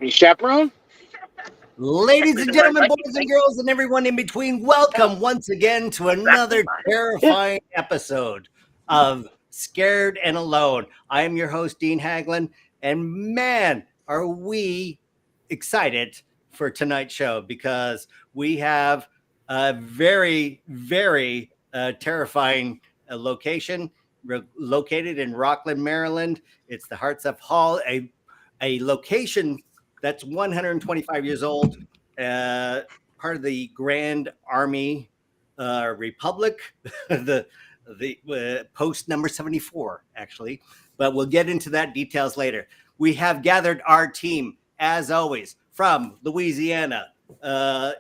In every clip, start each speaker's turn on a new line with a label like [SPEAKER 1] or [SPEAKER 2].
[SPEAKER 1] Chaperone?
[SPEAKER 2] Ladies and gentlemen, boys and girls, and everyone in between, welcome once again to another terrifying episode of Scared and Alone. I am your host, Dean Haglund, and man, are we excited for tonight's show because we have a very, very terrifying location located in Rockland, Maryland. It's the Hartsuff Hall, a location that's 125 years old, part of the Grand Army Republic, the post number 74, actually. But we'll get into that details later. We have gathered our team, as always, from Louisiana,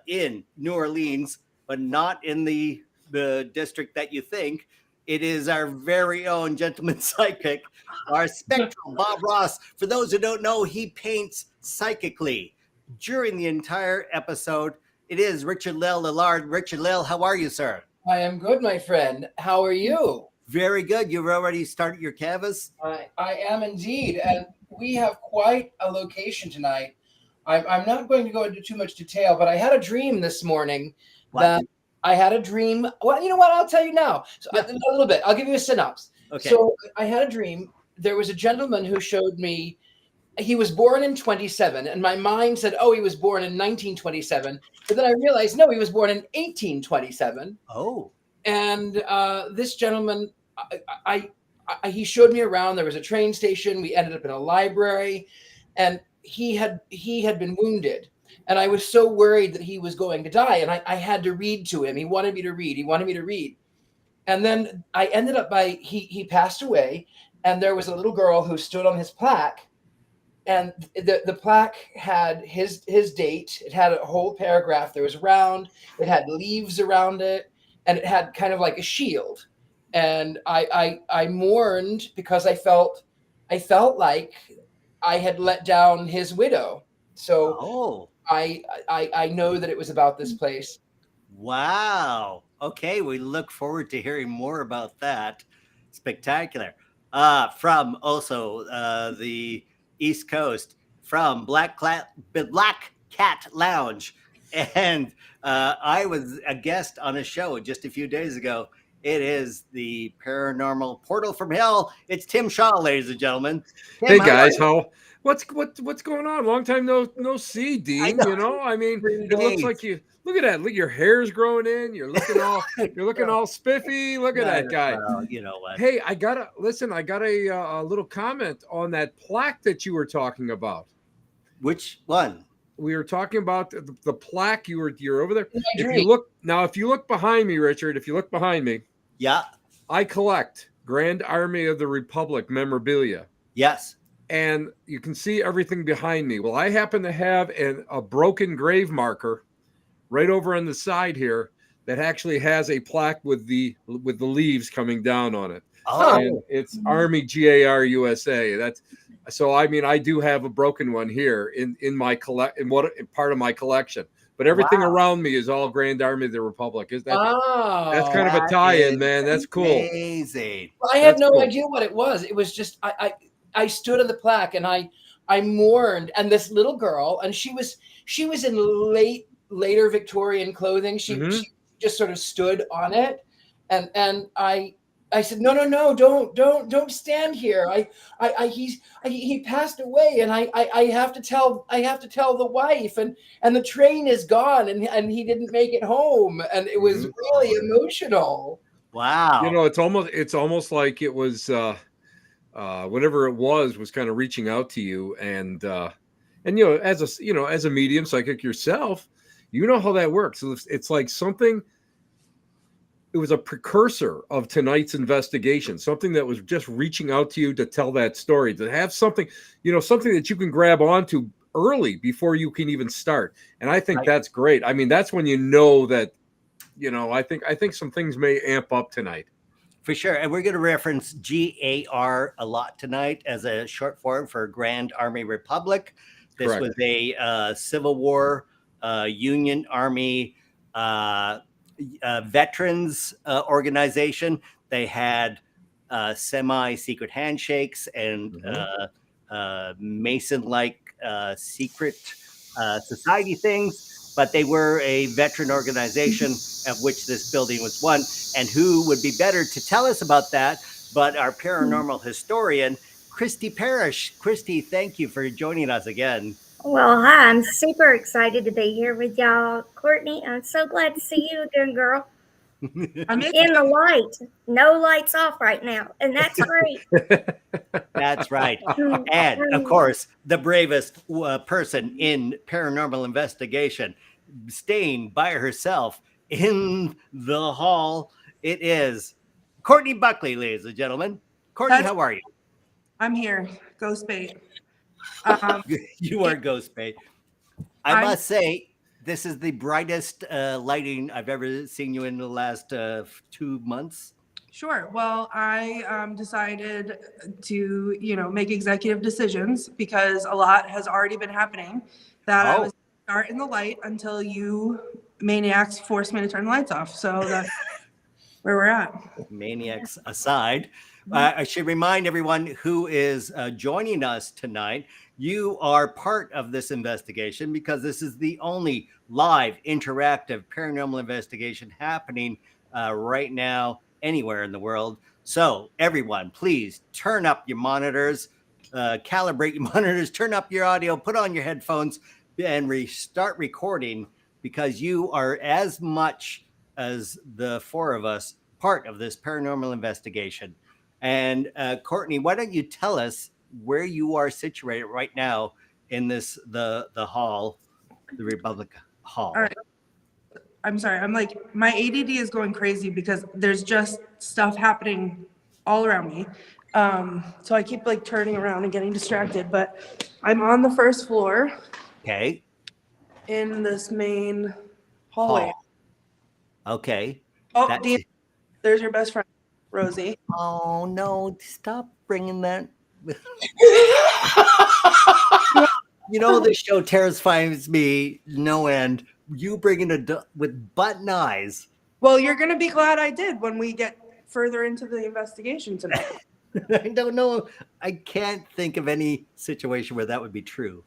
[SPEAKER 2] in New Orleans, but not in the district that you think. It is our very own gentleman psychic, our spectral Bob Ross. For those who don't know, he paints psychically during the entire episode. It is Richard-Lael Lillard. Richard-Lael, how are you, sir?
[SPEAKER 3] I am good, my friend. How are you?
[SPEAKER 2] Very good. You've already started your canvas?
[SPEAKER 3] I am indeed. And we have quite a location tonight. I'm not going to go into too much detail, but I had a dream this morning that I had a dream. Well, you know what? I'll tell you now. So a little bit. I'll give you a synopsis.
[SPEAKER 2] Okay.
[SPEAKER 3] So I had a dream. There was a gentleman who showed me he was born in 27, and my mind said, oh, he was born in 1927. But then I realized, no, he was born in 1827.
[SPEAKER 2] Oh.
[SPEAKER 3] And this gentleman, he showed me around. There was a train station. We ended up in a library, and he had been wounded. And I was so worried that he was going to die. And I had to read to him. He wanted me to read. And then I ended up he passed away. And there was a little girl who stood on his plaque. And the plaque had his date. It had a whole paragraph. There was round. It had leaves around it. And it had kind of like a shield. And I mourned because I felt like I had let down his widow. So I know that it was about this place.
[SPEAKER 2] Wow. Okay, we look forward to hearing more about that. Spectacular. From also the East Coast, from Black Cat Lounge. And I was a guest on a show just a few days ago. It is the paranormal portal from hell. It's Tim Shaw, ladies and gentlemen. Tim,
[SPEAKER 4] hey guys, what's going on? Long time no see, Dean. I mean, it looks like you. Look at that. Look, your hair's growing in. You're looking all spiffy. Look at that guy.
[SPEAKER 2] Well, you know what?
[SPEAKER 4] Hey, I got a little comment on that plaque that you were talking about.
[SPEAKER 2] Which one?
[SPEAKER 4] We were talking about the plaque. You're over there. If you look behind me, Richard,
[SPEAKER 2] Yeah.
[SPEAKER 4] I collect Grand Army of the Republic memorabilia.
[SPEAKER 2] Yes.
[SPEAKER 4] And you can see everything behind me. Well, I happen to have a broken grave marker right over on the side here that actually has a plaque with the leaves coming down on it.
[SPEAKER 2] Oh,
[SPEAKER 4] and it's Army GAR USA. I do have a broken one here in my part of my collection. But everything around me is all Grand Army of the Republic. That's kind of a tie-in, man. That's cool.
[SPEAKER 2] Amazing.
[SPEAKER 3] Well, I had no idea what it was. It was just I stood on the plaque and I mourned, and this little girl, and she was in later Victorian clothing. She just sort of stood on it, and I said, no, don't stand here. He passed away, and I have to tell the wife, and the train is gone, and he didn't make it home, and it was really emotional.
[SPEAKER 2] Wow.
[SPEAKER 4] It's almost like it was whatever it was kind of reaching out to you, and as a medium psychic yourself, you know how that works. So it's like something. It was a precursor of tonight's investigation, something that was just reaching out to you to tell that story, to have something that you can grab onto early before you can even start. And I think that's great. I mean, that's when you know that, I think some things may amp up tonight.
[SPEAKER 2] For sure. And we're going to reference GAR a lot tonight as a short form for Grand Army Republic. This
[SPEAKER 4] Correct.
[SPEAKER 2] Was a Civil War Union Army veterans organization. They had semi-secret handshakes and Mason-like secret society things, but they were a veteran organization of which this building was one. And who would be better to tell us about that but our paranormal historian, Christy Parrish. Christy, thank you for joining us again.
[SPEAKER 1] Well, hi, I'm super excited to be here with y'all. Courtney, I'm so glad to see you again, girl. I'm in the light. No lights off right now, and that's great.
[SPEAKER 2] That's right. And of course, the bravest person in paranormal investigation, staying by herself in the hall, it is Courtney Buckley, ladies and gentlemen. Courtney, how are you?
[SPEAKER 5] I'm here. Ghost bait.
[SPEAKER 2] You are Ghost Bay. I must say, this is the brightest lighting I've ever seen you in the last 2 months.
[SPEAKER 5] Sure. Well, I decided to, make executive decisions because a lot has already been happening that I was start in the light until you maniacs forced me to turn the lights off. So that's where we're at.
[SPEAKER 2] Maniacs aside, I should remind everyone who is joining us tonight, you are part of this investigation because this is the only live interactive paranormal investigation happening right now anywhere in the world. So everyone, please turn up your monitors, calibrate your monitors, turn up your audio, put on your headphones, and start recording because you are as much as the four of us part of this paranormal investigation. And Courtney, why don't you tell us where you are situated right now in this the hall, the Republic Hall?
[SPEAKER 5] All right. I'm sorry. I'm like, my ADD is going crazy because there's just stuff happening all around me. So I keep like turning around and getting distracted, but I'm on the first floor.
[SPEAKER 2] Okay.
[SPEAKER 5] In this main hallway.
[SPEAKER 2] Okay.
[SPEAKER 5] Oh, Dean, there's your best friend, Rosie.
[SPEAKER 2] Oh no! Stop bringing that. The show terrifies me no end. You bringing with button eyes.
[SPEAKER 5] Well, you're gonna be glad I did when we get further into the investigation tonight.
[SPEAKER 2] I don't know. I can't think of any situation where that would be true.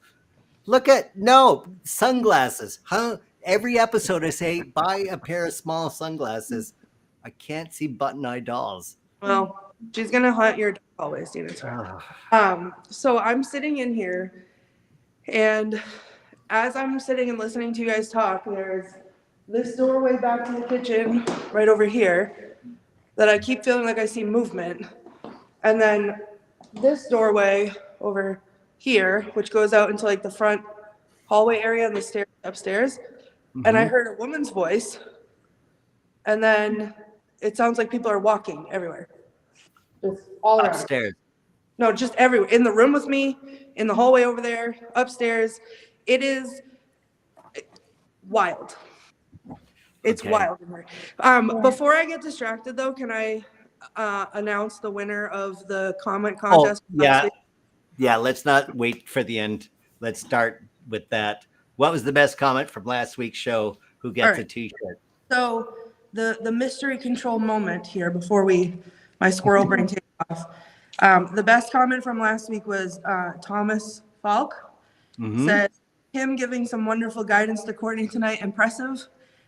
[SPEAKER 2] Look at sunglasses, huh? Every episode I say buy a pair of small sunglasses. I can't see button eye dolls.
[SPEAKER 5] Well, she's gonna haunt your always, Dean. So I'm sitting in here, and as I'm sitting and listening to you guys talk, there's this doorway back to the kitchen right over here that I keep feeling like I see movement, and then this doorway over here, which goes out into like the front hallway area and the stairs upstairs. Mm-hmm. And I heard a woman's voice, and then it sounds like people are walking everywhere. Just all around.
[SPEAKER 2] Upstairs.
[SPEAKER 5] No, just everywhere. In the room with me, in the hallway over there, upstairs. It is wild. It's wild in there. Before I get distracted, though, can I announce the winner of the comment contest?
[SPEAKER 2] Yeah, let's not wait for the end. Let's start with that. What was the best comment from last week's show? Who gets a t-shirt?
[SPEAKER 5] So the mystery control moment here before my squirrel brain takes off. The best comment from last week was Thomas Falk. Mm-hmm. Said, him giving some wonderful guidance to Courtney tonight, impressive.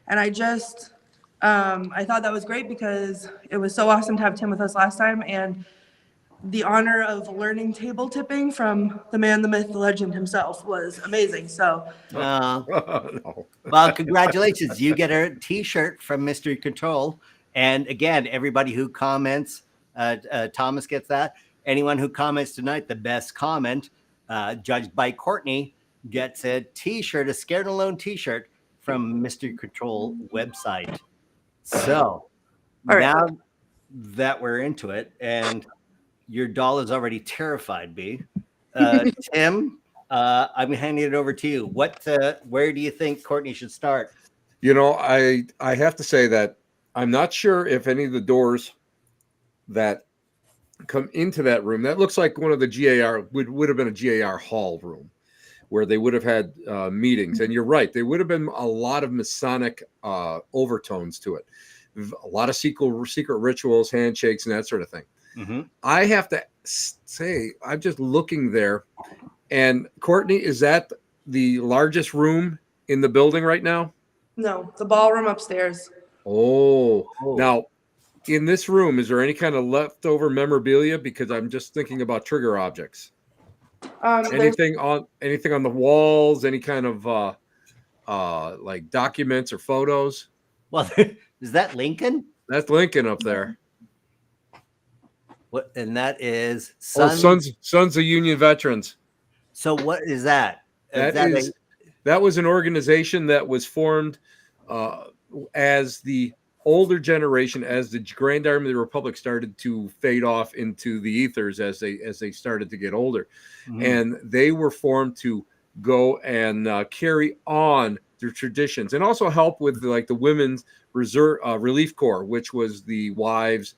[SPEAKER 5] And I thought that was great because it was so awesome to have Tim with us last time, and the honor of learning table tipping from the man, the myth, the legend himself was amazing. So,
[SPEAKER 2] well, congratulations. You get a t-shirt from Mystery Control. And again, everybody who comments, Thomas gets that. Anyone who comments tonight, the best comment, judged by Courtney, gets a t-shirt, a Scared and Alone t-shirt from Mystery Control website. So now that we're into it, and your doll is already terrified me, Tim, I'm handing it over to you. Where do you think Courtney should start?
[SPEAKER 4] I have to say that I'm not sure if any of the doors that come into that room, that looks like one of the GAR would have been a GAR hall room where they would have had meetings. And you're right, there would have been a lot of Masonic overtones to it. A lot of secret rituals, handshakes, and that sort of thing. Mm-hmm. I have to say, I'm just looking there, And Courtney, is that the largest room in the building right now?
[SPEAKER 5] No, the ballroom upstairs.
[SPEAKER 4] Oh,
[SPEAKER 2] Oh.
[SPEAKER 4] now in this room, is there any kind of leftover memorabilia? Because I'm just thinking about trigger objects.
[SPEAKER 5] There's
[SPEAKER 4] Anything on the walls? Any kind of like documents or photos?
[SPEAKER 2] Well, is that Lincoln?
[SPEAKER 4] That's Lincoln up there.
[SPEAKER 2] What? And that is
[SPEAKER 4] Sons of Union Veterans.
[SPEAKER 2] So what is that?
[SPEAKER 4] That was an organization that was formed as the older generation, as the Grand Army of the Republic started to fade off into the ethers as they started to get older.
[SPEAKER 2] Mm-hmm.
[SPEAKER 4] And they were formed to go and carry on their traditions and also help with like the Women's Reserve Relief Corps, which was the wives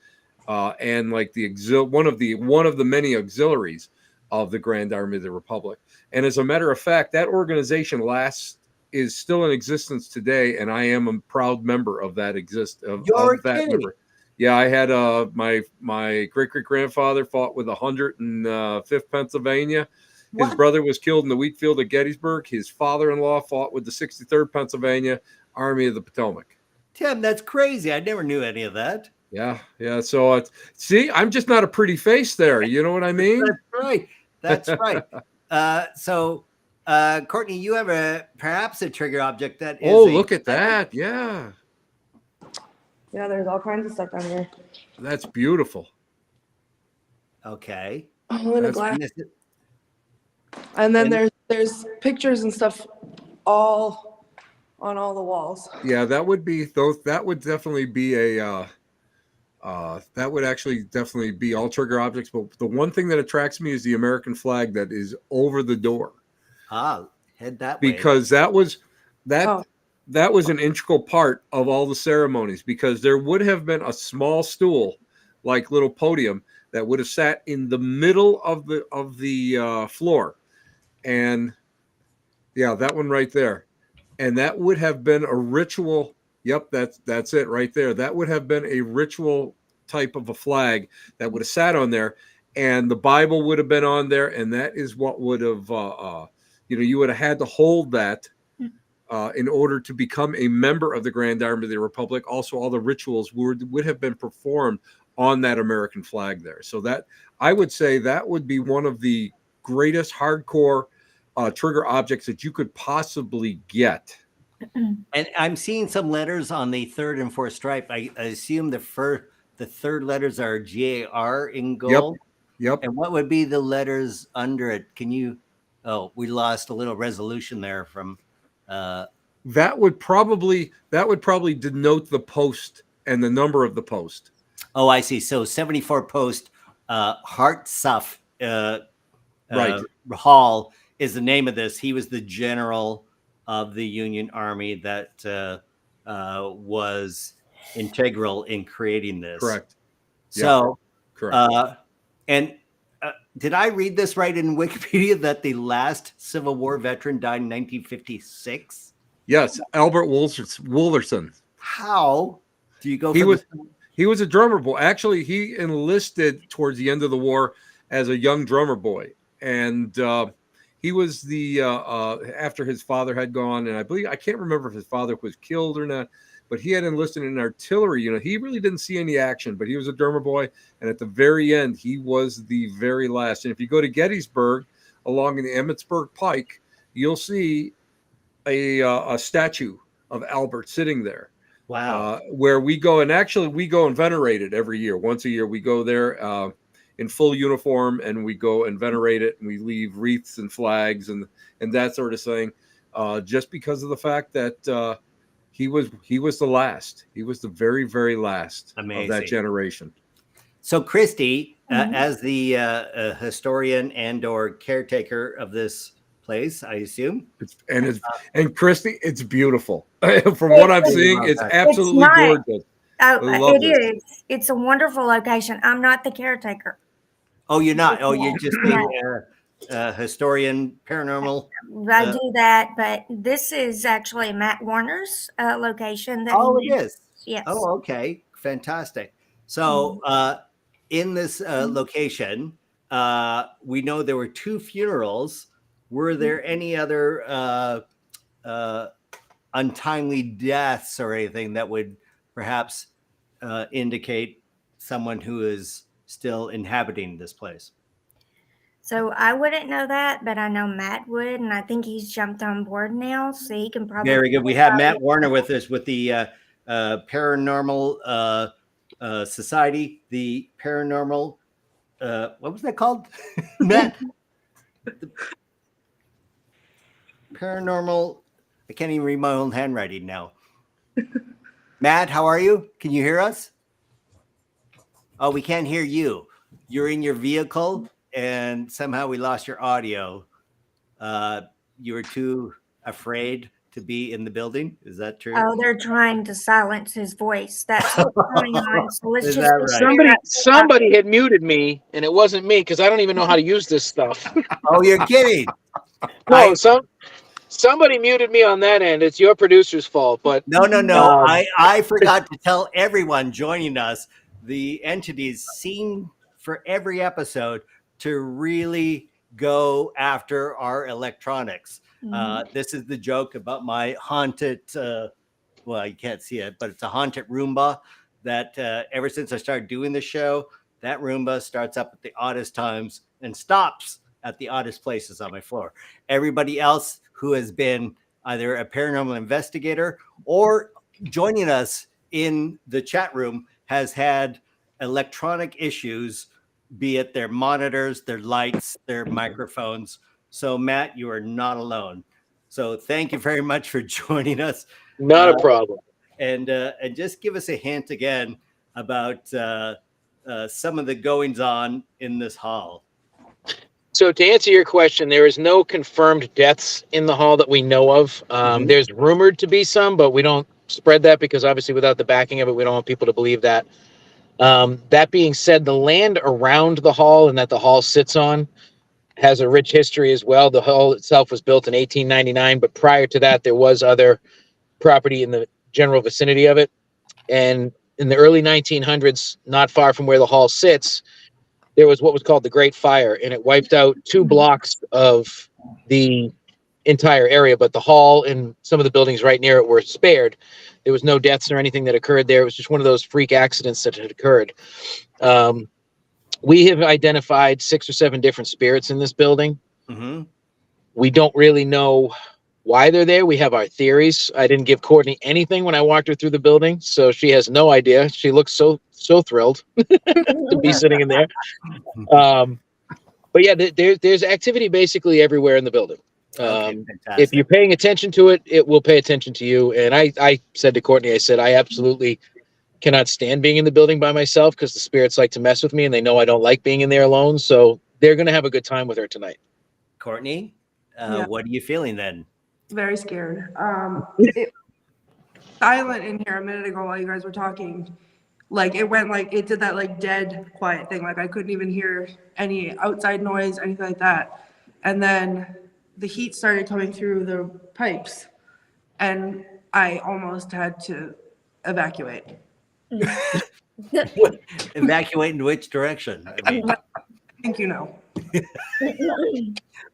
[SPEAKER 4] and like the one of the many auxiliaries of the Grand Army of the Republic. And as a matter of fact, that organization is still in existence today, and I am a proud member of that member. Yeah, I had my great-great-grandfather fought with 105th Pennsylvania. His brother was killed in the wheat field at Gettysburg. His father-in-law fought with the 63rd Pennsylvania Army of the Potomac.
[SPEAKER 2] Tim, that's crazy. I never knew any of that.
[SPEAKER 4] Yeah. So see, I'm just not a pretty face there. You know what I mean?
[SPEAKER 2] That's right. So, Courtney, you have perhaps a trigger object that is.
[SPEAKER 4] Oh, look at that! Yeah.
[SPEAKER 5] Yeah, there's all kinds of stuff down here.
[SPEAKER 4] That's beautiful.
[SPEAKER 2] Okay.
[SPEAKER 5] And then there's pictures and stuff all on all the walls.
[SPEAKER 4] Yeah, that would definitely be that would actually definitely be all trigger objects. But the one thing that attracts me is the American flag that is over the door.
[SPEAKER 2] Head that way.
[SPEAKER 4] Because that was an integral part of all the ceremonies, because there would have been a small stool, like little podium, that would have sat in the middle of the floor. And yeah, that one right there. And that would have been a ritual. Yep, that's it right there. That would have been a ritual type of a flag that would have sat on there, and the Bible would have been on there, and that is what would have, you would have had to hold that in order to become a member of the Grand Army of the Republic. Also, all the rituals would have been performed on that American flag there. So that, I would say, that would be one of the greatest hardcore trigger objects that you could possibly get.
[SPEAKER 2] And I'm seeing some letters on the third and fourth stripe. I assume the third letters are GAR in gold.
[SPEAKER 4] Yep.
[SPEAKER 2] And what would be the letters under it? Can you? Oh, we lost a little resolution there from.
[SPEAKER 4] That would probably denote the post and the number of the post.
[SPEAKER 2] Oh, I see. So 74 post Hartsuff Hall is the name of this. He was the general of the Union Army that was integral in creating this.
[SPEAKER 4] Correct.
[SPEAKER 2] So,
[SPEAKER 4] correct.
[SPEAKER 2] And did I read this right in Wikipedia that the last Civil War veteran died in 1956?
[SPEAKER 4] Yes, Albert Wollerson.
[SPEAKER 2] How do you go?
[SPEAKER 4] He was a drummer boy. Actually, he enlisted towards the end of the war as a young drummer boy, and he was after his father had gone, and I can't remember if his father was killed or not, but he had enlisted in artillery. He really didn't see any action, but he was a drummer boy, and at the very end, he was the very last. And if you go to Gettysburg, along in the Emmitsburg Pike, you'll see a statue of Albert sitting there.
[SPEAKER 2] Wow.
[SPEAKER 4] Where we go and venerate it every year. Once a year, we go there in full uniform, and we go and venerate it, and we leave wreaths and flags and that sort of thing, just because of the fact that he was the last. He was the very, very last of that generation.
[SPEAKER 2] So, Christy, as the historian and/or caretaker of this place, I assume,
[SPEAKER 4] and Christy, it's beautiful. From what I'm seeing, it's absolutely gorgeous.
[SPEAKER 1] It is. It's a wonderful location. I'm not the caretaker.
[SPEAKER 2] Oh, you're not. Oh, you're just a historian, paranormal.
[SPEAKER 1] I do that, but this is actually Matt Warner's location.
[SPEAKER 2] It is.
[SPEAKER 1] Yes.
[SPEAKER 2] Oh, okay. Fantastic. So, in this location, we know there were two funerals were there any other untimely deaths or anything that would perhaps indicate someone who is still inhabiting this place?
[SPEAKER 1] So I wouldn't know that, but I know Matt would, and I think he's jumped on board now, so he can probably.
[SPEAKER 2] Very good. We have Matt Warner with us with the Paranormal Society, the Paranormal. What was that called, Matt? Paranormal. I can't even read my own handwriting now. Matt, how are you? Can you hear us? Oh, we can't hear you. You're in your vehicle, and somehow we lost your audio. You were too afraid to be in the building. Is that true?
[SPEAKER 1] Oh, they're trying to silence his voice. That's what's going on. So let's
[SPEAKER 2] Is
[SPEAKER 1] just
[SPEAKER 2] that right?
[SPEAKER 6] Somebody had muted me, and it wasn't me because I don't even know how to use this stuff.
[SPEAKER 2] Oh, you're kidding.
[SPEAKER 6] No, somebody muted me on that end. It's your producer's fault. But
[SPEAKER 2] No. I forgot to tell everyone joining us the entities seen for every episode to really go after our electronics. This is the joke about my haunted, well, you can't see it, but it's a haunted Roomba that ever since I started doing the show, that Roomba starts up at the oddest times and stops at the oddest places on my floor. Everybody else who has been either a paranormal investigator or joining us in the chat room has had electronic issues, be it their monitors, their lights, their microphones. So Matt, you are not alone. So thank you very much for joining us.
[SPEAKER 6] not a problem.
[SPEAKER 2] And just give us a hint again about some of the goings on in this hall.
[SPEAKER 6] So to answer your question, there is no confirmed deaths in the hall that we know of. There's rumored to be some, but we don't spread that because obviously without the backing of it, we don't want people to believe that. That being said, the land around the hall and that the hall sits on has a rich history as well. The hall itself was built in 1899, but prior to that, there was other property in the general vicinity of it. And in the early 1900s, not far from where the hall sits, there was what was called the Great Fire, and it wiped out 2 blocks of the entire area. But the hall and some of the buildings right near it were spared. There was no deaths or anything that occurred there. It was just one of those freak accidents that had occurred. We have identified 6 or 7 different spirits in this building. We don't really know why they're there. We have our theories. I didn't give Courtney anything when I walked her through the building, so she has no idea. She looks so thrilled to be sitting in there. But yeah, there's activity basically everywhere in the building. If you're paying attention to it, it will pay attention to you. And I said to Courtney, I said, I absolutely cannot stand being in the building by myself because the spirits like to mess with me and they know I don't like being in there alone. So they're going to have a good time with her tonight.
[SPEAKER 2] Courtney, what are you feeling then?
[SPEAKER 5] Very scared. Silent in here a minute ago while you guys were talking. Like it went like it did that like dead quiet thing. Like I couldn't even hear any outside noise, anything like that. And then the heat started coming through the pipes and I almost had to evacuate.
[SPEAKER 2] Evacuate in which direction? I mean,
[SPEAKER 5] I think you know.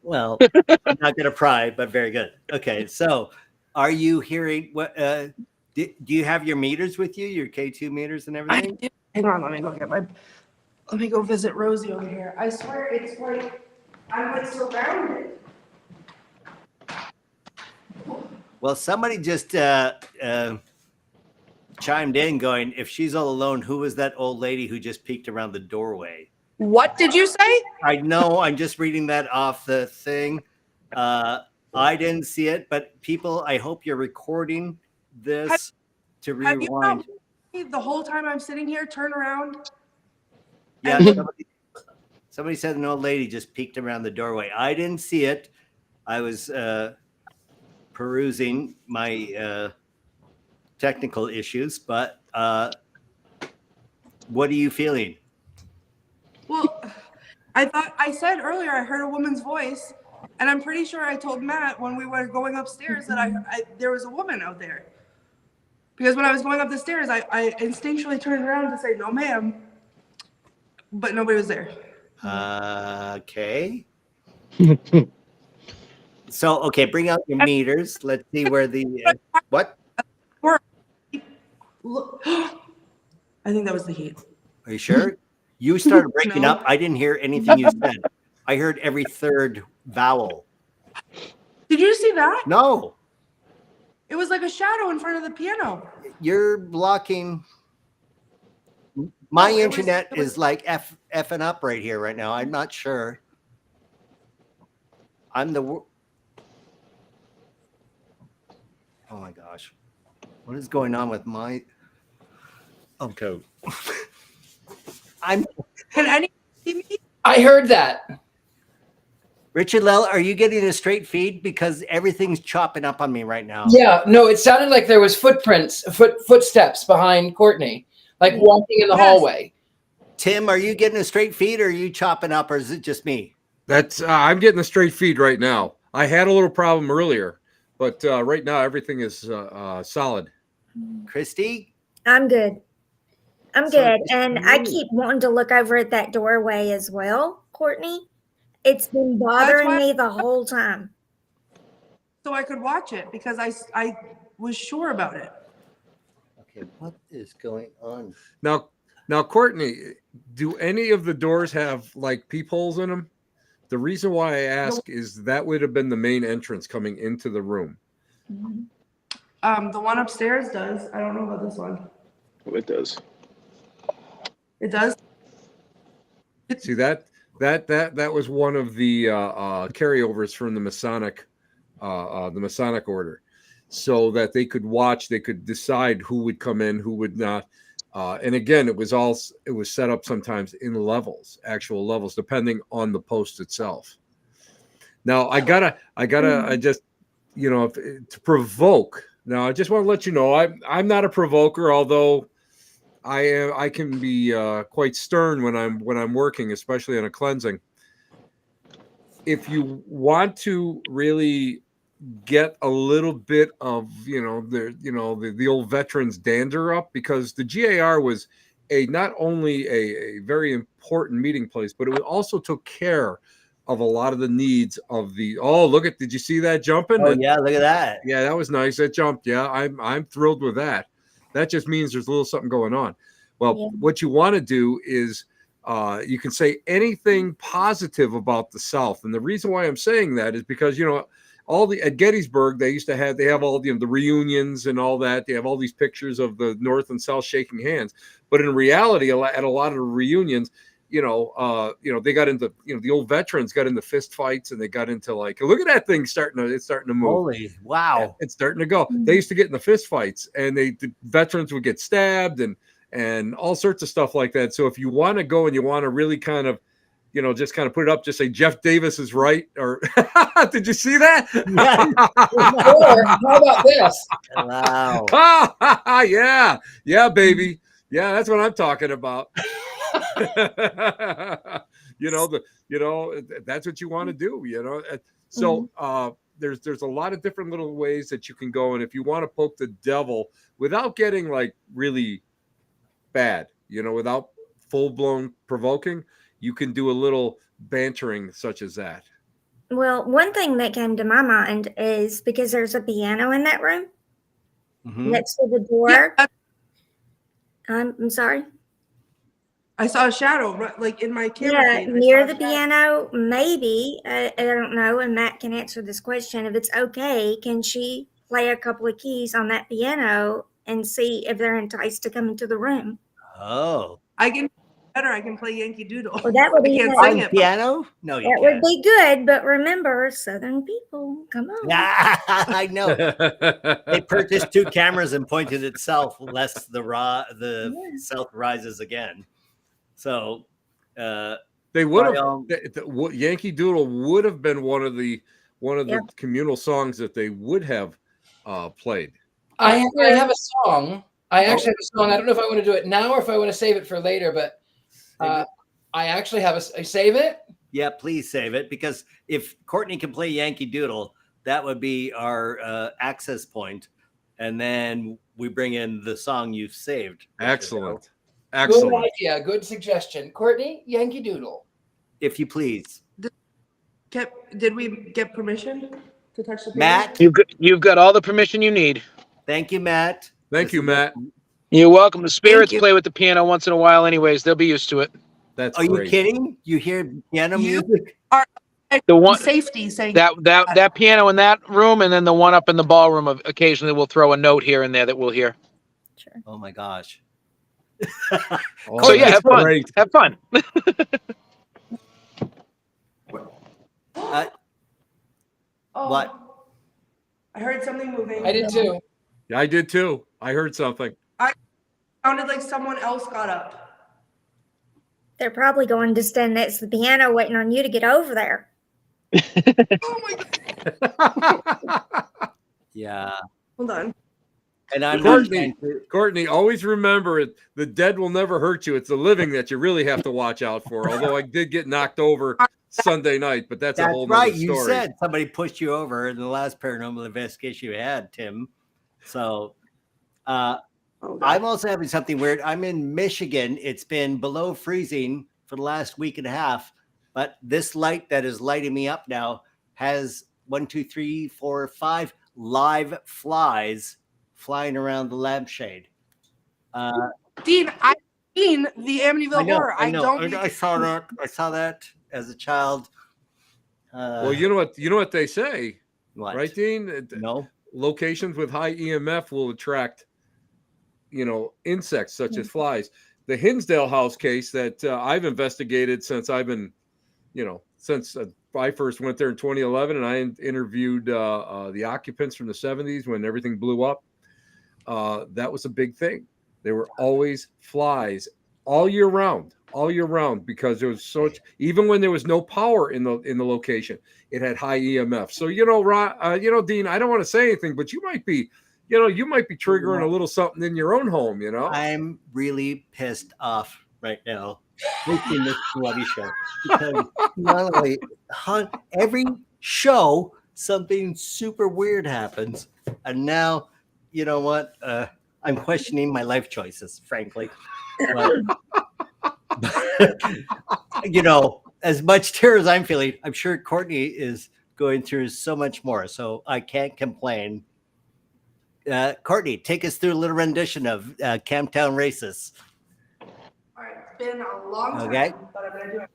[SPEAKER 2] Well, I'm not going to pry, but very good. Okay, so are you hearing what? Do you have your meters with you, your K2 meters and everything?
[SPEAKER 5] Hang on, let me go visit Rosie over here. I swear it's like I'm like surrounded.
[SPEAKER 2] Well, somebody just chimed in going, if she's all alone, who was that old lady who just peeked around the doorway?
[SPEAKER 5] What did you say?
[SPEAKER 2] I know, I'm just reading that off the thing. I didn't see it, but people, I hope you're recording this to rewind.
[SPEAKER 5] Have you not the whole time I'm sitting here, turn around?
[SPEAKER 2] Yeah, somebody said an old lady just peeked around the doorway. I didn't see it. I was perusing my technical issues, but what are you feeling?
[SPEAKER 5] Well, I said earlier I heard a woman's voice, and I'm pretty sure I told Matt when we were going upstairs that there was a woman out there. Because when I was going up the stairs, I instinctually turned around to say, no, ma'am, but nobody was there.
[SPEAKER 2] Okay. So, okay, bring out your meters. Let's see where the what?
[SPEAKER 5] Look, I think that was the heat.
[SPEAKER 2] Are you sure? You started breaking
[SPEAKER 5] No.
[SPEAKER 2] up. I didn't hear anything you said. I heard every third vowel.
[SPEAKER 5] Did you see that?
[SPEAKER 2] No,
[SPEAKER 5] It was like a shadow in front of the piano.
[SPEAKER 2] you're blocking. My
[SPEAKER 5] No, it was-
[SPEAKER 2] internet
[SPEAKER 5] it was-
[SPEAKER 2] is like effing up right here right now. I'm not sure. I'm the. Oh my gosh, what is going on with my? Okay, I'm
[SPEAKER 5] Can anyone see me?
[SPEAKER 3] I heard that.
[SPEAKER 2] Richard-Lael. Are you getting a straight feed? Because everything's chopping up on me right now.
[SPEAKER 3] Yeah, no, it sounded like there was footsteps behind Courtney, like walking in the hallway.
[SPEAKER 2] Tim, are you getting a straight feed, or are you chopping up, or is it just me?
[SPEAKER 4] That's I'm getting a straight feed right now. I had a little problem earlier, but right now everything is solid.
[SPEAKER 2] Christy?
[SPEAKER 1] I'm good. I'm
[SPEAKER 2] So
[SPEAKER 1] good.
[SPEAKER 2] it's
[SPEAKER 1] And I
[SPEAKER 2] you.
[SPEAKER 1] keep wanting to look over at that doorway as well, Courtney. It's been bothering
[SPEAKER 5] why-
[SPEAKER 1] me the whole time.
[SPEAKER 5] So I could watch it because I was sure about it.
[SPEAKER 2] Okay, what is going on?
[SPEAKER 4] Now, Courtney, do any of the doors have like peepholes in them? The reason why I ask is that would have been the main entrance coming into the room.
[SPEAKER 5] The one upstairs does. I don't know about this one.
[SPEAKER 6] Oh, it does.
[SPEAKER 5] It does.
[SPEAKER 4] See that was one of the carryovers from the Masonic order, so that they could watch, they could decide who would come in, who would not. And again, it was set up sometimes in actual levels, depending on the post itself. Now I just, to provoke. Now I just want to let you know I'm not a provoker, although I can be quite stern when I'm working, especially on a cleansing. If you want to really get a little bit of the old veterans dander up, because the GAR was not only a very important meeting place, but it also took care of a lot of the needs of the. Did you see that jumping?
[SPEAKER 2] Oh yeah, look at that.
[SPEAKER 4] Yeah, that was nice. That jumped. Yeah, I'm thrilled with that. That just means there's a little something going on. Well, what you want to do is you can say anything positive about the South. And the reason why I'm saying that is because, at Gettysburg, they have all the reunions and all that. They have all these pictures of the North and South shaking hands. But in reality, at a lot of the reunions, they got into, the old veterans got into fist fights, and they got into look at that thing it's starting to move.
[SPEAKER 2] Holy wow.
[SPEAKER 4] It's starting to go. They used to get in the fist fights, and the veterans would get stabbed and all sorts of stuff like that. So if you want to go and you want to really kind of, just kind of put it up, just say Jeff Davis is right. Or did you see that?
[SPEAKER 3] Or how about this?
[SPEAKER 2] Wow.
[SPEAKER 4] Yeah, baby. Yeah, that's what I'm talking about. That's what you want to do. So there's a lot of different little ways that you can go, and if you want to poke the devil without getting really bad, without full-blown provoking, you can do a little bantering such as that.
[SPEAKER 1] Well, one thing that came to my mind is because there's a piano in that room next to the door.
[SPEAKER 5] Yeah.
[SPEAKER 1] I'm sorry.
[SPEAKER 5] I saw a shadow in my camera.
[SPEAKER 1] Yeah,
[SPEAKER 5] feed.
[SPEAKER 1] near the piano, maybe. I don't know, and Matt can answer this question. If it's okay, can she play a couple of keys on that piano and see if they're enticed to come into the room?
[SPEAKER 2] Oh.
[SPEAKER 5] I can play Yankee Doodle.
[SPEAKER 1] Well, that would be
[SPEAKER 5] can't
[SPEAKER 1] nice.
[SPEAKER 5] sing it.
[SPEAKER 2] Piano? No, you
[SPEAKER 1] That would be good, but remember, Southern people, come on.
[SPEAKER 2] Yeah, I know. They purchased 2 cameras and pointed it south, lest the south rises again. So
[SPEAKER 4] they would have Yankee Doodle would have been one of the communal songs that they would have played.
[SPEAKER 3] I have a song. I actually have a song. I don't know if I want to do it now or if I want to save it for later, but I actually have a save it.
[SPEAKER 2] Yeah, please save it, because if Courtney can play Yankee Doodle, that would be our access point, and then we bring in the song you've saved.
[SPEAKER 4] Excellent.
[SPEAKER 3] Good idea. Good suggestion. Courtney, Yankee Doodle.
[SPEAKER 2] If you please.
[SPEAKER 5] Did we get permission? to touch the piano?
[SPEAKER 2] Matt.
[SPEAKER 6] You've got all the permission you need.
[SPEAKER 2] Thank you, Matt.
[SPEAKER 4] Thank you, Matt.
[SPEAKER 6] You're welcome. The spirits
[SPEAKER 5] you.
[SPEAKER 6] play with the piano once in a while, anyways. They'll be used to it.
[SPEAKER 4] That's
[SPEAKER 2] Are you
[SPEAKER 4] great.
[SPEAKER 2] kidding? You hear piano
[SPEAKER 5] You-
[SPEAKER 2] music?
[SPEAKER 6] The one
[SPEAKER 5] Safety saying
[SPEAKER 6] that piano in that room, and then the one up in the ballroom. Occasionally, we'll throw a note here and there that we'll hear.
[SPEAKER 1] Sure.
[SPEAKER 2] Oh my gosh.
[SPEAKER 4] Oh,
[SPEAKER 6] So yeah,
[SPEAKER 4] that's
[SPEAKER 6] have fun.
[SPEAKER 4] great.
[SPEAKER 6] Have fun.
[SPEAKER 2] What?
[SPEAKER 5] I heard something moving.
[SPEAKER 3] I did too.
[SPEAKER 4] I did too. I heard something.
[SPEAKER 5] Sounded like someone else got up.
[SPEAKER 1] They're probably going to stand next to the piano waiting on you to get over there.
[SPEAKER 5] Oh my god.
[SPEAKER 2] Yeah.
[SPEAKER 5] Hold on.
[SPEAKER 2] And I'm
[SPEAKER 4] Courtney, always remember it. The dead will never hurt you. It's the living that you really have to watch out for. Although I did get knocked over Sunday night, but that's a whole nother
[SPEAKER 2] right.
[SPEAKER 4] story.
[SPEAKER 2] You said somebody pushed you over in the last paranormal investigation you had, Tim. So I'm also having something weird. I'm in Michigan. It's been below freezing for the last week and a half, but this light that is lighting me up now has 1, 2, 3, 4, 5 live flies flying around the lampshade.
[SPEAKER 5] Dean, I've seen the Amityville Horror.
[SPEAKER 2] I know.
[SPEAKER 5] don't.
[SPEAKER 2] I saw that. I saw that as a child.
[SPEAKER 4] Well, you know what they say,
[SPEAKER 2] What?
[SPEAKER 4] right, Dean?
[SPEAKER 2] No.
[SPEAKER 4] Locations with high EMF will attract, insects such as flies. The Hinsdale House case that I've investigated since I've been, since I first went there in 2011, and I interviewed the occupants from the 70s when everything blew up. That was a big thing. There were always flies all year round, because there was even when there was no power in the location, it had high EMF. So, Dean, I don't want to say anything, but you might be triggering a little something in your own home,
[SPEAKER 2] I'm really pissed off right now making this bloody show because not only every show something super weird happens, and now you know what? I'm questioning my life choices, frankly. But, as much terror as I'm feeling, I'm sure Courtney is going through so much more, so I can't complain. Courtney, take us through a little rendition of Camptown Racists.
[SPEAKER 5] All right, it's been a long time,
[SPEAKER 2] Okay.
[SPEAKER 5] but I'm gonna do it.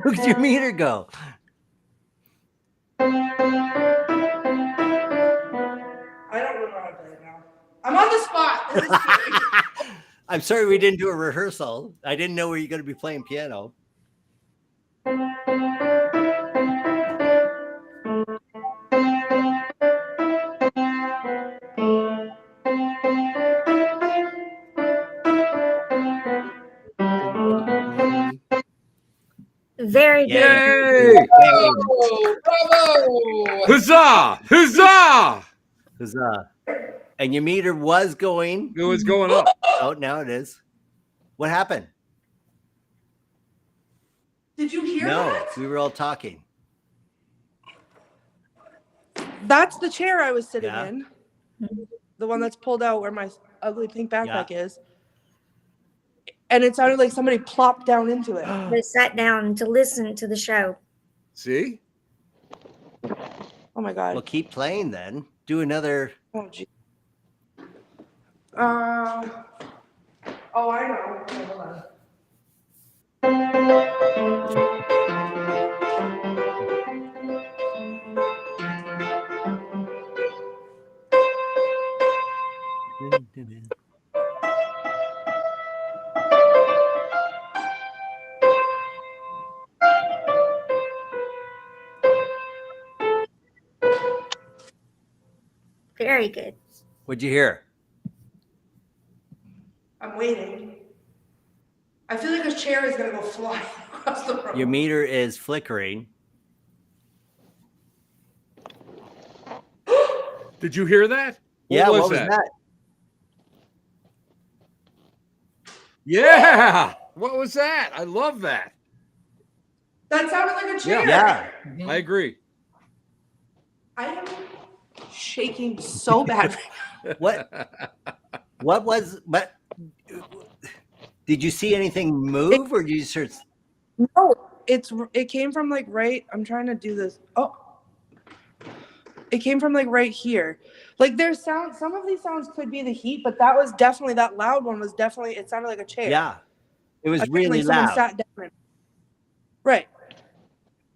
[SPEAKER 2] Where'd your meter go?
[SPEAKER 5] I don't remember how to play it now. I'm on the spot. This is scary.
[SPEAKER 2] I'm sorry we didn't do a rehearsal. I didn't know where you're going to be playing piano.
[SPEAKER 1] Very good.
[SPEAKER 4] Yay!
[SPEAKER 3] Bravo! Bravo!
[SPEAKER 4] Huzzah! Huzzah!
[SPEAKER 2] Huzzah. And your meter was going.
[SPEAKER 4] It was going up.
[SPEAKER 2] Oh, now it is. What happened?
[SPEAKER 5] Did you hear
[SPEAKER 2] No,
[SPEAKER 5] that?
[SPEAKER 2] we were all talking.
[SPEAKER 5] That's the chair I was sitting
[SPEAKER 2] Yeah.
[SPEAKER 5] in. The one that's pulled out where my ugly pink backpack is. And it sounded like somebody plopped down into it.
[SPEAKER 1] They sat down to listen to the show.
[SPEAKER 4] See?
[SPEAKER 5] Oh my god.
[SPEAKER 2] Well, keep playing then. Do another.
[SPEAKER 5] Oh gee. Oh, I know. Okay, hold on.
[SPEAKER 1] Very good.
[SPEAKER 2] What'd you hear?
[SPEAKER 5] I'm waiting. I feel like a chair is gonna go flying across the room.
[SPEAKER 2] Your meter is flickering.
[SPEAKER 4] Did you hear that?
[SPEAKER 2] Yeah, what was that?
[SPEAKER 4] Yeah. What was that? I love that.
[SPEAKER 5] That sounded like a chair.
[SPEAKER 2] Yeah.
[SPEAKER 4] I agree.
[SPEAKER 5] I am shaking so bad.
[SPEAKER 2] What did you see anything move or did you start?
[SPEAKER 5] No, it came from like right. I'm trying to do this. Oh, it came from like right here. Like there's sound. Some of these sounds could be the heat, but that loud one was definitely. It sounded like a chair.
[SPEAKER 2] Yeah, it was
[SPEAKER 5] Again,
[SPEAKER 2] really
[SPEAKER 5] like someone
[SPEAKER 2] loud.
[SPEAKER 5] sat down. Right,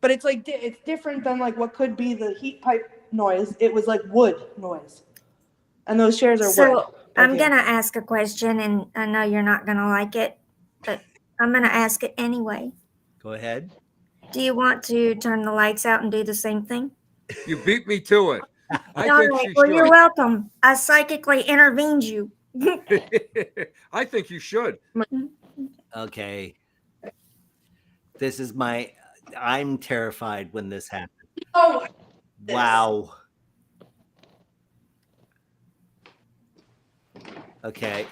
[SPEAKER 5] but it's like it's different than like what could be the heat pipe noise. It was like wood noise, and those chairs are wood.
[SPEAKER 1] So I'm
[SPEAKER 5] Okay.
[SPEAKER 1] gonna ask a question, and I know you're not gonna like it, but I'm gonna ask it anyway.
[SPEAKER 2] Go ahead.
[SPEAKER 1] Do you want to turn the lights out and do the same thing?
[SPEAKER 4] You beat me to it. I
[SPEAKER 1] All
[SPEAKER 4] think
[SPEAKER 1] right.
[SPEAKER 4] she
[SPEAKER 1] Well, you're
[SPEAKER 4] should.
[SPEAKER 1] welcome. I psychically intervened you.
[SPEAKER 4] I think you should.
[SPEAKER 2] Okay. This is I'm terrified when this happens.
[SPEAKER 5] Oh,
[SPEAKER 2] Wow. Okay.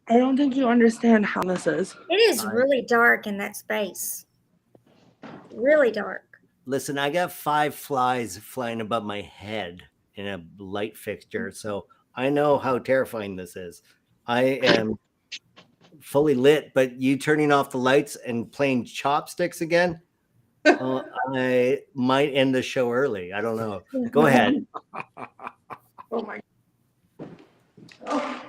[SPEAKER 5] I don't think you understand how this is.
[SPEAKER 1] It is really dark in that space. Really dark.
[SPEAKER 2] Listen, I got 5 flies flying above my head in a light fixture, so I know how terrifying this is. I am fully lit, but you turning off the lights and playing chopsticks again, I might end the show early. I don't know. Go ahead.
[SPEAKER 5] Oh my. Oh.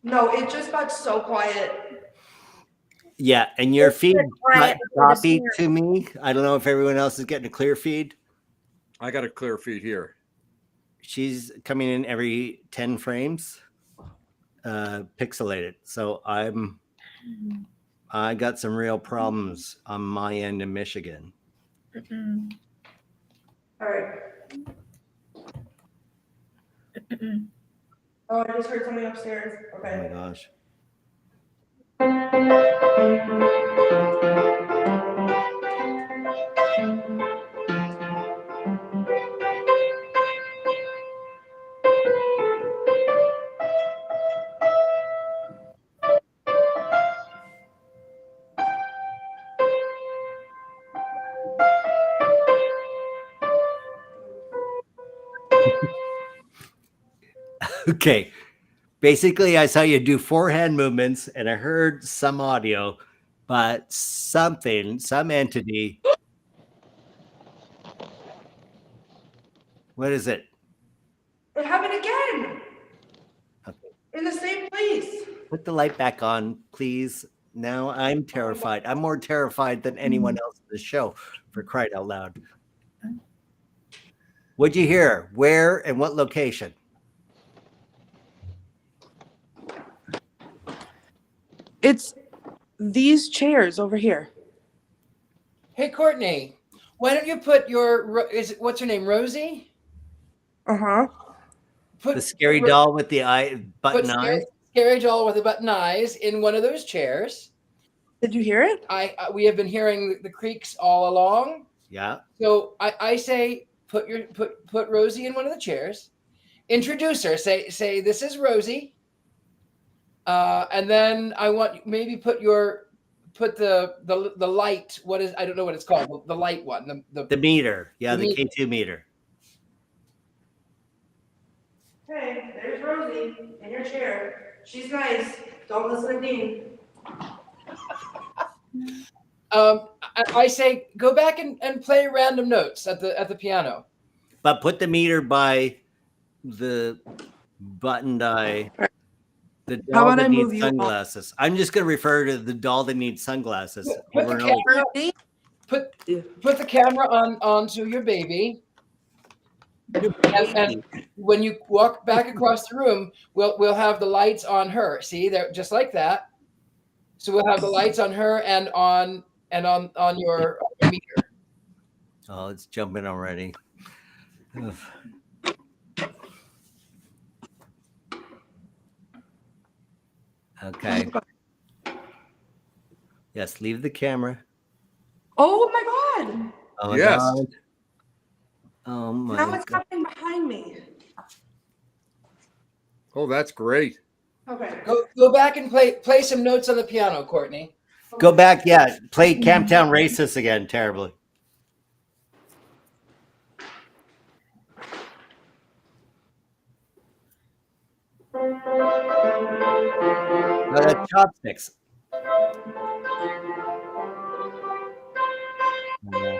[SPEAKER 5] No, it just got so quiet.
[SPEAKER 2] Yeah, and your feed
[SPEAKER 1] quiet
[SPEAKER 2] got
[SPEAKER 1] before the
[SPEAKER 2] choppy
[SPEAKER 1] snare.
[SPEAKER 2] to me. I don't know if everyone else is getting a clear feed.
[SPEAKER 4] I got a clear feed here.
[SPEAKER 2] She's coming in every 10 frames, pixelated. So I got some real problems on my end in Michigan.
[SPEAKER 1] Mm-mm.
[SPEAKER 5] All right.
[SPEAKER 1] Mm-mm.
[SPEAKER 5] Oh, I just heard something upstairs.
[SPEAKER 2] Oh my
[SPEAKER 5] Okay.
[SPEAKER 2] gosh. Okay. Basically, I saw you do 4 hand movements and I heard some audio, but some entity. What is it?
[SPEAKER 5] It happened again.
[SPEAKER 2] Okay.
[SPEAKER 5] In the same place.
[SPEAKER 2] Put the light back on, please. Now I'm terrified. I'm more terrified than anyone else in the show, for crying out loud. What'd you hear? Where and what location?
[SPEAKER 5] It's these chairs over here.
[SPEAKER 3] Hey, Courtney, why don't you put what's her name, Rosie?
[SPEAKER 5] Uh-huh.
[SPEAKER 3] Put
[SPEAKER 2] The scary doll with the button eyes?
[SPEAKER 3] Scary doll with the button eyes in one of those chairs.
[SPEAKER 5] Did you hear it?
[SPEAKER 3] We have been hearing the creaks all along.
[SPEAKER 2] Yeah.
[SPEAKER 3] So I say put Rosie in one of the chairs. Introduce her. Say this is Rosie. And then I want maybe put the light. What is, I don't know what it's called. The light one.
[SPEAKER 2] The meter. Yeah, the
[SPEAKER 3] meter.
[SPEAKER 2] K2 meter.
[SPEAKER 5] Hey, there's Rosie in your chair. She's nice. Don't listen to Dean.
[SPEAKER 3] I say go back and play random notes at the piano.
[SPEAKER 2] But put the meter by the buttoned eye. The
[SPEAKER 5] How
[SPEAKER 2] doll
[SPEAKER 5] about
[SPEAKER 2] that
[SPEAKER 5] I
[SPEAKER 2] needs
[SPEAKER 5] move you off?
[SPEAKER 2] sunglasses. I'm just going to refer to the doll that needs sunglasses
[SPEAKER 3] Put
[SPEAKER 2] over
[SPEAKER 3] the
[SPEAKER 2] and over.
[SPEAKER 3] camera, put the camera onto your baby. And when you walk back across the room, we'll have the lights on her. See, they're just like that. So we'll have the lights on her and on your meter.
[SPEAKER 2] Oh, it's jumping already. Ugh. Okay. Yes, leave the camera.
[SPEAKER 5] Oh my God.
[SPEAKER 2] Oh,
[SPEAKER 4] Yes.
[SPEAKER 2] God. Oh my
[SPEAKER 5] Now it's
[SPEAKER 2] God.
[SPEAKER 5] coming behind me.
[SPEAKER 4] Oh, that's great.
[SPEAKER 5] Okay.
[SPEAKER 3] Go back and play some notes on the piano, Courtney.
[SPEAKER 2] Go back, yeah. Play Camptown Racist again, terribly. No, that's chopsticks. Yeah.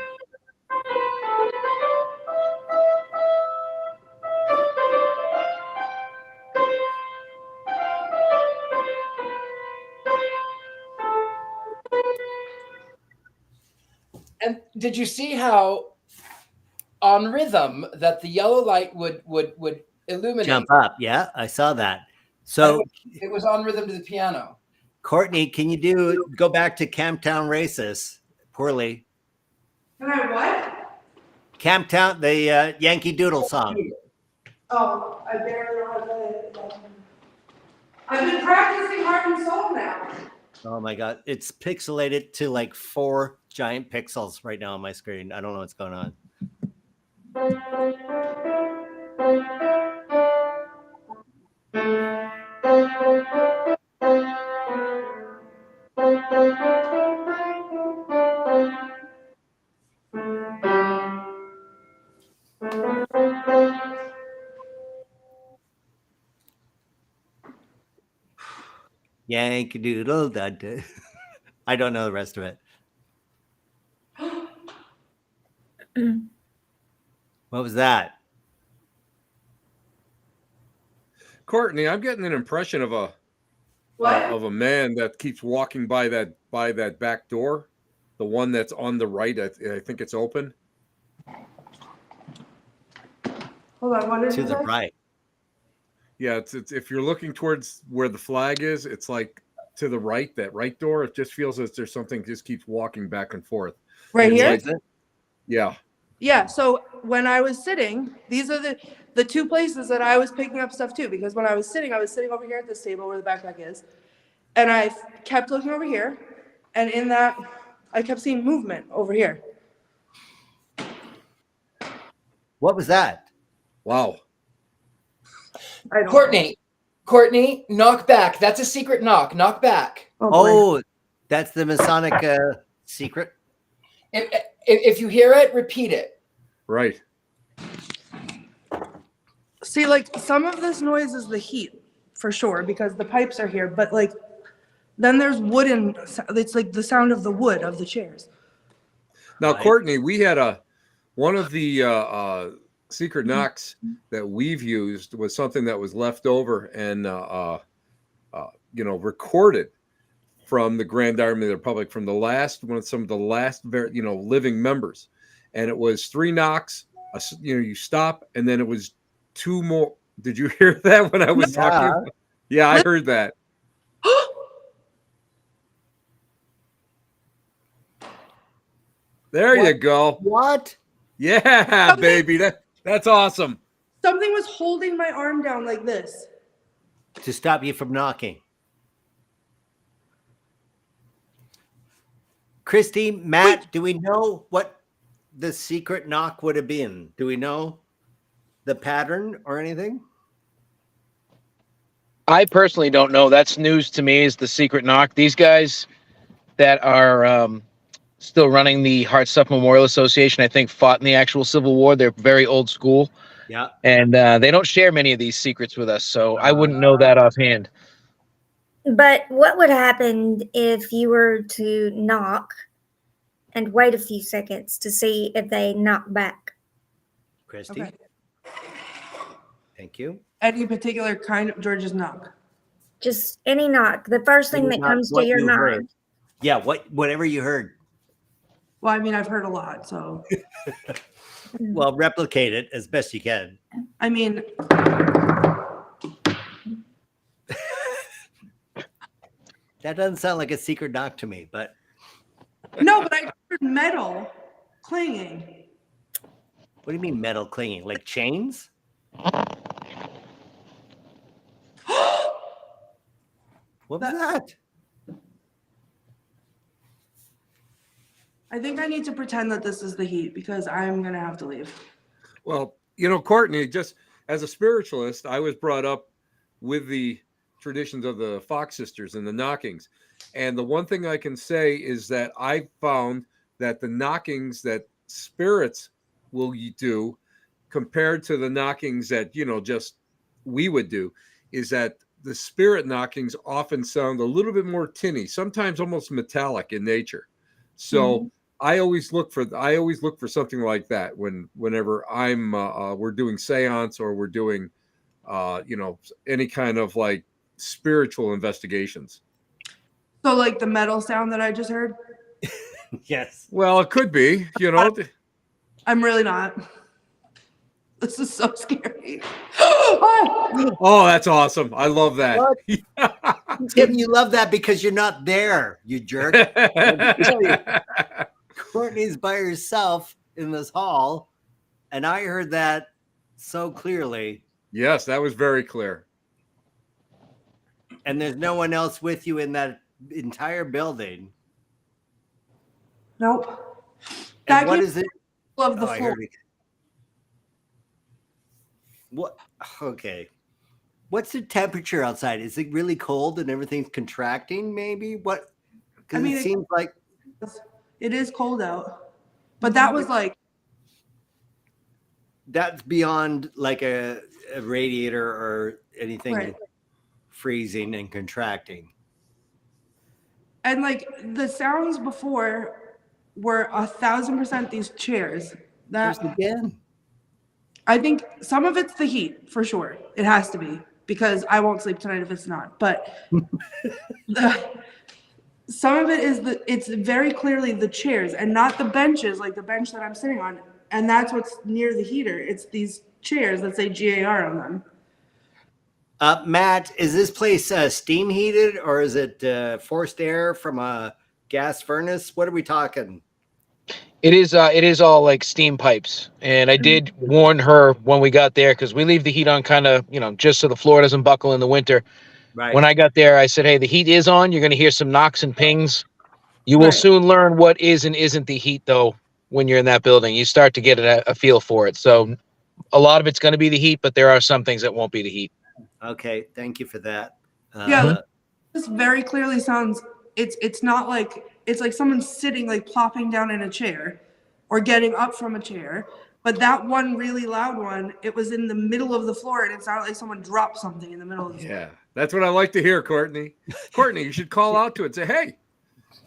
[SPEAKER 3] And did you see how on rhythm that the yellow light would illuminate?
[SPEAKER 2] Jump up. Yeah, I saw that.
[SPEAKER 3] And
[SPEAKER 2] So,
[SPEAKER 3] it was on rhythm to the piano.
[SPEAKER 2] Courtney, can you go back to Camptown Races? Poorly.
[SPEAKER 5] Can I what?
[SPEAKER 2] Camptown, the Yankee Doodle song.
[SPEAKER 5] Oh, I barely know how to play it. I've been practicing heart and soul now.
[SPEAKER 2] Oh my God. It's pixelated to like 4 giant pixels right now on my screen. I don't know what's going on. Yankee Doodle. I don't know the rest of it. What was that?
[SPEAKER 4] Courtney, I'm getting an impression of a man that keeps walking by that back door, the one that's on the right. I think it's open.
[SPEAKER 5] Hold on, what is
[SPEAKER 2] To the
[SPEAKER 5] it?
[SPEAKER 2] right.
[SPEAKER 4] Yeah, it's if you're looking towards where the flag is, it's like to the right, that right door. It just feels as there's something just keeps walking back and forth.
[SPEAKER 5] Right here?
[SPEAKER 2] Is it?
[SPEAKER 4] Yeah.
[SPEAKER 5] Yeah, so when I was sitting, these are the 2 places that I was picking up stuff too, because when I was sitting over here at this table where the backpack is, and I kept looking over here, and in that, I kept seeing movement over here.
[SPEAKER 2] What was that?
[SPEAKER 4] Wow.
[SPEAKER 5] I don't
[SPEAKER 3] Courtney, knock back. That's a secret knock. Knock back.
[SPEAKER 2] Oh, that's the Masonic secret.
[SPEAKER 3] If you hear it, repeat it.
[SPEAKER 4] Right.
[SPEAKER 5] See, like, some of this noise is the heat, for sure, because the pipes are here, but, like, then there's wooden, it's like the sound of the wood of the chairs.
[SPEAKER 4] Now,
[SPEAKER 2] Right.
[SPEAKER 4] Courtney, we had one of the secret knocks that we've used was something that was left over and recorded from the Grand Army of the Republic, from some of the last living members, and it was 3 knocks. You stop, and then it was 2 more. Did you hear that when I was talking? Yeah, I heard that. There you go.
[SPEAKER 2] What?
[SPEAKER 4] Yeah, baby. That's awesome.
[SPEAKER 5] Something was holding my arm down like this.
[SPEAKER 2] To stop you from knocking. Christy, Matt, do we know what the secret knock would have been? Do we know the pattern or anything?
[SPEAKER 6] I personally don't know. That's news to me, is the secret knock. These guys that are still running the Hartsuff Memorial Association, I think, fought in the actual Civil War. They're very old school.
[SPEAKER 2] Yeah.
[SPEAKER 6] And they don't share many of these secrets with us, so I wouldn't know that offhand.
[SPEAKER 1] But what would happen if you were to knock and wait a few seconds to see if they knock back?
[SPEAKER 2] Christy?
[SPEAKER 5] Okay.
[SPEAKER 2] Thank you.
[SPEAKER 5] Any particular kind of George's knock?
[SPEAKER 1] Just any knock. The first thing
[SPEAKER 2] Any
[SPEAKER 1] that
[SPEAKER 2] knock,
[SPEAKER 1] comes to
[SPEAKER 2] what
[SPEAKER 1] your
[SPEAKER 2] you heard.
[SPEAKER 1] mind.
[SPEAKER 2] Yeah, whatever you heard.
[SPEAKER 5] Well, I mean, I've heard a lot, so.
[SPEAKER 2] Well, replicate it as best you can.
[SPEAKER 5] I mean,
[SPEAKER 2] That doesn't sound like a secret knock to me, but
[SPEAKER 5] no, but I heard metal clanging.
[SPEAKER 2] what do you mean metal clinging? Like chains? What was that?
[SPEAKER 5] I think I need to pretend that this is the heat because I'm going to have to leave.
[SPEAKER 4] Well, Courtney, just as a spiritualist, I was brought up with the traditions of the Fox sisters and the knockings. And the one thing I can say is that I found that the knockings that spirits will do compared to the knockings that, just we would do, is that the spirit knockings often sound a little bit more tinny, sometimes almost metallic in nature. So I always look for something like that whenever I'm we're doing seance or we're doing any kind of like spiritual investigations.
[SPEAKER 5] So like the metal sound that I just heard?
[SPEAKER 2] Yes.
[SPEAKER 4] Well, it could be,
[SPEAKER 5] I'm really not. This is so scary.
[SPEAKER 4] Oh, that's awesome. I love that.
[SPEAKER 2] Tim, you love that because you're not there, you jerk. Courtney's by herself in this hall, and I heard that so clearly.
[SPEAKER 4] Yes, that was very clear.
[SPEAKER 2] And there's no one else with you in that entire building.
[SPEAKER 5] Nope.
[SPEAKER 2] And what is it?
[SPEAKER 5] Of the
[SPEAKER 2] I
[SPEAKER 5] floor.
[SPEAKER 2] heard it. What? Okay. What's the temperature outside? Is it really cold and everything's contracting? Maybe what? Because it seems like
[SPEAKER 5] it is cold out, but that was like
[SPEAKER 2] that's beyond like a radiator or anything freezing and contracting.
[SPEAKER 5] And like the sounds before were 1,000% these chairs.
[SPEAKER 2] There's again.
[SPEAKER 5] I think some of it's the heat for sure. It has to be because I won't sleep tonight if it's not. But some of it is it's very clearly the chairs and not the benches, like the bench that I'm sitting on. And that's what's near the heater. It's these chairs that say GAR on them.
[SPEAKER 2] Matt, is this place steam heated or is it forced air from a gas furnace? What are we talking?
[SPEAKER 6] It is all like steam pipes. And I did warn her when we got there, because we leave the heat on kind of, just so the floor doesn't buckle in the winter.
[SPEAKER 2] Right.
[SPEAKER 6] When I got there, I said, hey, the heat is on. You're going to hear some knocks and pings. You will soon learn what is and isn't the heat, though, when you're in that building. You start to get a feel for it. So a lot of it's going to be the heat, but there are some things that won't be the heat.
[SPEAKER 2] Okay. Thank you for that.
[SPEAKER 5] This very clearly sounds, it's not like, it's like someone sitting, like plopping down in a chair or getting up from a chair. But that one really loud one, it was in the middle of the floor and it sounded like someone dropped something in the middle of the floor.
[SPEAKER 4] Yeah, that's what I like to hear, Courtney. Courtney, you should call out to it and say,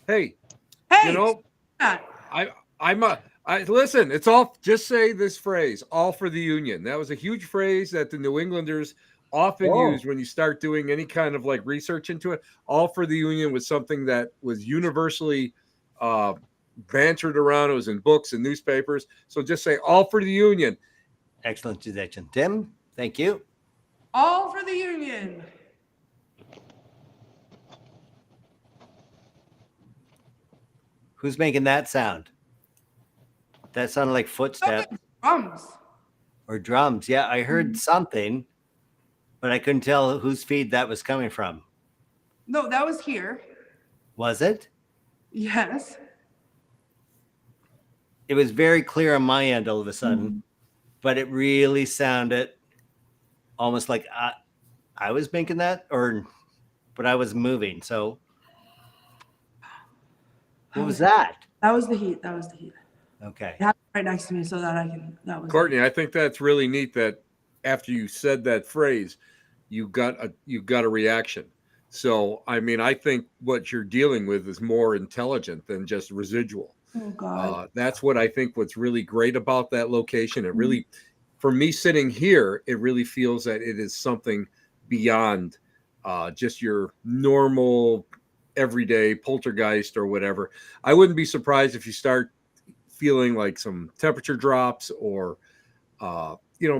[SPEAKER 4] hey, I listen, it's all, just say this phrase, all for the union. That was a huge phrase that the New Englanders often use when you start doing any kind of like research into it. All for the union was something that was universally bantered around. It was in books and newspapers. So just say all for the union.
[SPEAKER 2] Excellent suggestion. Tim, thank you.
[SPEAKER 5] All for the union.
[SPEAKER 2] Who's making that sound? That sounded like footsteps.
[SPEAKER 5] Drums.
[SPEAKER 2] Or drums. Yeah, I heard something, but I couldn't tell whose feed that was coming from.
[SPEAKER 5] No, that was here.
[SPEAKER 2] Was it?
[SPEAKER 5] Yes.
[SPEAKER 2] It was very clear on my end all of a sudden, but it really sounded almost like I was making that, but I was moving. So what was that?
[SPEAKER 5] That was the heat.
[SPEAKER 2] Okay.
[SPEAKER 5] It happened right next to me so that I can, that was
[SPEAKER 4] Courtney, I think that's really neat that after you said that phrase, you got a reaction. So, I mean, I think what you're dealing with is more intelligent than just residual.
[SPEAKER 5] Oh God.
[SPEAKER 4] That's what I think what's really great about that location. It really, for me sitting here, it really feels that it is something beyond just your normal everyday poltergeist or whatever. I wouldn't be surprised if you start feeling like some temperature drops or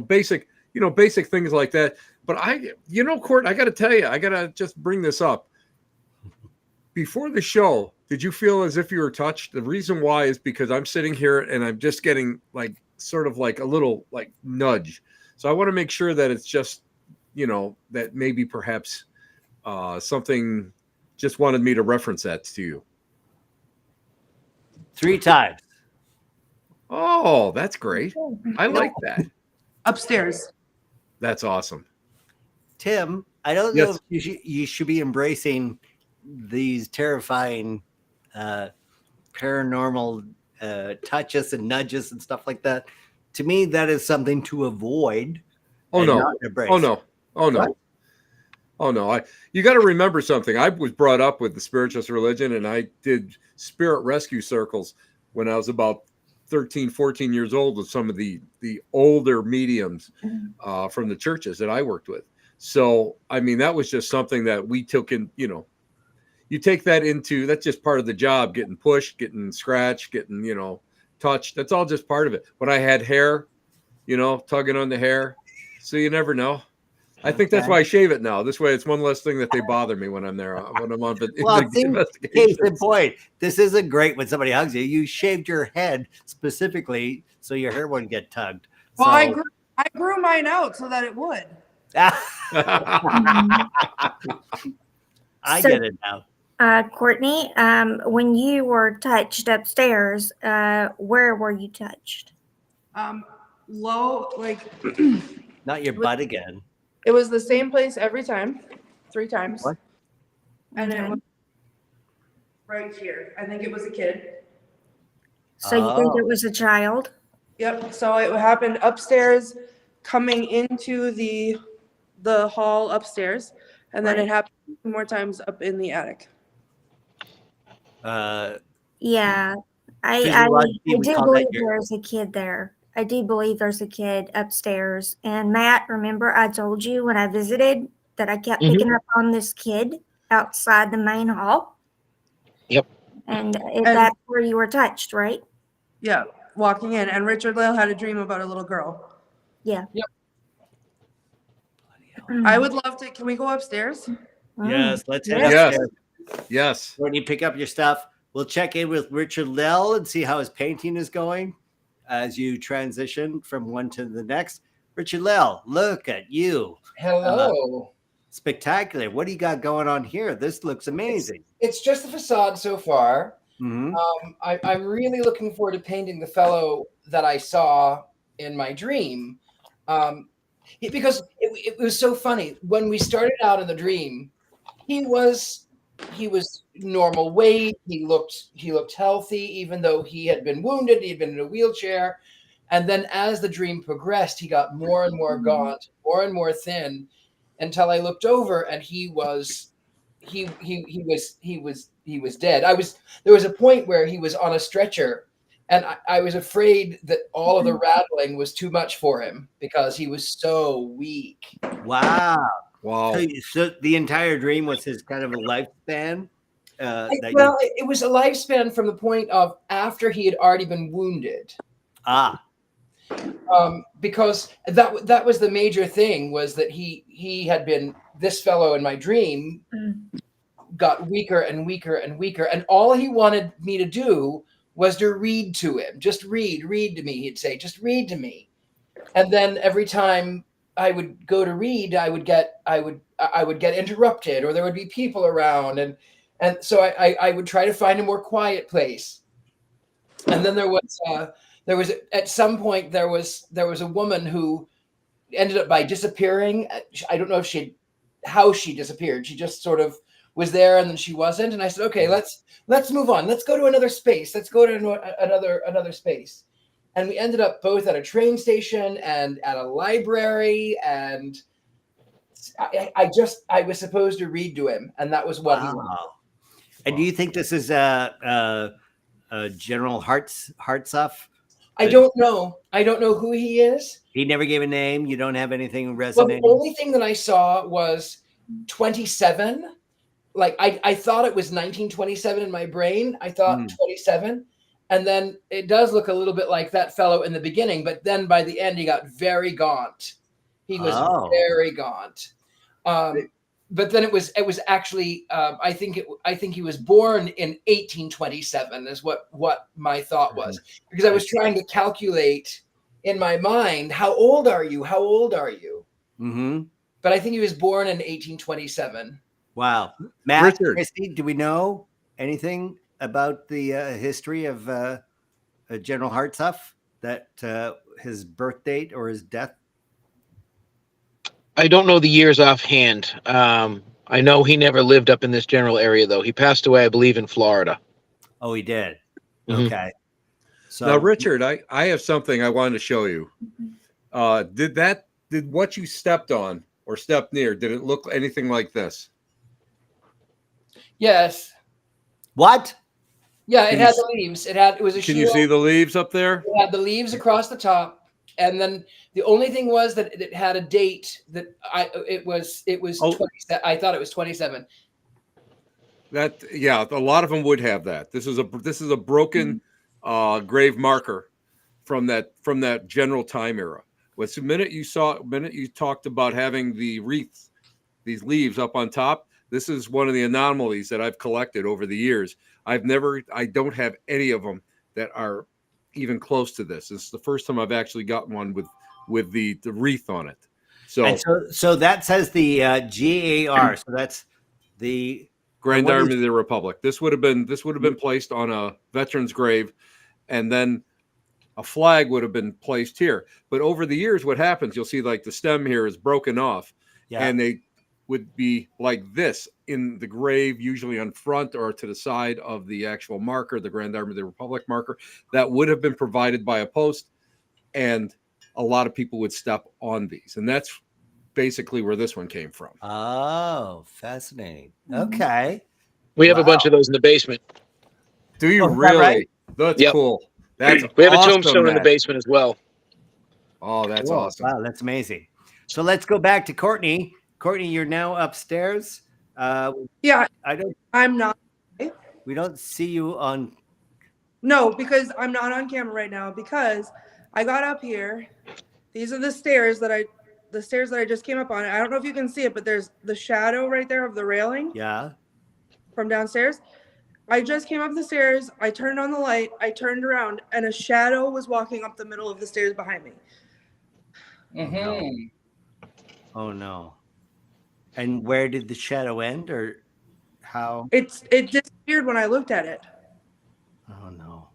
[SPEAKER 4] basic things like that. But Court, I got to tell you, I got to just bring this up. Before the show, did you feel as if you were touched? The reason why is because I'm sitting here and I'm just getting like sort of like a little like nudge. So I want to make sure that it's just, that maybe perhaps something just wanted me to reference that to you.
[SPEAKER 2] 3 times.
[SPEAKER 4] Oh, that's great. I like that.
[SPEAKER 5] Upstairs.
[SPEAKER 4] That's awesome.
[SPEAKER 2] Tim, I don't know if you should be embracing these terrifying paranormal touches and nudges and stuff like that. To me, that is something to avoid.
[SPEAKER 4] Oh no.
[SPEAKER 2] Not embrace.
[SPEAKER 4] Oh no.
[SPEAKER 2] What?
[SPEAKER 4] Oh no, you got to remember something. I was brought up with the spiritualist religion, and I did spirit rescue circles when I was about 13, 14 years old with some of the older mediums from the churches that I worked with. So, I mean, that was just something that we took in, you take that into, that's just part of the job, getting pushed, getting scratched, getting, touched. That's all just part of it. When I had hair, tugging on the hair. So you never know. I think that's why I shave it now. This way, it's one less thing that they bother me when I'm there, when I'm on
[SPEAKER 2] investigation. Case in point, this isn't great when somebody hugs you. You shaved your head specifically so your hair wouldn't get tugged.
[SPEAKER 5] Well, I grew mine out so that it would.
[SPEAKER 2] I get it now.
[SPEAKER 1] Courtney, when you were touched upstairs, where were you touched?
[SPEAKER 5] Low, like.
[SPEAKER 2] Not your butt again.
[SPEAKER 5] It was the same place every time, 3 times.
[SPEAKER 2] What?
[SPEAKER 5] And it was right here. I think it was a kid.
[SPEAKER 1] So you think it was a child?
[SPEAKER 5] Yep. So it happened upstairs, coming into the hall upstairs, and then it happened 2 more times up in the attic.
[SPEAKER 1] Yeah, I do believe there's a kid there. I do believe there's a kid upstairs. And Matt, remember I told you when I visited that I kept picking up on this kid outside the main hall?
[SPEAKER 6] Yep.
[SPEAKER 1] And that's where you were touched, right?
[SPEAKER 5] Yeah, walking in. And Richard-Lael had a dream about a little girl.
[SPEAKER 1] Yeah.
[SPEAKER 3] Yep.
[SPEAKER 5] I would love to. Can we go upstairs?
[SPEAKER 2] Yes, let's head upstairs.
[SPEAKER 4] Yes.
[SPEAKER 2] When you pick up your stuff, we'll check in with Richard-Lael and see how his painting is going as you transition from one to the next. Richard-Lael, look at you.
[SPEAKER 3] Hello.
[SPEAKER 2] Spectacular. What do you got going on here? This looks amazing.
[SPEAKER 3] It's just the facade so far.
[SPEAKER 2] Mm-hmm.
[SPEAKER 3] I'm really looking forward to painting the fellow that I saw in my dream. Because it was so funny. When we started out in the dream, he was normal weight. He looked healthy, even though he had been wounded. He had been in a wheelchair. And then as the dream progressed, he got more and more gaunt, more and more thin, until I looked over and he was dead. There was a point where he was on a stretcher, and I was afraid that all of the rattling was too much for him because he was so weak.
[SPEAKER 2] Wow.
[SPEAKER 4] Wow.
[SPEAKER 2] So the entire dream was his kind of a lifespan?
[SPEAKER 3] It was a lifespan from the point of after he had already been wounded. Because that was the major thing, was that he had been, this fellow in my dream got weaker and weaker and weaker, and all he wanted me to do was to read to him. Just read to me, he'd say, just read to me. And then every time I would go to read, I would get interrupted, or there would be people around, and so I would try to find a more quiet place. And then there was at some point there was a woman who ended up by disappearing. I don't know how she disappeared. She just sort of was there and then she wasn't. And I said, okay, let's move on. Let's go to another space. Let's go to another space. And we ended up both at a train station and at a library. And I was supposed to read to him, and that was what he wanted.
[SPEAKER 2] And do you think this is General Hartsuff?
[SPEAKER 3] I don't know. I don't know who he is.
[SPEAKER 2] He never gave a name. You don't have anything resonating.
[SPEAKER 3] Well, the only thing that I saw was 27. Like I thought it was 1927 in my brain. I thought 27. And then it does look a little bit like that fellow in the beginning, but then by the end he got very gaunt. He was very gaunt. But then it was actually I think he was born in 1827 is what my thought was, because I was trying to calculate in my mind, how old are you? Mm-hmm. But I think he was born in 1827.
[SPEAKER 2] Wow. Matt,
[SPEAKER 4] Richard.
[SPEAKER 2] Christy, do we know anything about the history of General Hartsuff, that his birth date or his death?
[SPEAKER 6] I don't know the years offhand. I know he never lived up in this general area, though. He passed away, I believe, in Florida.
[SPEAKER 2] Oh, he did.
[SPEAKER 6] Mm-hmm.
[SPEAKER 2] Okay. So
[SPEAKER 4] Now, Richard, I have something I wanted to show you. Did what you stepped on or stepped near, did it look anything like this?
[SPEAKER 3] Yes.
[SPEAKER 2] What?
[SPEAKER 3] Yeah, it
[SPEAKER 4] Can
[SPEAKER 3] had
[SPEAKER 4] you-
[SPEAKER 3] the leaves. It was a
[SPEAKER 4] Can you
[SPEAKER 3] shield.
[SPEAKER 4] see the leaves up there?
[SPEAKER 3] It had the leaves across the top, and then the only thing was that it had a date that it was
[SPEAKER 2] Oh.
[SPEAKER 3] 20, I thought it was 27.
[SPEAKER 4] A lot of them would have that. This is a broken grave marker from that general time era. The minute you talked about having the wreaths, these leaves up on top, this is one of the anomalies that I've collected over the years. I don't have any of them that are even close to this. This is the first time I've actually gotten one with the wreath on it.
[SPEAKER 2] So that says the GAR. So that's the
[SPEAKER 4] Grand Army of the Republic. This would have been placed on a veteran's grave, and then a flag would have been placed here. But over the years, what happens? You'll see like the stem here is broken off, and they would be like this in the grave, usually on front or to the side of the actual marker, the Grand Army of the Republic marker. That would have been provided by a post, and a lot of people would step on these, and that's basically where this one came from.
[SPEAKER 2] Oh, fascinating. Okay.
[SPEAKER 6] We have a bunch of those in the basement.
[SPEAKER 4] Do you
[SPEAKER 2] is that
[SPEAKER 4] really?
[SPEAKER 2] right?
[SPEAKER 4] That's
[SPEAKER 6] Yep.
[SPEAKER 4] cool. That's
[SPEAKER 6] We have
[SPEAKER 4] awesome,
[SPEAKER 6] a tombstone in the
[SPEAKER 4] man.
[SPEAKER 6] basement as well.
[SPEAKER 4] Oh, that's
[SPEAKER 2] Cool.
[SPEAKER 4] awesome.
[SPEAKER 2] Wow, that's amazing. So let's go back to Courtney. Courtney, you're now upstairs.
[SPEAKER 5] Yeah,
[SPEAKER 2] I don't.
[SPEAKER 5] I'm not.
[SPEAKER 2] We don't see you on.
[SPEAKER 5] No, because I'm not on camera right now because I got up here. These are the stairs that I just came up on. I don't know if you can see it, but there's the shadow right there of the railing.
[SPEAKER 2] Yeah.
[SPEAKER 5] From downstairs. I just came up the stairs. I turned on the light. I turned around, and a shadow was walking up the middle of the stairs behind me.
[SPEAKER 3] Mm-hmm.
[SPEAKER 2] Oh no. And where did the shadow end, or how?
[SPEAKER 5] It disappeared when I looked at it.
[SPEAKER 2] Oh no.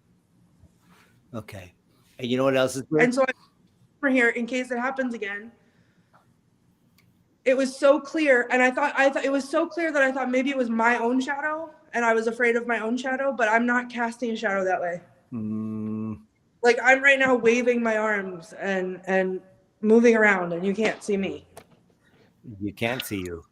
[SPEAKER 2] Okay. And you know what else is weird?
[SPEAKER 5] And so I'm over here in case it happens again. It was so clear, and I thought it was so clear that I thought maybe it was my own shadow, and I was afraid of my own shadow, but I'm not casting a shadow that way. Like I'm right now waving my arms and moving around, and you can't see me.
[SPEAKER 2] You can't see you.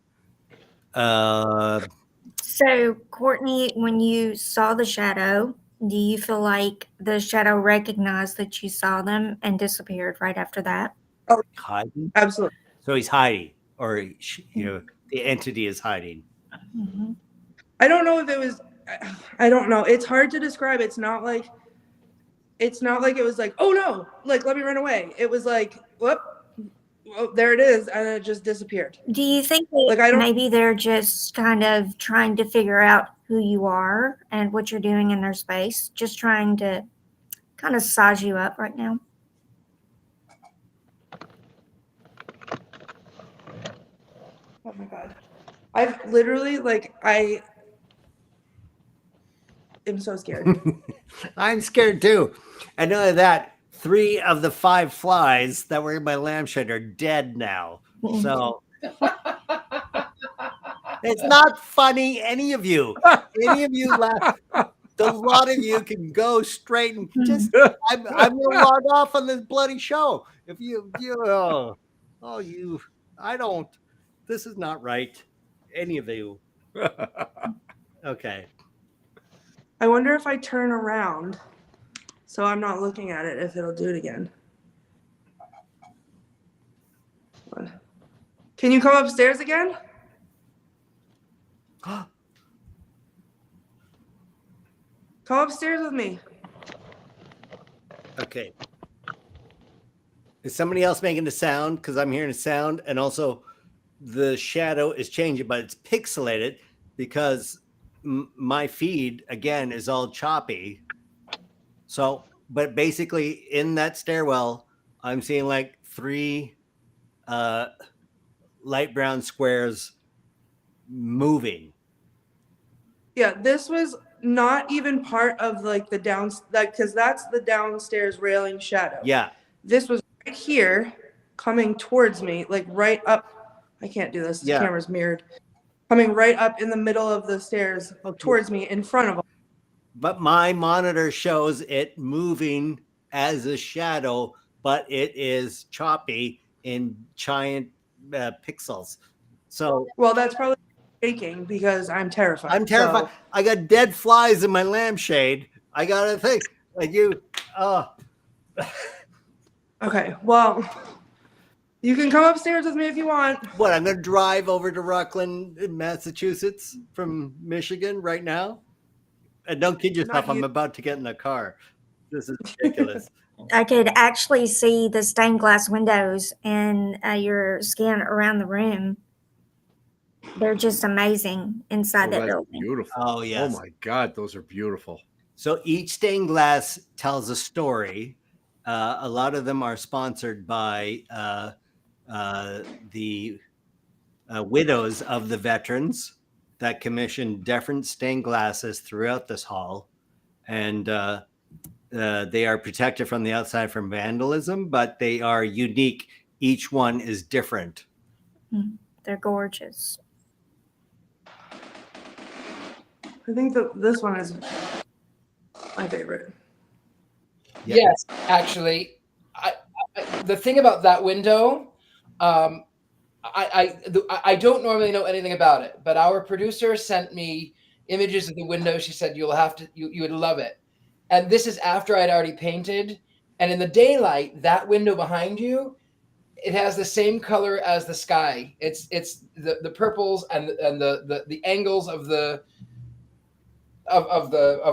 [SPEAKER 1] So, Courtney, when you saw the shadow, do you feel like the shadow recognized that you saw them and disappeared right after that?
[SPEAKER 5] Oh,
[SPEAKER 2] hiding?
[SPEAKER 5] absolutely.
[SPEAKER 2] So he's hiding, or the entity is hiding.
[SPEAKER 1] Mm-hmm.
[SPEAKER 5] I don't know if it was. I don't know. It's hard to describe. It's not like it was like, oh no, like let me run away. It was like, whoop, oh, there it is, and it just disappeared.
[SPEAKER 1] Do you think that
[SPEAKER 5] Like
[SPEAKER 1] maybe they're just kind of trying to figure out who you are and what you're doing in their space, just trying to kind of size you up right now?
[SPEAKER 5] Oh my god, I've literally I am so scared.
[SPEAKER 2] I'm scared too. And none of that. 3 of the 5 flies that were in my lampshade are dead now. So it's not funny. Any of you laugh. The lot of you can go straight and just. I'm gonna log off on this bloody show. If you I don't. This is not right. Any of you. Okay.
[SPEAKER 5] I wonder if I turn around so I'm not looking at it, if it'll do it again. Can you come upstairs again? Come upstairs with me.
[SPEAKER 2] Okay. Is somebody else making the sound? Because I'm hearing a sound, and also the shadow is changing, but it's pixelated because my feed again is all choppy. So, but basically in that stairwell, I'm seeing like 3 light brown squares moving.
[SPEAKER 5] Yeah, this was not even part of like the because that's the downstairs railing shadow.
[SPEAKER 2] Yeah.
[SPEAKER 5] This was right here coming towards me, like right up. I can't do this. The camera's mirrored. Coming right up in the middle of the stairs towards me in front of them.
[SPEAKER 2] But my monitor shows it moving as a shadow, but it is choppy in giant pixels. So
[SPEAKER 5] Well, that's probably shaking because I'm terrified.
[SPEAKER 2] I'm terrified.
[SPEAKER 5] So,
[SPEAKER 2] I got dead flies in my lampshade. I gotta think. Like you,
[SPEAKER 5] okay. Well, you can come upstairs with me if you want.
[SPEAKER 2] what? I'm gonna drive over to Rockland, Massachusetts from Michigan right now. And don't kid yourself.
[SPEAKER 5] Not
[SPEAKER 2] I'm
[SPEAKER 5] you.
[SPEAKER 2] about to get in the car. This is ridiculous.
[SPEAKER 1] I could actually see the stained glass windows and your skin around the room. They're just amazing inside that
[SPEAKER 4] that's
[SPEAKER 1] building.
[SPEAKER 4] beautiful.
[SPEAKER 2] Oh yes.
[SPEAKER 4] Oh my God, those are beautiful.
[SPEAKER 2] So each stained glass tells a story. A lot of them are sponsored by the widows of the veterans that commission different stained glasses throughout this hall. And they are protected from the outside from vandalism, but they are unique. Each one is different.
[SPEAKER 1] They're gorgeous.
[SPEAKER 5] I think that this one is my favorite.
[SPEAKER 2] Yep.
[SPEAKER 3] Yes, actually, the thing about that window, I don't normally know anything about it, but our producer sent me images of the window. She said you would love it, and this is after I'd already painted. And in the daylight, that window behind you, it has the same color as the sky. It's the purples and the angles of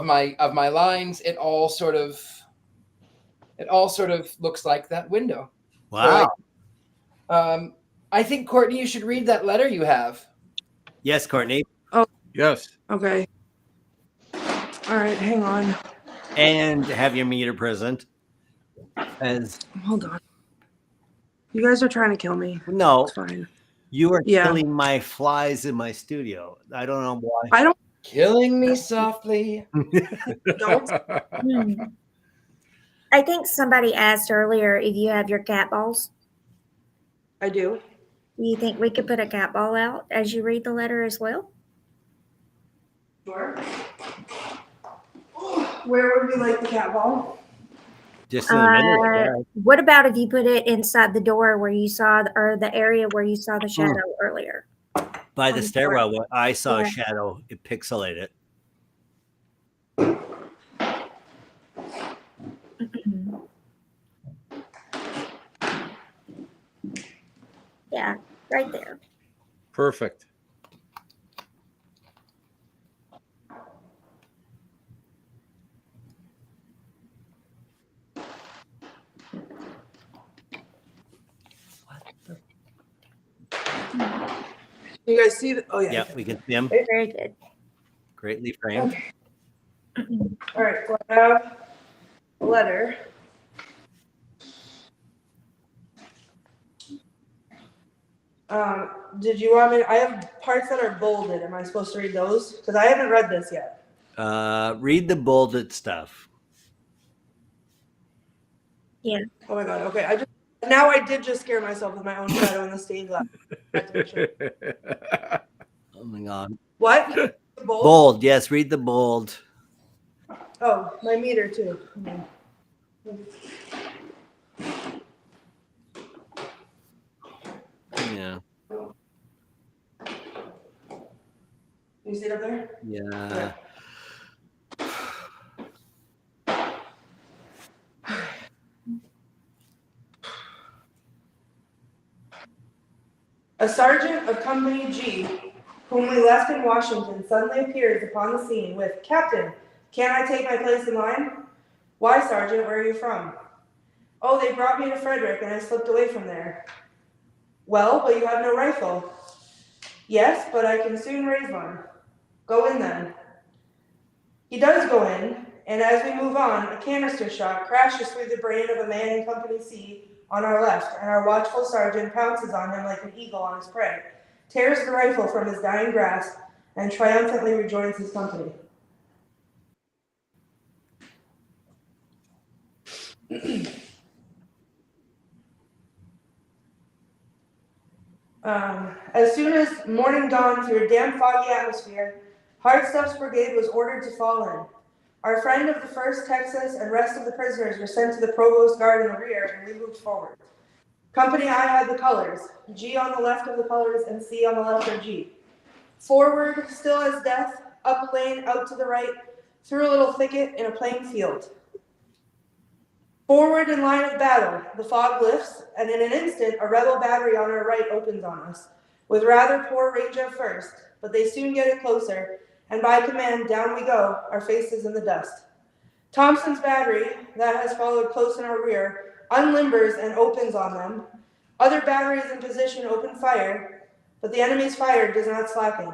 [SPEAKER 3] my lines. It all sort of looks like that window.
[SPEAKER 2] Wow.
[SPEAKER 3] So I think, Courtney, you should read that letter you have.
[SPEAKER 2] Yes, Courtney.
[SPEAKER 4] Yes.
[SPEAKER 5] Okay. All right, hang on.
[SPEAKER 2] And have your meter present. As
[SPEAKER 5] Hold on. You guys are trying to kill me.
[SPEAKER 2] no,
[SPEAKER 5] It's fine.
[SPEAKER 2] you are
[SPEAKER 5] Yeah.
[SPEAKER 2] killing my flies in my studio. I don't know why.
[SPEAKER 5] I don't.
[SPEAKER 3] Killing me softly.
[SPEAKER 5] Don't.
[SPEAKER 1] I think somebody asked earlier if you have your cat balls.
[SPEAKER 5] I do.
[SPEAKER 1] Do you think we could put a cat ball out as you read the letter as well?
[SPEAKER 5] Sure. Where would we like the cat ball?
[SPEAKER 2] Just in a minute. Yeah.
[SPEAKER 1] What about if you put it inside the door where you saw, or the area where you saw the shadow earlier?
[SPEAKER 2] By the stairwell, where I saw a
[SPEAKER 1] Yeah.
[SPEAKER 2] shadow, it pixelated.
[SPEAKER 1] Yeah, right there.
[SPEAKER 4] Perfect.
[SPEAKER 5] You guys see the? Oh yeah.
[SPEAKER 2] Yeah, we can see them.
[SPEAKER 1] Very good.
[SPEAKER 2] Greatly framed.
[SPEAKER 5] All right. So I have a letter. Did you want me? I have parts that are bolded. Am I supposed to read those? Because I haven't read this yet.
[SPEAKER 2] Read the bolded stuff.
[SPEAKER 1] Yeah.
[SPEAKER 5] Oh my god. Okay. I did just scare myself with my own shadow in the stained glass.
[SPEAKER 2] Oh my god.
[SPEAKER 5] What? Bold?
[SPEAKER 2] Bold. Yes, read the bold.
[SPEAKER 5] Oh, my meter too.
[SPEAKER 2] Yeah.
[SPEAKER 5] You see it up there?
[SPEAKER 2] Yeah.
[SPEAKER 5] A sergeant of Company G, whom we left in Washington, suddenly appears upon the scene with, "Captain, can I take my place in line?" "Why, Sergeant, where are you from?" "Oh, they brought me to Frederick and I slipped away from there." "Well, but you have no rifle." "Yes, but I can soon raise one." "Go in then." He does go in, and as we move on, a canister shot crashes through the brain of a man in Company C on our left, and our watchful sergeant pounces on him like an eagle on his prey, tears the rifle from his dying grasp, and triumphantly rejoins his company. As soon as morning dawned through a damp, foggy atmosphere, Hartsuff's brigade was ordered to fall in. Our friend of the 1st Texas and rest of the prisoners were sent to the provost guard in the rear, and we moved forward. Company I had the colors. G on the left of the colors and C on the left of G. Forward, still as death, up a lane, out to the right, through a little thicket in a plain field. Forward in line of battle, the fog lifts, and in an instant, a rebel battery on our right opens on us, with rather poor range at first, but they soon get it closer, and by command, down we go, our faces in the dust. Thompson's battery, that has followed close in our rear, unlimbers and opens on them. Other batteries in position open fire, but the enemy's fire does not slacken.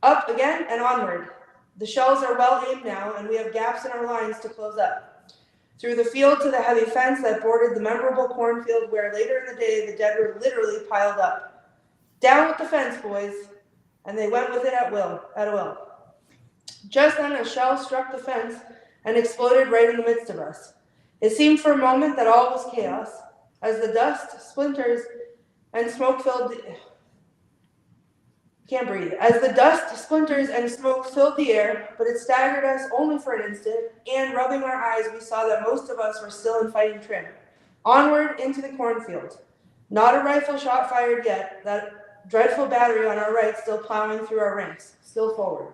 [SPEAKER 5] Up again and onward. The shells are well aimed now, and we have gaps in our lines to close up. Through the field to the heavy fence that bordered the memorable cornfield where later in the day the dead were literally piled up. Down with the fence, boys, and they went with it at will. Just then a shell struck the fence and exploded right in the midst of us. It seemed for a moment that all was chaos, as the dust, splinters, and smoke filled the air, but it staggered us only for an instant, and rubbing our eyes, we saw that most of us were still in fighting trim. Onward into the cornfield. Not a rifle shot fired yet, that dreadful battery on our right still plowing through our ranks, still forward.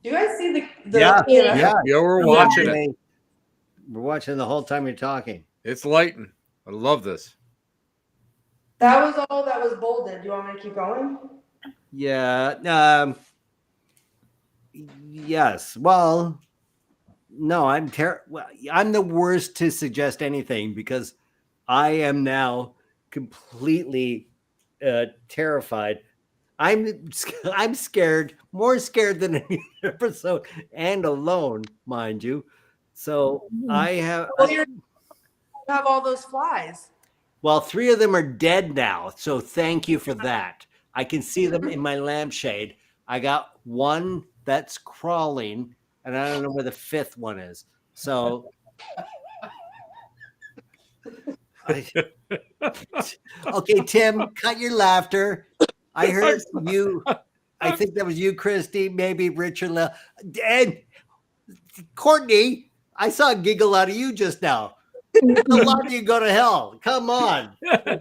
[SPEAKER 5] Do you guys see the
[SPEAKER 2] Yeah,
[SPEAKER 4] we're watching it.
[SPEAKER 2] We're watching the whole time you're talking.
[SPEAKER 4] It's lighting. I love this.
[SPEAKER 5] That was all that was bolded. Do you want me to keep going?
[SPEAKER 2] Yeah. Yes. Well, no, I'm the worst to suggest anything because I am now completely terrified. I'm scared, more scared than any episode, and alone, mind you. So I have.
[SPEAKER 5] Well, you have all those flies.
[SPEAKER 2] Well, 3 of them are dead now, so thank you for that. I can see them in my lampshade. I got one that's crawling, and I don't know where the 5th one is. So, okay, Tim, cut your laughter. I heard you. I think that was you, Christy, maybe Richard-Lael. And Courtney, I saw a giggle out of you just now. A lot of you go to hell. Come on.
[SPEAKER 5] Yeah,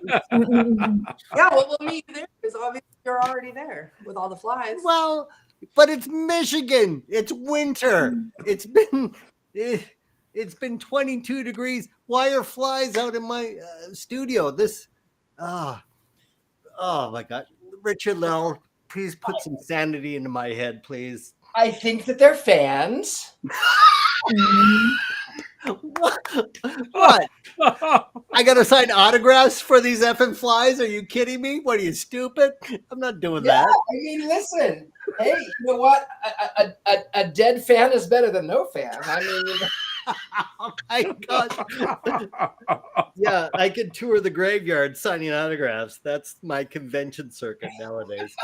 [SPEAKER 5] what will meet you there is obviously you're already there with all the flies.
[SPEAKER 2] Well, but it's Michigan. It's winter. It's been 22 degrees. Why are flies out in my studio? Oh my God. Richard-Lael, please put some sanity into my head, please.
[SPEAKER 3] I think that they're fans.
[SPEAKER 2] What? I gotta sign autographs for these effing flies? Are you kidding me? What are you, stupid? I'm not doing that.
[SPEAKER 3] I mean, listen. Hey, you know what? A dead fan is better than no fan. I mean,
[SPEAKER 2] Oh my God. Yeah, I could tour the graveyard signing autographs. That's my convention circuit nowadays.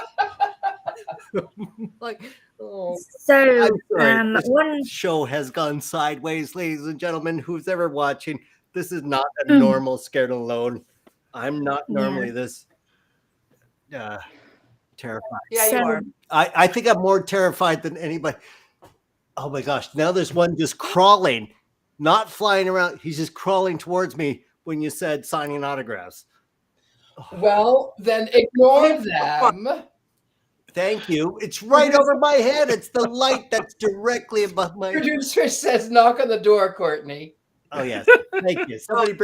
[SPEAKER 2] Like, oh.
[SPEAKER 1] So,
[SPEAKER 2] This
[SPEAKER 1] one
[SPEAKER 2] show has gone sideways, ladies and gentlemen. Who's ever watching? This is not a normal Scared and Alone. I'm not normally this terrified.
[SPEAKER 5] Yeah, you are.
[SPEAKER 2] I think I'm more terrified than anybody. Oh my gosh. Now there's one just crawling, not flying around. He's just crawling towards me when you said signing autographs.
[SPEAKER 3] well, then ignore them.
[SPEAKER 2] Thank you. It's right over my head. It's the light that's directly above my head.
[SPEAKER 3] Producer says, knock on the door, Courtney.
[SPEAKER 2] Oh, yes. Thank you. Somebody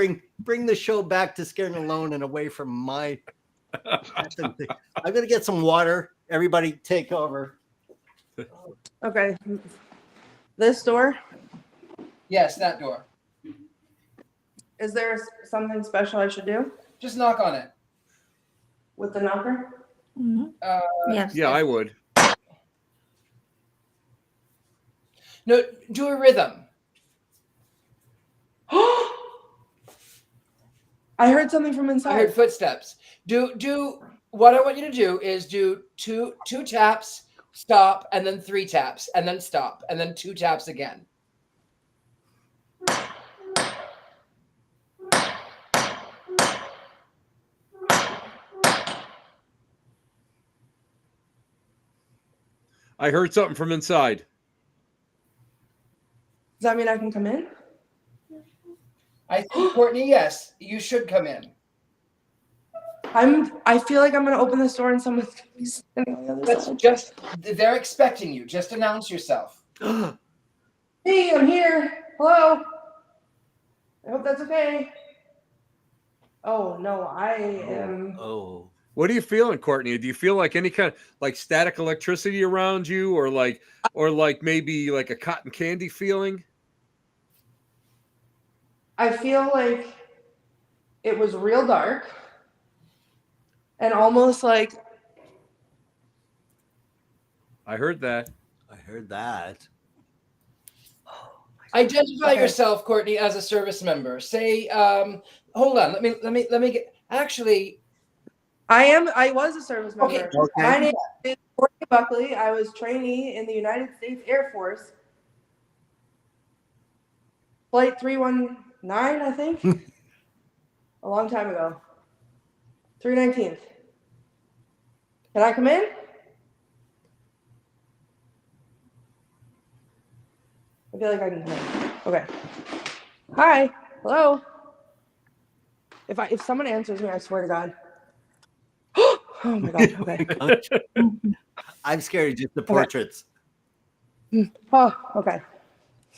[SPEAKER 2] bring the show back to Scared and Alone and away from my... I'm going to get some water. Everybody take over.
[SPEAKER 5] Okay. This door,
[SPEAKER 3] Yes, that door.
[SPEAKER 5] is there something special I should do
[SPEAKER 3] Just knock on it.
[SPEAKER 5] with the knocker?
[SPEAKER 1] yes.
[SPEAKER 4] Yeah, I would.
[SPEAKER 3] No, do a rhythm.
[SPEAKER 5] I heard something from
[SPEAKER 3] I
[SPEAKER 5] inside.
[SPEAKER 3] heard footsteps. Do what I want you to do is do two taps, stop, and then 3 taps, and then stop, and then 2 taps again.
[SPEAKER 4] I heard something from inside.
[SPEAKER 5] Does that mean I can come in?
[SPEAKER 3] I think, Courtney, yes, you should come in.
[SPEAKER 5] I feel like I'm gonna open this door and someone's gonna be standing on the other side.
[SPEAKER 3] They're expecting you. Just announce yourself.
[SPEAKER 5] Hey, I'm here. Hello. I hope that's okay. Oh no, I am.
[SPEAKER 2] Oh.
[SPEAKER 4] What are you feeling, Courtney? Do you feel like any kind of like static electricity around you, or like maybe like a cotton candy feeling?
[SPEAKER 5] I feel like it was real dark and almost like.
[SPEAKER 4] I heard that.
[SPEAKER 2] I heard that.
[SPEAKER 3] Identify
[SPEAKER 5] Okay.
[SPEAKER 3] yourself, Courtney, as a service member. Say, hold on. Let me get. Actually,
[SPEAKER 5] I was a service member.
[SPEAKER 3] Okay.
[SPEAKER 5] My name is Courtney Buckley. I was trainee in the United States Air Force. Flight 319, I think. A long time ago. 319th. Can I come in? I feel like I can come in. Okay. Hi. Hello. If someone answers me, I swear to God. Oh my God. Okay.
[SPEAKER 2] I'm scared of just the portraits.
[SPEAKER 5] Oh, okay.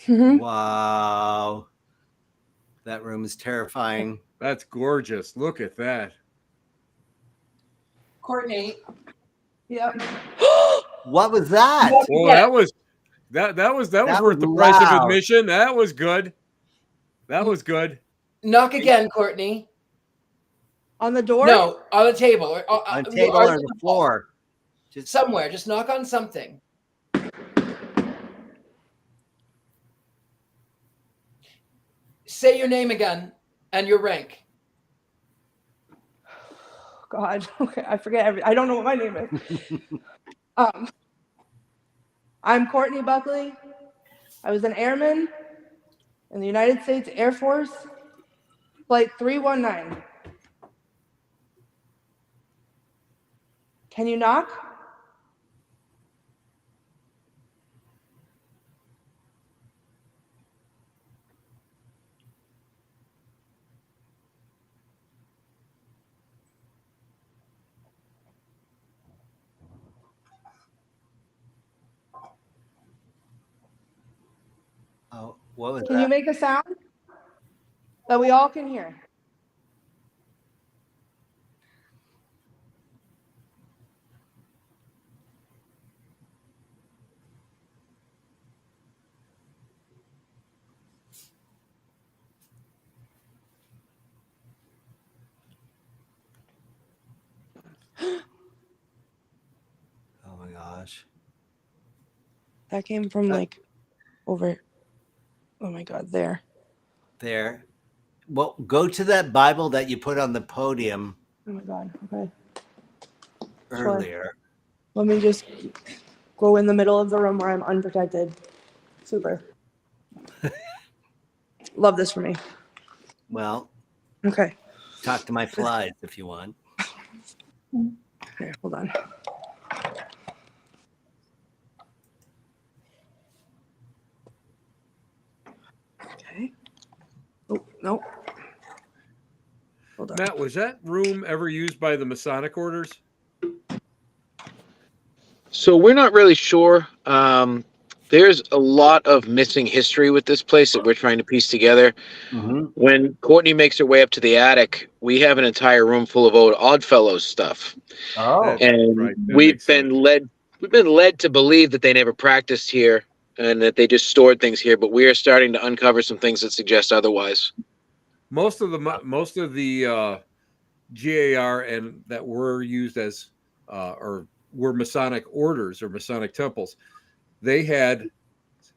[SPEAKER 2] Wow. That room is terrifying.
[SPEAKER 4] That's gorgeous. Look at that.
[SPEAKER 3] Courtney.
[SPEAKER 5] Yep.
[SPEAKER 2] What was that?
[SPEAKER 4] Well, that was worth the price of admission. That was good. That was good.
[SPEAKER 3] Knock again, Courtney.
[SPEAKER 5] On the door?
[SPEAKER 3] No, on the table.
[SPEAKER 2] On the table or the floor.
[SPEAKER 3] Just somewhere. Just knock on something. Say your name again and your rank.
[SPEAKER 5] God. Okay. I forget I don't know what my name is. I'm Courtney Buckley. I was an airman in the United States Air Force, flight 319. Can you knock?
[SPEAKER 2] Oh, what was
[SPEAKER 5] Can
[SPEAKER 2] that?
[SPEAKER 5] you make a sound that we all can hear?
[SPEAKER 2] Oh my gosh.
[SPEAKER 5] That came from like over. Oh my God, there.
[SPEAKER 2] There. Well, go to that Bible that you put on the podium
[SPEAKER 5] Oh my God. Okay.
[SPEAKER 2] earlier.
[SPEAKER 5] Sure. Let me just go in the middle of the room where I'm unprotected. Super. Love this for me.
[SPEAKER 2] Well,
[SPEAKER 5] Okay.
[SPEAKER 2] talk to my flies if you want.
[SPEAKER 5] Here, hold on. Okay. Oh, no. Hold on.
[SPEAKER 4] Matt, was that room ever used by the Masonic orders?
[SPEAKER 6] So we're not really sure. There's a lot of missing history with this place that we're trying to piece together.
[SPEAKER 2] Mm-hmm.
[SPEAKER 6] When Courtney makes her way up to the attic, we have an entire room full of old Oddfellows stuff.
[SPEAKER 2] Oh.
[SPEAKER 6] And
[SPEAKER 4] right. That
[SPEAKER 6] we've
[SPEAKER 4] makes
[SPEAKER 6] been
[SPEAKER 4] sense.
[SPEAKER 6] led to believe that they never practiced here and that they just stored things here, but we are starting to uncover some things that suggest otherwise.
[SPEAKER 4] Most of the GAR and that were used as or were Masonic orders or Masonic temples, they had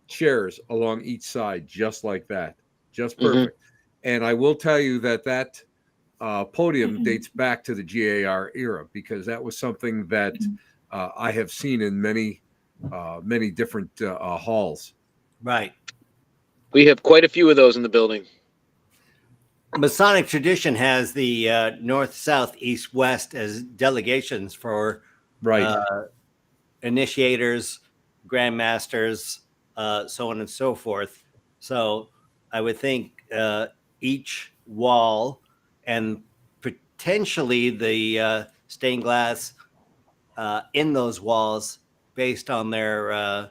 [SPEAKER 4] chairs along each side just like that, just perfect. And I will tell you that podium dates back to the GAR era, because that was something that I have seen in many different halls.
[SPEAKER 2] Right.
[SPEAKER 6] We have quite a few of those in the building.
[SPEAKER 2] Masonic tradition has the north, south, east, west as delegations for
[SPEAKER 4] Right.
[SPEAKER 2] Initiators, grandmasters, so on and so forth. So I would think each wall and potentially the stained glass in those walls, based on their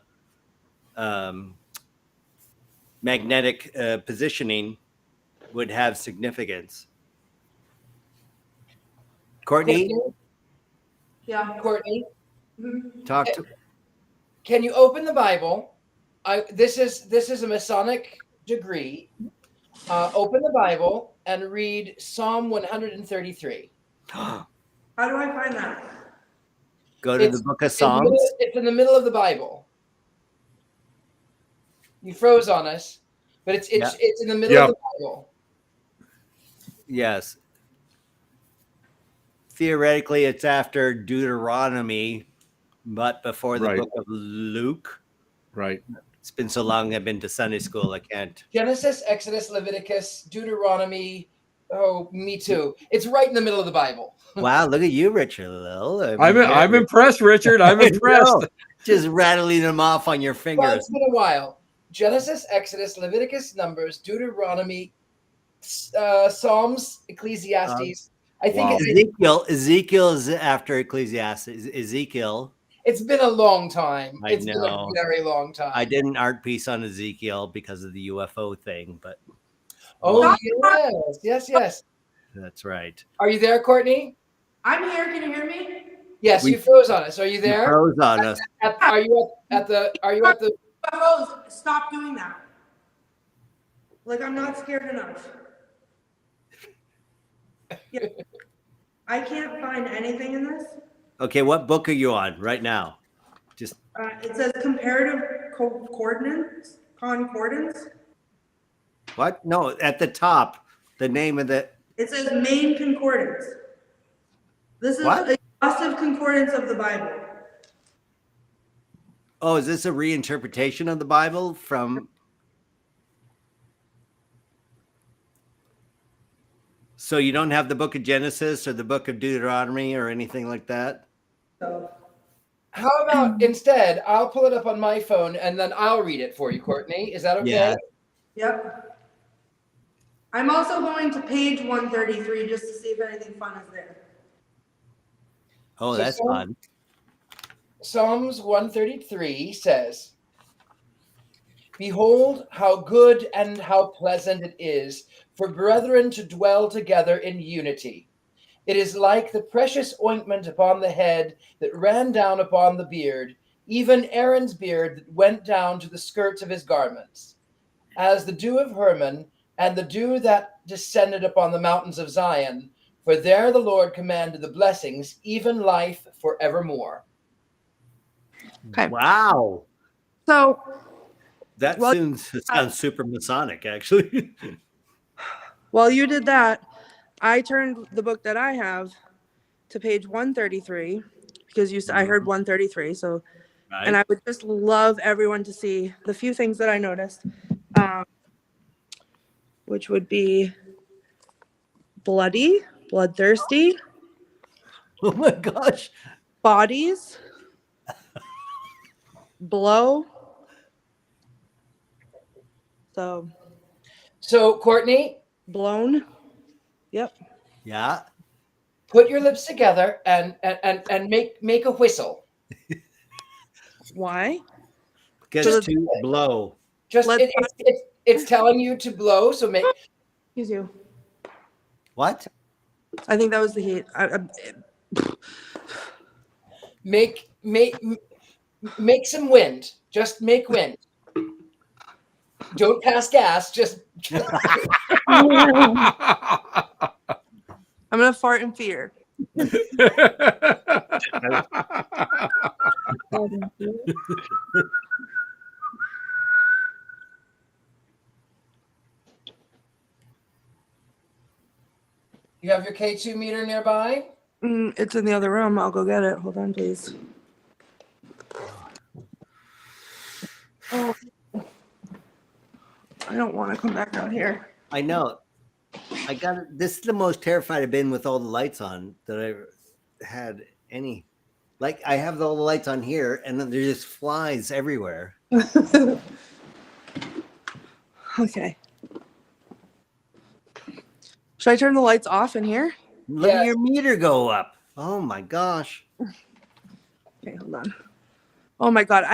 [SPEAKER 2] magnetic positioning, would have significance. Courtney,
[SPEAKER 5] Yeah.
[SPEAKER 3] Courtney,
[SPEAKER 2] talk to.
[SPEAKER 3] can you open the Bible? This is a Masonic degree. Open the Bible and read Psalm 133.
[SPEAKER 5] How do I find that?
[SPEAKER 2] Go to the book of Psalms.
[SPEAKER 3] It's in the middle of the Bible. You froze on us, but it's in the middle of the Bible.
[SPEAKER 2] Yes. Theoretically, it's after Deuteronomy, but before the book of Luke.
[SPEAKER 4] Right.
[SPEAKER 2] It's been so long I've been to Sunday school, I can't.
[SPEAKER 3] Genesis, Exodus, Leviticus, Deuteronomy. Oh, me too. It's right in the middle of the Bible.
[SPEAKER 2] Wow, look at you, Richard-Lael.
[SPEAKER 4] I'm impressed, Richard. I'm impressed.
[SPEAKER 2] Just rattling them off on your fingers.
[SPEAKER 3] Well, it's been a while. Genesis, Exodus, Leviticus, Numbers, Deuteronomy, Psalms, Ecclesiastes. I think
[SPEAKER 2] Ezekiel is after Ecclesiastes. Ezekiel.
[SPEAKER 3] It's been a long time. It's
[SPEAKER 2] been
[SPEAKER 3] a very long time.
[SPEAKER 2] I did an art piece on Ezekiel because of the UFO thing, but
[SPEAKER 3] yes.
[SPEAKER 2] That's right.
[SPEAKER 3] Are you there, Courtney?
[SPEAKER 5] I'm here. Can you hear me?
[SPEAKER 3] Yes, you froze on us. Are you there?
[SPEAKER 2] You froze on us.
[SPEAKER 3] Are you at the
[SPEAKER 5] UFOs, stop doing that. Like, I'm not scared enough. Yeah. I can't find anything in this.
[SPEAKER 2] Okay, what book are you on right now? Just
[SPEAKER 5] it says comparative concordance.
[SPEAKER 2] What? No, at the top, the name of the.
[SPEAKER 5] It says main concordance. This is
[SPEAKER 2] what?
[SPEAKER 5] a exhaustive concordance of the Bible.
[SPEAKER 2] Oh, is this a reinterpretation of the Bible from? So you don't have the book of Genesis or the book of Deuteronomy or anything like that?
[SPEAKER 5] So,
[SPEAKER 3] how about instead, I'll pull it up on my phone and then I'll read it for you, Courtney. Is that okay?
[SPEAKER 2] Yeah.
[SPEAKER 5] Yep. I'm also going to page 133 just to see if anything fun is there.
[SPEAKER 2] Oh, that's fun.
[SPEAKER 3] Psalms 133 says, "Behold, how good and how pleasant it is for brethren to dwell together in unity. It is like the precious ointment upon the head that ran down upon the beard, even Aaron's beard that went down to the skirts of his garments, as the dew of Hermon and the dew that descended upon the mountains of Zion. For there the Lord commanded the blessings, even life forevermore."
[SPEAKER 5] Okay.
[SPEAKER 2] Wow.
[SPEAKER 5] So
[SPEAKER 2] That sounds super Masonic, actually.
[SPEAKER 5] while you did that, I turned the book that I have to page 133 because I heard 133. So,
[SPEAKER 2] Right.
[SPEAKER 5] And I would just love everyone to see the few things that I noticed, which would be bloodthirsty.
[SPEAKER 2] Oh my gosh.
[SPEAKER 5] Bodies, blow.
[SPEAKER 3] So, Courtney,
[SPEAKER 5] Blown. Yep.
[SPEAKER 2] Yeah.
[SPEAKER 3] put your lips together and make a whistle.
[SPEAKER 5] Why?
[SPEAKER 2] Because to blow.
[SPEAKER 3] Just it's telling you to blow. So make.
[SPEAKER 5] Excuse you.
[SPEAKER 2] What?
[SPEAKER 5] I think that was the heat.
[SPEAKER 3] Make some wind. Just make wind. Don't pass gas. Just.
[SPEAKER 5] I'm gonna fart in fear.
[SPEAKER 3] You have your K2 meter nearby?
[SPEAKER 5] It's in the other room. I'll go get it. Hold on, please. Oh, I don't want to come back out here.
[SPEAKER 2] I know. I got it. This is the most terrified I've been with all the lights on that I've had any. Like, I have all the lights on here, and then there's just flies everywhere.
[SPEAKER 5] Okay. Should I turn the lights off in here?
[SPEAKER 2] Look at your meter go up. Oh my gosh.
[SPEAKER 5] Okay, hold on. Oh my God,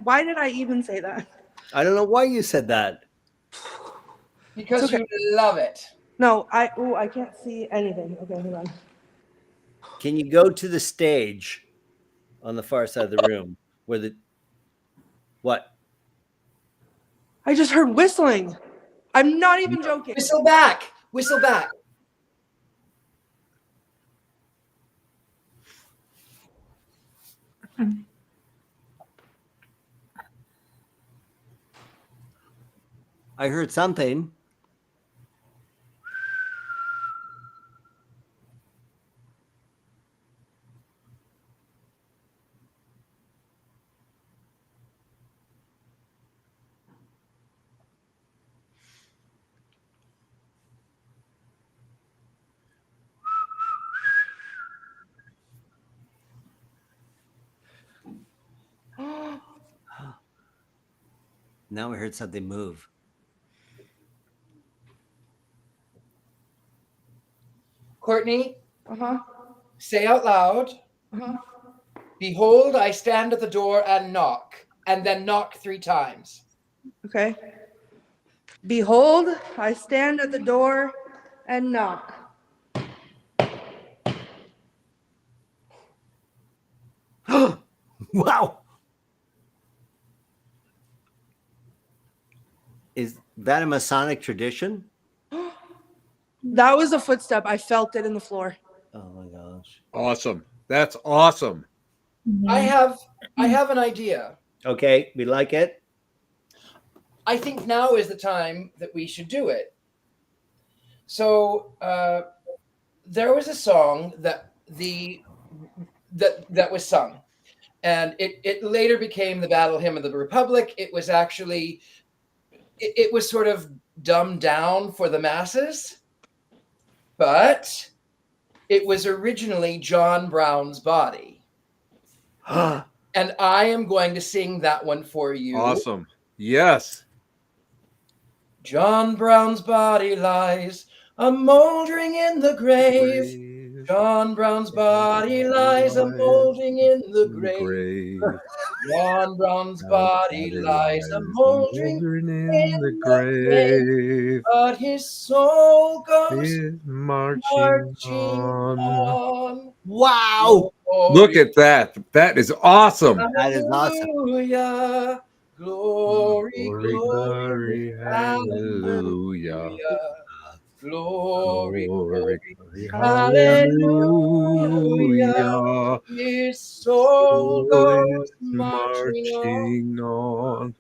[SPEAKER 5] why did I even say that?
[SPEAKER 2] I don't know why you said that.
[SPEAKER 3] Because
[SPEAKER 5] okay.
[SPEAKER 3] you love it.
[SPEAKER 5] No, I can't see anything. Okay, hold on.
[SPEAKER 2] Can you go to the stage on the far side of the room where what?
[SPEAKER 5] I just heard whistling. I'm not even joking.
[SPEAKER 3] Whistle back. Whistle back.
[SPEAKER 2] I heard something. Now I heard something move.
[SPEAKER 3] Courtney,
[SPEAKER 5] Uh-huh.
[SPEAKER 3] say out loud.
[SPEAKER 5] Uh-huh.
[SPEAKER 3] Behold, I stand at the door and knock, and then knock 3 times.
[SPEAKER 5] Okay. Behold, I stand at the door and knock.
[SPEAKER 2] Wow. Is that a Masonic tradition?
[SPEAKER 5] That was a footstep. I felt it in the floor.
[SPEAKER 2] Oh my gosh.
[SPEAKER 4] Awesome. That's awesome.
[SPEAKER 3] I have an idea.
[SPEAKER 2] Okay, we like it.
[SPEAKER 3] I think now is the time that we should do it. So there was a song that was sung, and it later became the Battle Hymn of the Republic. It was actually it was sort of dumbed down for the masses, but it was originally John Brown's Body. And I am going to sing that one for you.
[SPEAKER 4] Awesome. Yes.
[SPEAKER 3] John Brown's body lies a mouldering in the grave. John Brown's body lies a mouldering in the grave. John Brown's body lies a mouldering in the grave. But his soul goes marching on.
[SPEAKER 2] Wow.
[SPEAKER 4] Look at that. That is awesome.
[SPEAKER 2] That is awesome.
[SPEAKER 3] Hallelujah. Glory,
[SPEAKER 4] Glory, hallelujah.
[SPEAKER 3] Glory, glory,
[SPEAKER 4] hallelujah.
[SPEAKER 3] His soul goes marching on.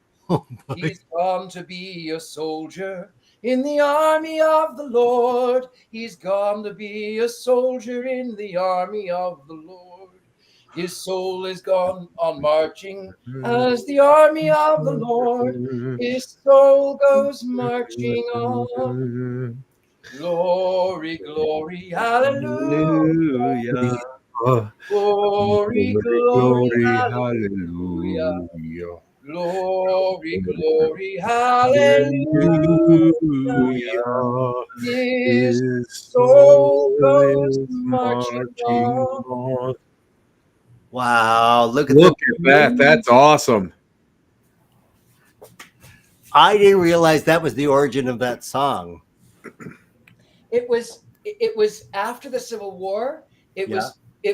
[SPEAKER 3] He's gone to be a soldier in the army of the Lord. He's gone to be a soldier in the army of the Lord. His soul is gone on marching as the army of the Lord. His soul goes marching on. Glory, glory, hallelujah. Glory, glory, hallelujah. Glory, glory, hallelujah. His soul goes marching on.
[SPEAKER 2] Wow. Look at
[SPEAKER 4] that. That's awesome.
[SPEAKER 2] I didn't realize that was the origin of that song.
[SPEAKER 3] It was after the Civil War. It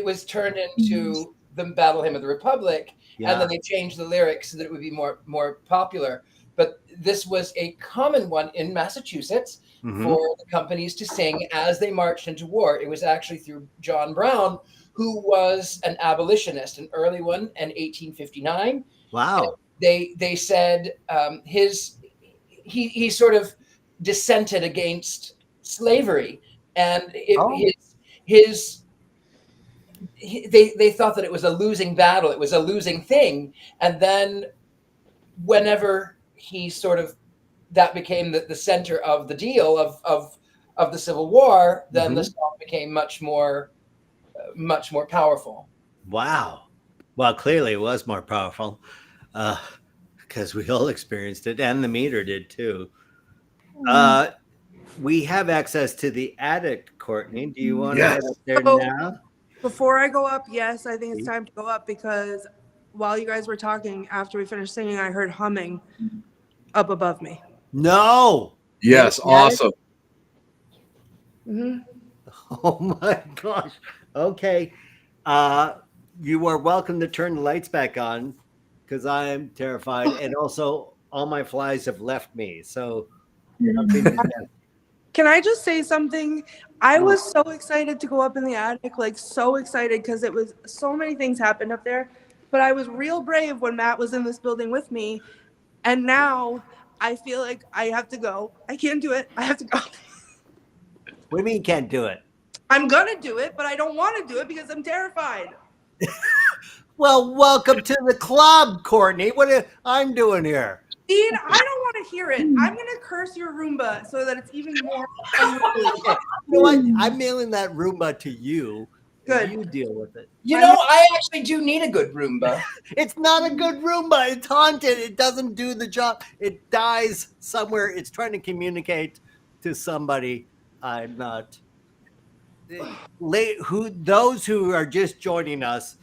[SPEAKER 3] was turned into the Battle Hymn of the Republic, and then they changed the lyrics so that it would be more popular. But this was a common one in Massachusetts for the companies to sing as they marched into war. It was actually through John Brown, who was an abolitionist, an early one in 1859.
[SPEAKER 2] Wow.
[SPEAKER 3] And they said he sort of dissented against slavery, and they thought that it was a losing battle. It was a losing thing. And then whenever he sort of, that became the center of the deal of the Civil War, then the song became much more powerful.
[SPEAKER 2] Wow. Well, clearly it was more powerful because we all experienced it, and the meter did too. we have access to the attic, Courtney. Do you want to
[SPEAKER 4] Yes.
[SPEAKER 2] head up there
[SPEAKER 5] So-
[SPEAKER 2] now?
[SPEAKER 5] Before I go up, yes, I think it's time to go up because while you guys were talking, after we finished singing, I heard humming up above me.
[SPEAKER 2] No.
[SPEAKER 4] Yes, awesome.
[SPEAKER 5] Hmm.
[SPEAKER 2] Oh my gosh. Okay. You are welcome to turn the lights back on because I am terrified. And also, all my flies have left me. So,
[SPEAKER 5] Can I just say something? I was so excited to go up in the attic, like so excited because it was so many things happened up there. But I was real brave when Matt was in this building with me. And now I feel like I have to go. I can't do it. I have to go.
[SPEAKER 2] what do you mean you can't do it?
[SPEAKER 5] I'm going to do it, but I don't want to do it because I'm terrified.
[SPEAKER 2] Well, welcome to the club, Courtney. I'm doing here?
[SPEAKER 5] Dean, I don't want to hear it. I'm going to curse your Roomba so that it's even more unruly.
[SPEAKER 2] You know what? I'm mailing that Roomba to you.
[SPEAKER 5] Good.
[SPEAKER 2] You deal with it.
[SPEAKER 3] You know, I actually do need a good Roomba.
[SPEAKER 2] It's not a good Roomba. It's haunted. It doesn't do the job. It dies somewhere. It's trying to communicate to somebody. I'm not. Those who are just joining us,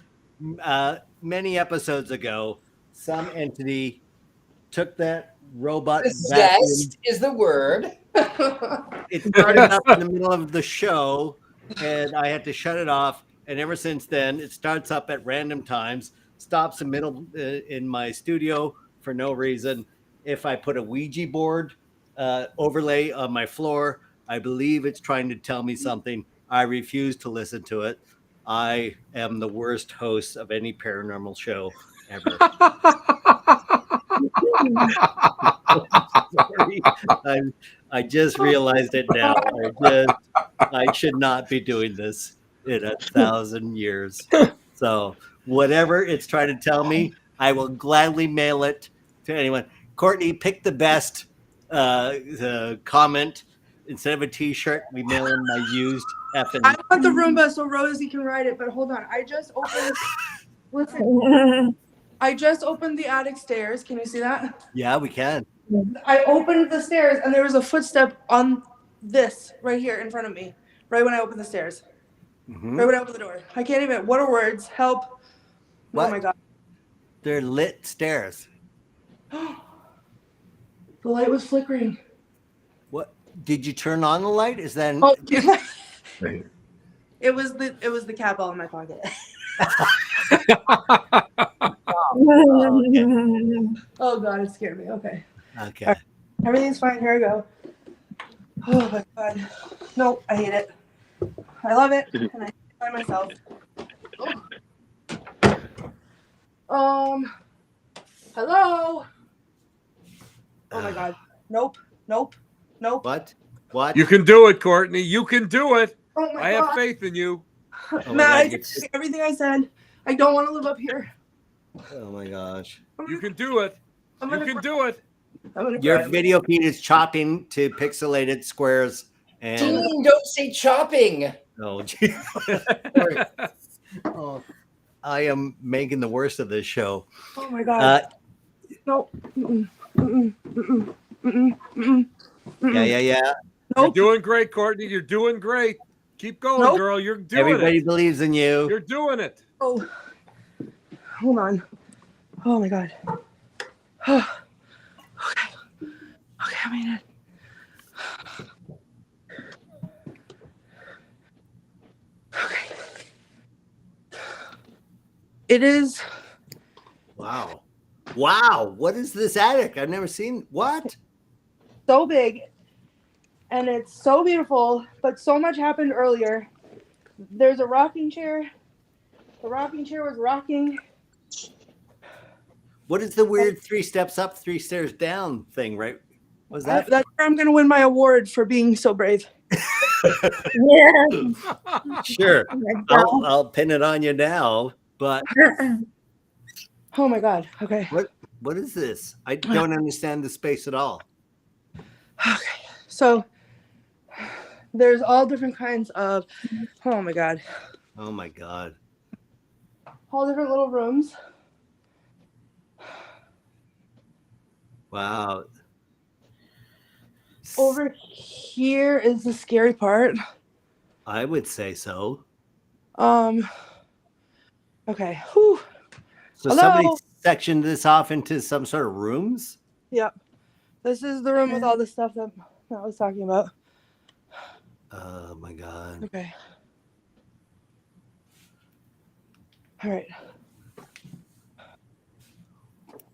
[SPEAKER 2] many episodes ago, some entity took that robot vacuum.
[SPEAKER 3] Zest is the word.
[SPEAKER 2] It started up in the middle of the show, and I had to shut it off. And ever since then, it starts up at random times, stops in middle in my studio for no reason. If I put a Ouija board overlay on my floor, I believe it's trying to tell me something. I refuse to listen to it. I am the worst host of any paranormal show ever. Sorry. I just realized it now. I should not be doing this in 1,000 years. So whatever it's trying to tell me, I will gladly mail it to anyone. Courtney, pick the best comment. Instead of a T-shirt, we mail in my used effing.
[SPEAKER 5] I want the Roomba so Rosie can ride it, but hold on. Listen. I just opened the attic stairs. Can you see that?
[SPEAKER 2] Yeah, we can.
[SPEAKER 5] I opened the stairs and there was a footstep on this right here in front of me. Right when I opened the stairs.
[SPEAKER 2] Mm-hmm.
[SPEAKER 5] Right when I opened the door. I can't even. What are words? Help.
[SPEAKER 2] What?
[SPEAKER 5] Oh my God.
[SPEAKER 2] They're lit stairs.
[SPEAKER 5] The light was flickering.
[SPEAKER 2] What? Did you turn on the light? Is that?
[SPEAKER 5] Oh, it was the cat ball in my pocket. Oh God, it scared me. Okay.
[SPEAKER 2] Okay.
[SPEAKER 5] Right. Everything's fine. Here I go. Oh my God. Nope, I hate it. I love it, and I hate it by myself. Hello. Oh my God. Nope.
[SPEAKER 2] What?
[SPEAKER 4] You can do it, Courtney. You can do it.
[SPEAKER 5] Oh my
[SPEAKER 4] I
[SPEAKER 5] God.
[SPEAKER 4] have faith in you.
[SPEAKER 2] Oh
[SPEAKER 5] Matt, I
[SPEAKER 2] God,
[SPEAKER 5] did everything I said. I don't want to live up here.
[SPEAKER 2] oh my gosh.
[SPEAKER 4] You can do it.
[SPEAKER 5] I'm
[SPEAKER 4] You
[SPEAKER 5] gonna
[SPEAKER 4] can
[SPEAKER 5] cry.
[SPEAKER 4] do it.
[SPEAKER 5] I'm gonna
[SPEAKER 2] Your
[SPEAKER 5] cry.
[SPEAKER 2] video feed is chopping to pixelated squares. And
[SPEAKER 3] Dean, don't say chopping.
[SPEAKER 2] oh, gee. Oh, I am making the worst of this show.
[SPEAKER 5] Oh my God. No.
[SPEAKER 2] Yeah.
[SPEAKER 4] You're
[SPEAKER 5] Nope.
[SPEAKER 4] doing great, Courtney. You're doing great. Keep going,
[SPEAKER 5] Nope.
[SPEAKER 4] girl. You're doing
[SPEAKER 2] Everybody
[SPEAKER 4] it.
[SPEAKER 2] believes in you.
[SPEAKER 4] You're doing it.
[SPEAKER 5] Oh. Hold on. Oh my God. Okay. Okay, I made it. Okay. It is
[SPEAKER 2] Wow. What is this attic? I've never seen. What?
[SPEAKER 5] so big and it's so beautiful, but so much happened earlier. There's a rocking chair. The rocking chair was rocking.
[SPEAKER 2] What is the weird 3 steps up, 3 stairs down thing, right? Was that?
[SPEAKER 5] That's where I'm going to win my award for being so brave.
[SPEAKER 1] Yeah.
[SPEAKER 2] Sure. I'll pin it on you now. But
[SPEAKER 5] Oh my God. Okay.
[SPEAKER 2] what is this? I don't understand the space at all.
[SPEAKER 5] Okay. So there's all different kinds of, oh my God,
[SPEAKER 2] Oh my God.
[SPEAKER 5] all different little rooms.
[SPEAKER 2] Wow.
[SPEAKER 5] Over here is the scary part.
[SPEAKER 2] I would say so.
[SPEAKER 5] Okay. Whew.
[SPEAKER 2] So
[SPEAKER 5] Hello?
[SPEAKER 2] somebody sectioned this off into some sort of rooms?
[SPEAKER 5] Yep. This is the room with all the stuff that I was talking about.
[SPEAKER 2] Oh my God.
[SPEAKER 5] Okay. All right.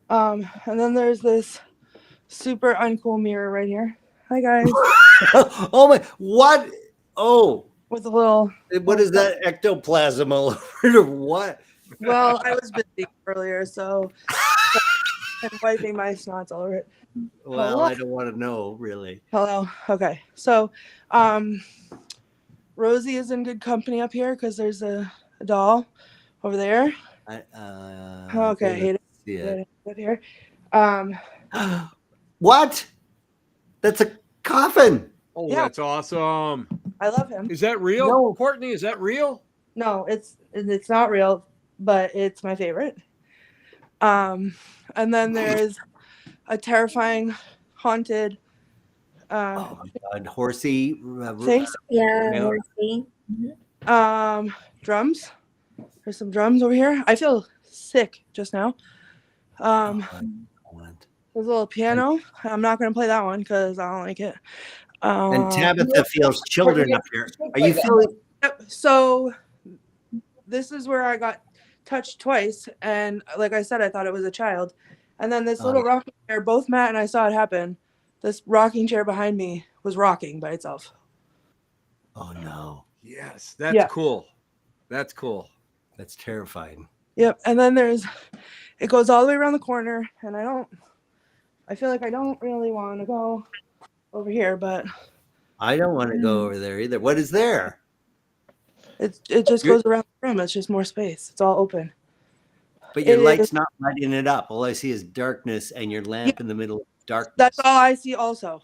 [SPEAKER 5] And then there's this super uncool mirror right here. Hi guys.
[SPEAKER 2] Oh my, what? Oh,
[SPEAKER 5] With a little.
[SPEAKER 2] what is that ectoplasm all over? What?
[SPEAKER 5] Well, I was busy earlier, so I'm wiping my snots all over it.
[SPEAKER 2] Well,
[SPEAKER 5] Hello?
[SPEAKER 2] I don't want to know, really.
[SPEAKER 5] Hello. Okay. So, Rosie is in good company up here because there's a doll over there. Okay. I hate it.
[SPEAKER 2] See it.
[SPEAKER 5] Good here.
[SPEAKER 2] What? That's a coffin.
[SPEAKER 4] Oh,
[SPEAKER 5] Yeah.
[SPEAKER 4] that's awesome.
[SPEAKER 5] I love him.
[SPEAKER 4] Is that real?
[SPEAKER 5] No.
[SPEAKER 4] Courtney, is that real?
[SPEAKER 5] No, it's not real, but it's my favorite. And then there's a terrifying haunted
[SPEAKER 2] Oh my God, horsey.
[SPEAKER 5] things.
[SPEAKER 1] Yeah,
[SPEAKER 2] Yeah.
[SPEAKER 1] horsey.
[SPEAKER 5] Drums. There's some drums over here. I feel sick just now. There's a little piano. I'm not going to play that one because I don't like it.
[SPEAKER 2] And Tabitha feels children up here. Are you feeling?
[SPEAKER 5] So this is where I got touched twice, and like I said, I thought it was a child. And then this little rocking chair, both Matt and I saw it happen. This rocking chair behind me was rocking by itself.
[SPEAKER 2] Oh no.
[SPEAKER 4] Yes, that's cool. That's cool.
[SPEAKER 2] That's terrifying.
[SPEAKER 5] Yep. And then it goes all the way around the corner, and I feel like I don't really want to go over here, but
[SPEAKER 2] I don't want to go over there either. What is there?
[SPEAKER 5] it just goes around the room. It's just more space. It's all open.
[SPEAKER 2] But your
[SPEAKER 5] It
[SPEAKER 2] light's
[SPEAKER 5] is-
[SPEAKER 2] not lighting it up. All I see is darkness and your lamp in the middle of darkness.
[SPEAKER 5] That's all I see also.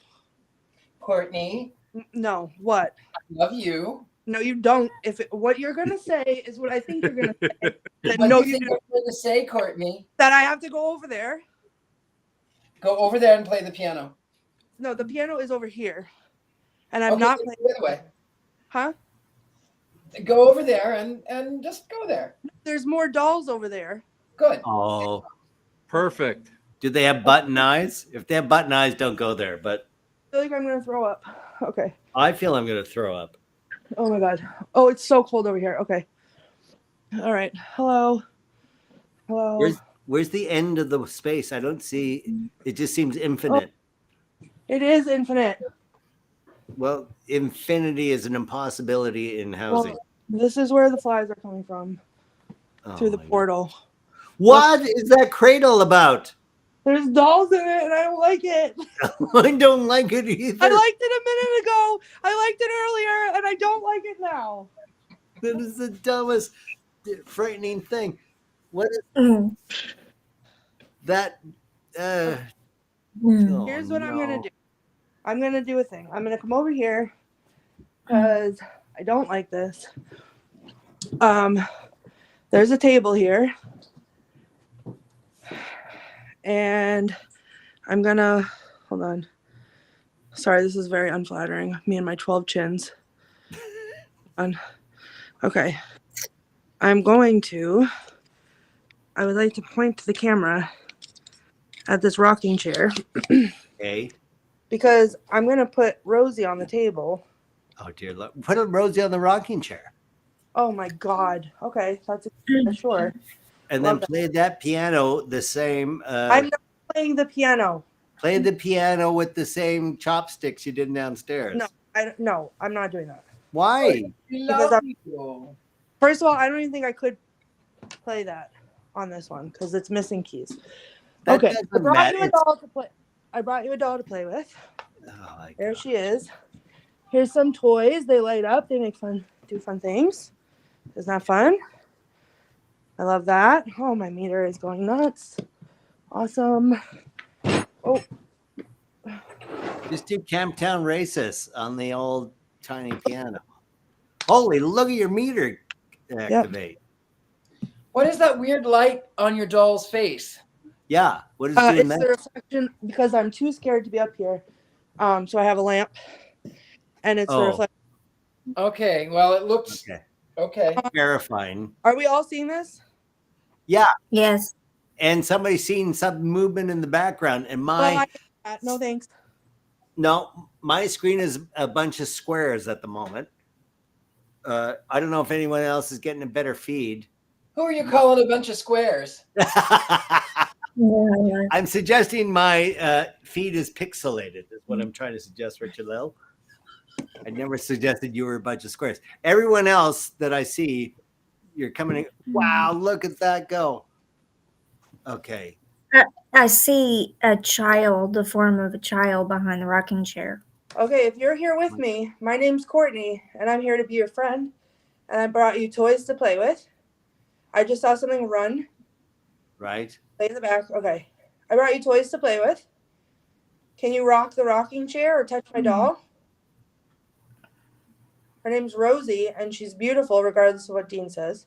[SPEAKER 3] Courtney,
[SPEAKER 5] No, what?
[SPEAKER 3] I love you.
[SPEAKER 5] No, you don't. What you're gonna say is what I think you're gonna say. Then
[SPEAKER 3] What
[SPEAKER 5] no,
[SPEAKER 3] do
[SPEAKER 5] you
[SPEAKER 3] you think
[SPEAKER 5] don't.
[SPEAKER 3] I'm going to say, Courtney?
[SPEAKER 5] That I have to go over there.
[SPEAKER 3] Go over there and play the piano.
[SPEAKER 5] No, the piano is over here, and I'm
[SPEAKER 3] Okay,
[SPEAKER 5] not
[SPEAKER 3] go
[SPEAKER 5] playing.
[SPEAKER 3] the other way.
[SPEAKER 5] Huh?
[SPEAKER 3] Go over there and just go there.
[SPEAKER 5] There's more dolls over there.
[SPEAKER 3] Good.
[SPEAKER 2] Oh,
[SPEAKER 4] Perfect.
[SPEAKER 2] do they have button eyes? If they have button eyes, don't go there. But
[SPEAKER 5] I feel like I'm gonna throw up. Okay.
[SPEAKER 2] I feel I'm going to throw up.
[SPEAKER 5] Oh my god. Oh, it's so cold over here. Okay. All right. Hello. Hello.
[SPEAKER 2] Where's the end of the space? I don't see. It just seems infinite.
[SPEAKER 5] It is infinite.
[SPEAKER 2] Well, infinity is an impossibility in housing.
[SPEAKER 5] Well, this is where the flies are coming from
[SPEAKER 2] Oh
[SPEAKER 5] through the
[SPEAKER 2] my God.
[SPEAKER 5] portal.
[SPEAKER 2] What is that cradle about?
[SPEAKER 5] There's dolls in it, and I don't like it.
[SPEAKER 2] I don't like it either.
[SPEAKER 5] I liked it a minute ago. I liked it earlier, and I don't like it now.
[SPEAKER 2] That is the dumbest, frightening thing. What is
[SPEAKER 1] Mm.
[SPEAKER 2] that?
[SPEAKER 1] Mm.
[SPEAKER 2] Oh,
[SPEAKER 5] Here's what I'm
[SPEAKER 2] no.
[SPEAKER 5] gonna do. I'm gonna do a thing. I'm gonna come over here because I don't like this. There's a table here, and I'm gonna hold on. Sorry, this is very unflattering. Me and my 12 chins. Okay. I would like to point to the camera at this rocking chair.
[SPEAKER 2] Okay.
[SPEAKER 5] Because I'm going to put Rosie on the table.
[SPEAKER 2] Oh dear Lord. Put a Rosie on the rocking chair.
[SPEAKER 5] Oh my God. Okay. That's sure.
[SPEAKER 2] And
[SPEAKER 5] Love
[SPEAKER 2] then play that piano the same.
[SPEAKER 5] I'm not playing the piano.
[SPEAKER 2] Play the piano with the same chopsticks you did downstairs.
[SPEAKER 5] No, I'm not doing that.
[SPEAKER 2] Why?
[SPEAKER 3] We
[SPEAKER 5] Because
[SPEAKER 3] love you.
[SPEAKER 5] First of all, I don't even think I could play that on this one because it's missing keys.
[SPEAKER 2] That
[SPEAKER 5] Okay.
[SPEAKER 2] doesn't
[SPEAKER 5] I brought
[SPEAKER 2] matter.
[SPEAKER 5] you a doll to play. I brought you a doll to play with.
[SPEAKER 2] Oh my
[SPEAKER 5] There
[SPEAKER 2] God.
[SPEAKER 5] she is. Here's some toys. They light up. They do fun things. Isn't that fun? I love that. Oh, my meter is going nuts. Awesome. Oh,
[SPEAKER 2] Just do Camptown Races on the old tiny piano. Holy, look at your meter activate.
[SPEAKER 3] What is that weird light on your doll's face?
[SPEAKER 2] Yeah. What is
[SPEAKER 5] it's
[SPEAKER 2] doing
[SPEAKER 5] the
[SPEAKER 2] that?
[SPEAKER 5] reflection because I'm too scared to be up here. So I have a lamp, and it's the
[SPEAKER 2] Oh,
[SPEAKER 5] reflection.
[SPEAKER 3] Okay. Well, it looks
[SPEAKER 2] okay.
[SPEAKER 3] okay.
[SPEAKER 2] Terrifying.
[SPEAKER 5] Are we all seeing this?
[SPEAKER 2] Yeah.
[SPEAKER 1] Yes.
[SPEAKER 2] And somebody's seen some movement in the background, and
[SPEAKER 5] No thanks.
[SPEAKER 2] my screen is a bunch of squares at the moment. I don't know if anyone else is getting a better feed.
[SPEAKER 3] Who are you calling a bunch of squares?
[SPEAKER 1] Yeah.
[SPEAKER 2] I'm suggesting my feed is pixelated, is what I'm trying to suggest, Richard-Lael. I never suggested you were a bunch of squares. Everyone else that I see, you're coming in. Wow, look at that go. Okay.
[SPEAKER 1] I see a child, the form of a child behind the rocking chair.
[SPEAKER 5] Okay, if you're here with me, my name's Courtney, and I'm here to be your friend. And I brought you toys to play with. I just saw something run.
[SPEAKER 2] Right.
[SPEAKER 5] Lay in the back. Okay. I brought you toys to play with. Can you rock the rocking chair or touch my doll? Her name's Rosie, and she's beautiful regardless of what Dean says.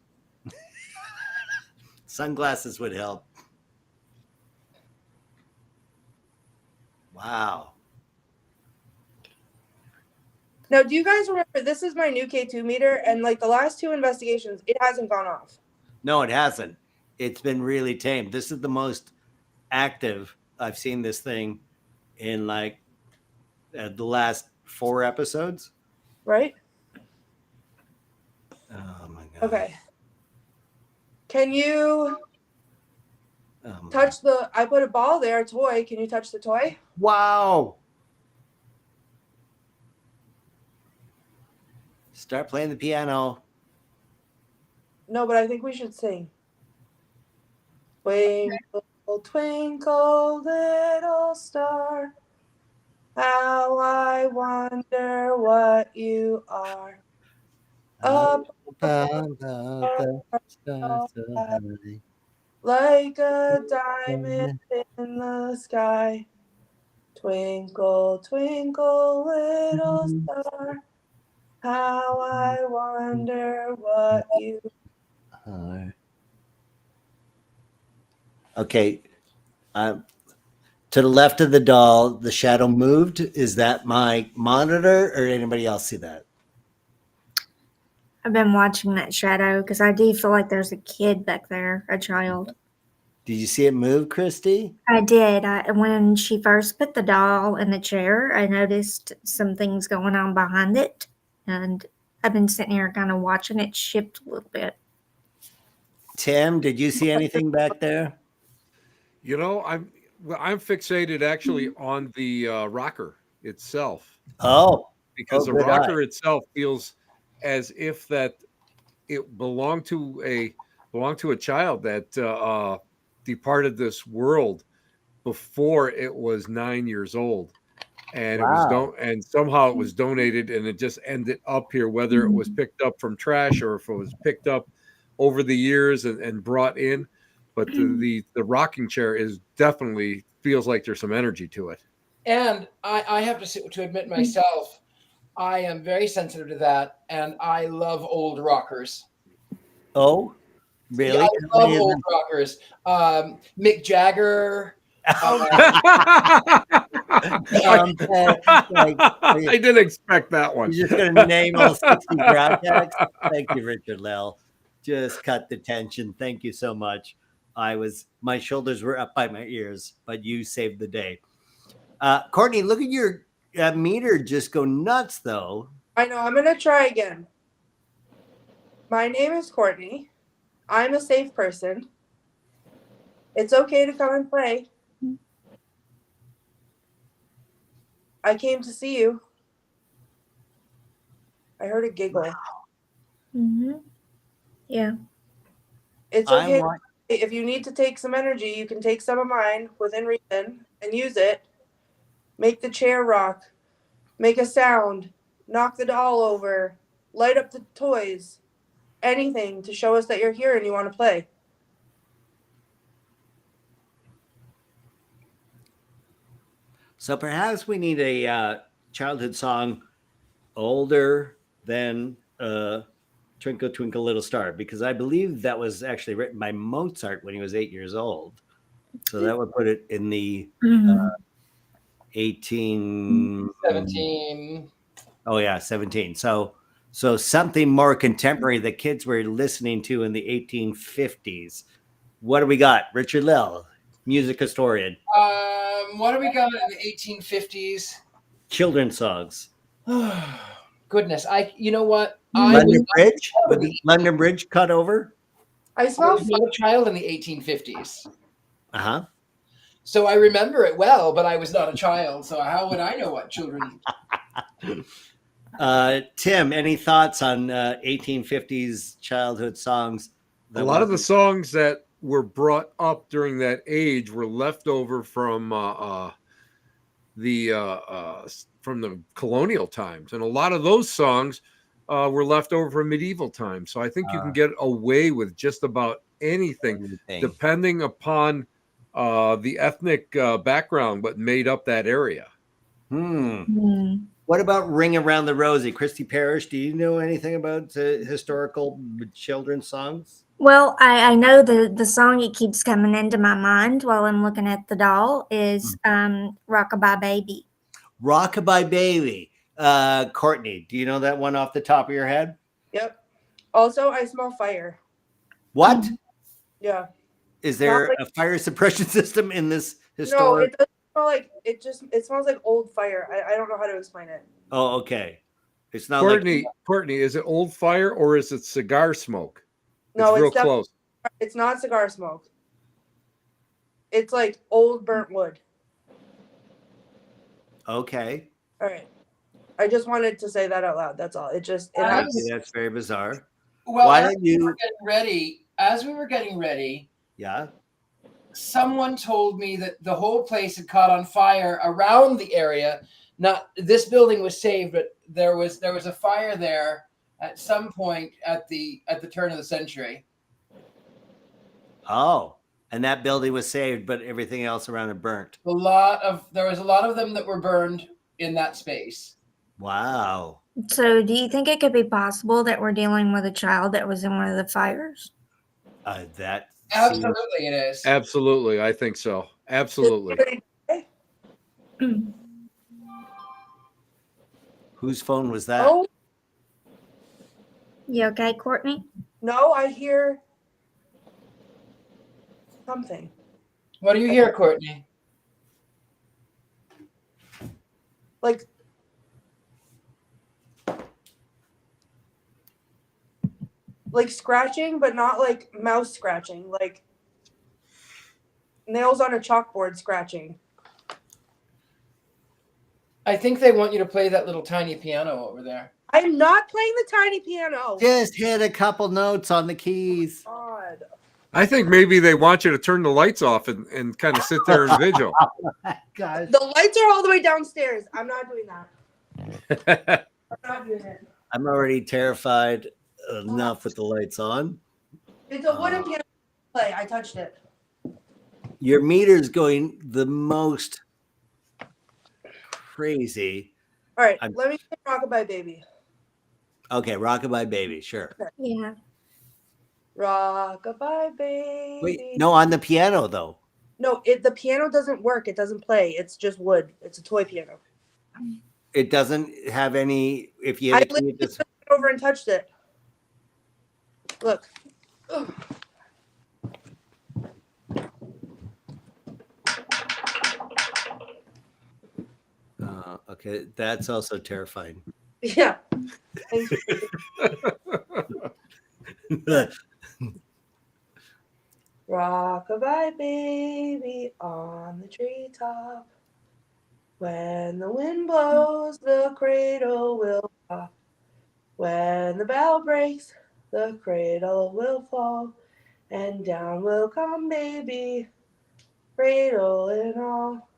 [SPEAKER 2] Sunglasses would help. Wow.
[SPEAKER 5] Now, do you guys remember, this is my new K2 meter, and like the last 2 investigations, it hasn't gone off.
[SPEAKER 2] No, it hasn't. It's been really tame. This is the most active I've seen this thing in like the last 4 episodes.
[SPEAKER 5] Right?
[SPEAKER 2] Oh my God.
[SPEAKER 5] Okay. Can you touch the, I put a ball there, a toy. Can you touch the toy?
[SPEAKER 2] Wow. Start playing the piano.
[SPEAKER 5] No, but I think we should sing. Twinkle, twinkle, little star, how I wonder what you are. Up like a diamond in the sky. Twinkle, twinkle, little star, how I wonder what you
[SPEAKER 2] are. Okay. To the left of the doll, the shadow moved. Is that my monitor, or anybody else see that?
[SPEAKER 1] I've been watching that shadow because I do feel like there's a kid back there, a child.
[SPEAKER 2] Did you see it move, Christy?
[SPEAKER 1] I did. When she first put the doll in the chair, I noticed some things going on behind it, and I've been sitting here kind of watching it shift a little bit.
[SPEAKER 2] Tim, did you see anything back there?
[SPEAKER 4] You know, I'm fixated actually on the rocker itself.
[SPEAKER 2] Oh,
[SPEAKER 4] because the rocker itself feels as if that it belonged to a child that departed this world before it was 9 years old, and it was and somehow it was donated, and it just ended up here, whether it was picked up from trash or if it was picked up over the years and brought in. But the rocking chair is definitely feels like there's some energy to it.
[SPEAKER 3] And I have to admit myself, I am very sensitive to that, and I love old rockers.
[SPEAKER 2] Oh, really?
[SPEAKER 3] Yeah, I love old rockers. Mick Jagger.
[SPEAKER 4] I didn't expect that one.
[SPEAKER 2] You're just going to name all 60 graphics? Thank you, Richard-Lael. Just cut the tension. Thank you so much. My shoulders were up by my ears, but you saved the day. Courtney, look at your meter just go nuts, though.
[SPEAKER 5] I know. I'm going to try again. My name is Courtney. I'm a safe person. It's okay to come and play. I came to see you. I heard a giggle.
[SPEAKER 2] Wow.
[SPEAKER 1] Mm-hmm. Yeah.
[SPEAKER 5] It's okay. If you need to take some energy, you can take some of mine within reason and use it. Make the chair rock. Make a sound. Knock the doll over. Light up the toys. Anything to show us that you're here and you want to play.
[SPEAKER 2] So perhaps we need a childhood song older than Twinkle, Twinkle, Little Star, because I believe that was actually written by Mozart when he was 8 years old. So that would put it in the 18
[SPEAKER 3] 17.
[SPEAKER 2] Oh yeah, 17. So something more contemporary that kids were listening to in the 1850s. What do we got? Richard-Lael, music historian.
[SPEAKER 3] What do we got in the 1850s?
[SPEAKER 2] Children's songs.
[SPEAKER 3] Goodness, you know what?
[SPEAKER 2] London Bridge? Was the London Bridge cut over?
[SPEAKER 5] I
[SPEAKER 3] I
[SPEAKER 5] smell
[SPEAKER 3] was not a child in the 1850s.
[SPEAKER 2] Uh-huh.
[SPEAKER 3] So I remember it well, but I was not a child. So how would I know what children?
[SPEAKER 2] Tim, any thoughts on 1850s childhood songs?
[SPEAKER 4] A lot of the songs that were brought up during that age were left over from the colonial times, and a lot of those songs were left over from medieval times. So I think you can get away with just about anything. Depending upon the ethnic background, what made up that area.
[SPEAKER 2] What about Ring Around the Rosie? Christy Parrish, do you know anything about historical children's songs?
[SPEAKER 1] Well, I know the song that keeps coming into my mind while I'm looking at the doll is Rockabye Baby.
[SPEAKER 2] Rockabye Baby. Courtney, do you know that one off the top of your head?
[SPEAKER 5] Yep. Also, I smell fire.
[SPEAKER 2] What?
[SPEAKER 5] Yeah.
[SPEAKER 2] Is there a fire suppression system in this historic?
[SPEAKER 5] No, it doesn't smell like it smells like old fire. I don't know how to explain it.
[SPEAKER 2] Oh, okay. It's not
[SPEAKER 4] Courtney, is it old fire or is it cigar smoke?
[SPEAKER 5] No,
[SPEAKER 4] it's real close.
[SPEAKER 5] It's not cigar smoke. It's like old burnt wood.
[SPEAKER 2] Okay.
[SPEAKER 5] All right. I just wanted to say that out loud. That's all.
[SPEAKER 2] That's very bizarre.
[SPEAKER 3] Well,
[SPEAKER 2] Why
[SPEAKER 3] as
[SPEAKER 2] don't
[SPEAKER 3] we
[SPEAKER 2] you?
[SPEAKER 3] were getting ready,
[SPEAKER 2] Yeah.
[SPEAKER 3] someone told me that the whole place had caught on fire around the area. Not this building was saved, but there was a fire there at some point at the turn of the century.
[SPEAKER 2] Oh, and that building was saved, but everything else around it burnt.
[SPEAKER 3] There was a lot of them that were burned in that space.
[SPEAKER 2] Wow.
[SPEAKER 1] So do you think it could be possible that we're dealing with a child that was in one of the fires?
[SPEAKER 2] That
[SPEAKER 3] Absolutely, it is.
[SPEAKER 4] Absolutely, I think so. Absolutely.
[SPEAKER 2] Whose phone was that?
[SPEAKER 5] Oh,
[SPEAKER 1] You okay, Courtney?
[SPEAKER 5] no, I hear something.
[SPEAKER 3] What do you hear, Courtney?
[SPEAKER 5] Like scratching, but not like mouse scratching, like nails on a chalkboard scratching.
[SPEAKER 3] I think they want you to play that little tiny piano over there.
[SPEAKER 5] I'm not playing the tiny piano.
[SPEAKER 2] Just hit a couple notes on the keys.
[SPEAKER 5] God.
[SPEAKER 4] I think maybe they want you to turn the lights off and kind of sit there and vigil.
[SPEAKER 2] Gosh.
[SPEAKER 5] The lights are all the way downstairs. I'm not doing that. I'm not doing it.
[SPEAKER 2] I'm already terrified enough with the lights on.
[SPEAKER 5] It's a wooden piano play. I touched it.
[SPEAKER 2] Your meter's going the most crazy.
[SPEAKER 5] All right, let me sing Rockabye Baby.
[SPEAKER 2] Okay, Rockabye Baby, sure.
[SPEAKER 1] Yeah.
[SPEAKER 5] Rockabye Baby.
[SPEAKER 2] Wait, no, on the piano though.
[SPEAKER 5] No, the piano doesn't work. It doesn't play. It's just wood. It's a toy piano.
[SPEAKER 2] It doesn't have any. If you
[SPEAKER 5] I
[SPEAKER 2] hit
[SPEAKER 5] literally
[SPEAKER 2] it,
[SPEAKER 5] just went over and touched it. Look. Ugh.
[SPEAKER 2] okay, that's also terrifying.
[SPEAKER 5] Yeah. Rockabye baby on the treetop. When the wind blows, the cradle will pop. When the bell breaks, the cradle will fall. And down will come baby, cradle and all.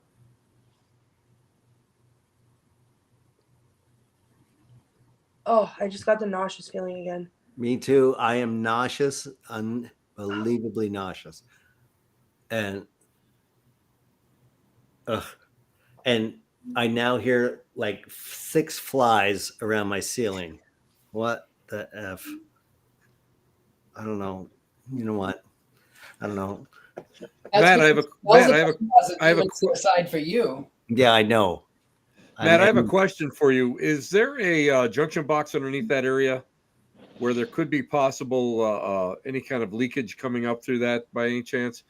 [SPEAKER 5] Oh, I just got the nauseous feeling again.
[SPEAKER 2] Me too. I am nauseous, unbelievably nauseous. And I now hear like 6 flies around my ceiling. What the F? I don't know. You know what? I don't know.
[SPEAKER 4] Matt, I have a
[SPEAKER 3] aside for you.
[SPEAKER 2] Yeah, I know.
[SPEAKER 4] Matt, I have a question for you. Is there a junction box underneath that area where there could be possible any kind of leakage coming up through that by any chance?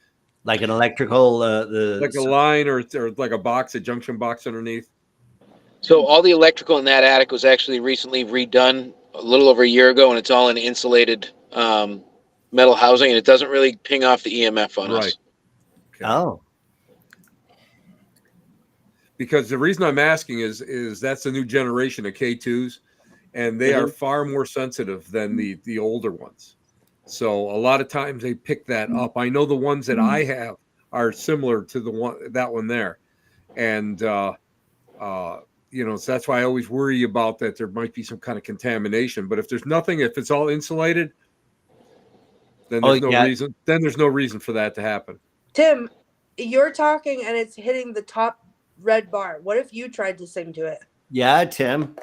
[SPEAKER 2] Like an electrical,
[SPEAKER 4] Like a line or like a box, a junction box underneath?
[SPEAKER 6] So all the electrical in that attic was actually recently redone a little over a year ago, and it's all in insulated metal housing, and it doesn't really ping off the EMF on us.
[SPEAKER 4] Okay.
[SPEAKER 2] Oh,
[SPEAKER 4] Because the reason I'm asking is that's the new generation of K2s, and they are far more sensitive than the older ones. So a lot of times they pick that up. I know the ones that I have are similar to that one there, and so that's why I always worry about that. There might be some kind of contamination, but if there's nothing, if it's all insulated, then there's no reason. Then there's no reason for that to happen.
[SPEAKER 5] Tim, you're talking and it's hitting the top red bar. What if you tried to sing to it?
[SPEAKER 2] yeah, Tim.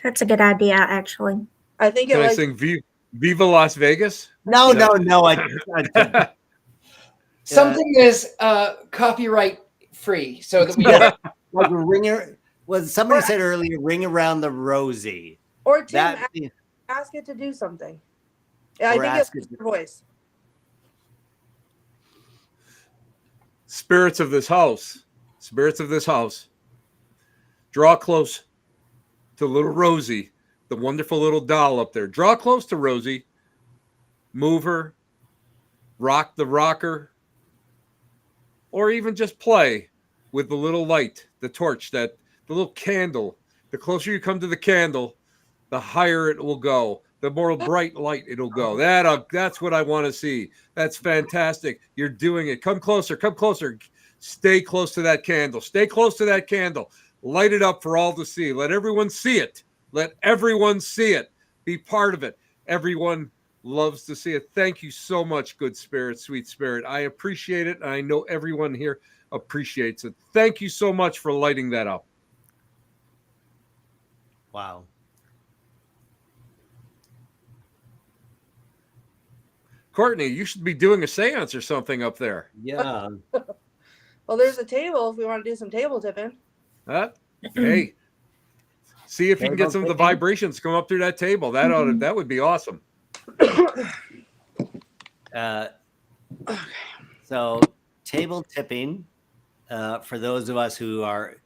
[SPEAKER 1] That's a good idea, actually.
[SPEAKER 5] I think
[SPEAKER 4] Can I sing Viva Las Vegas?
[SPEAKER 2] No.
[SPEAKER 3] Something is copyright free, so that we
[SPEAKER 2] Like a ringer. Well, somebody said earlier, ring around the rosy.
[SPEAKER 5] Or Tim, ask it to do something. Yeah, I think it's your voice.
[SPEAKER 4] Spirits of this house, draw close to little Rosie, the wonderful little doll up there. Draw close to Rosie, move her, rock the rocker, or even just play with the little light, the torch, the little candle. The closer you come to the candle, the higher it will go. The more bright light it'll go. That's what I want to see. That's fantastic. You're doing it. Come closer. Come closer. Stay close to that candle. Stay close to that candle. Light it up for all to see. Let everyone see it. Let everyone see it. Be part of it. Everyone loves to see it. Thank you so much, good spirit, sweet spirit. I appreciate it. And I know everyone here appreciates it. Thank you so much for lighting that up.
[SPEAKER 2] Wow.
[SPEAKER 4] Courtney, you should be doing a seance or something up there.
[SPEAKER 2] Yeah.
[SPEAKER 5] Well, there's a table if we want to do some table tipping.
[SPEAKER 4] Hey, see if you can get some of the vibrations come up through that table. That would be awesome.
[SPEAKER 2] So table tipping, for those of us who are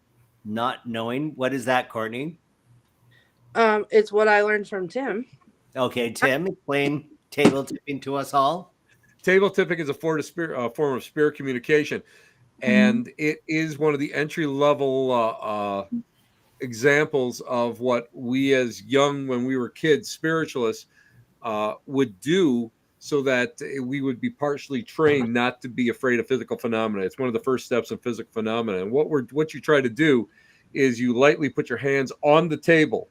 [SPEAKER 2] not knowing, what is that, Courtney?
[SPEAKER 5] It's what I learned from Tim.
[SPEAKER 2] Okay, Tim, explain table tipping to us all.
[SPEAKER 4] Table tipping is a form of spirit communication, and it is one of the entry level examples of what we as young, when we were kids, spiritualists would do, so that we would be partially trained not to be afraid of physical phenomena. It's one of the first steps in physical phenomena. And what you try to do is you lightly put your hands on the table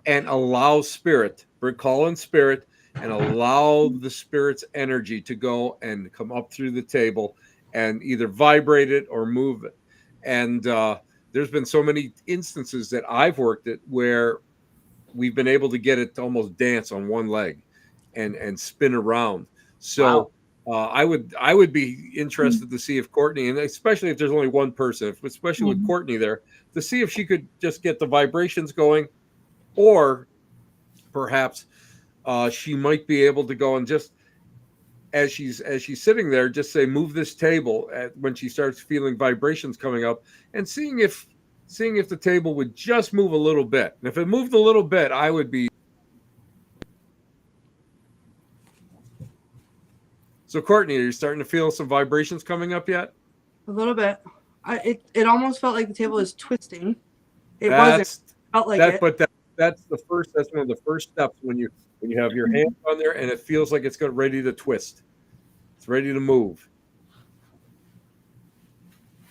[SPEAKER 4] and allow spirit, call in spirit, and allow the spirit's energy to go and come up through the table and either vibrate it or move it. And there's been so many instances that I've worked at where we've been able to get it to almost dance on one leg and spin around. So I would be interested to see if Courtney, and especially if there's only one person, especially with Courtney there, to see if she could just get the vibrations going, or perhaps she might be able to go and just as she's sitting there, just say, move this table when she starts feeling vibrations coming up, and seeing if the table would just move a little bit. And if it moved a little bit, I would be. So Courtney, are you starting to feel some vibrations coming up yet?
[SPEAKER 5] A little bit. It almost felt like the table is twisting. It wasn't. Felt like it.
[SPEAKER 4] But that's one of the first steps when you have your hand on there and it feels like it's ready to twist. It's ready to move.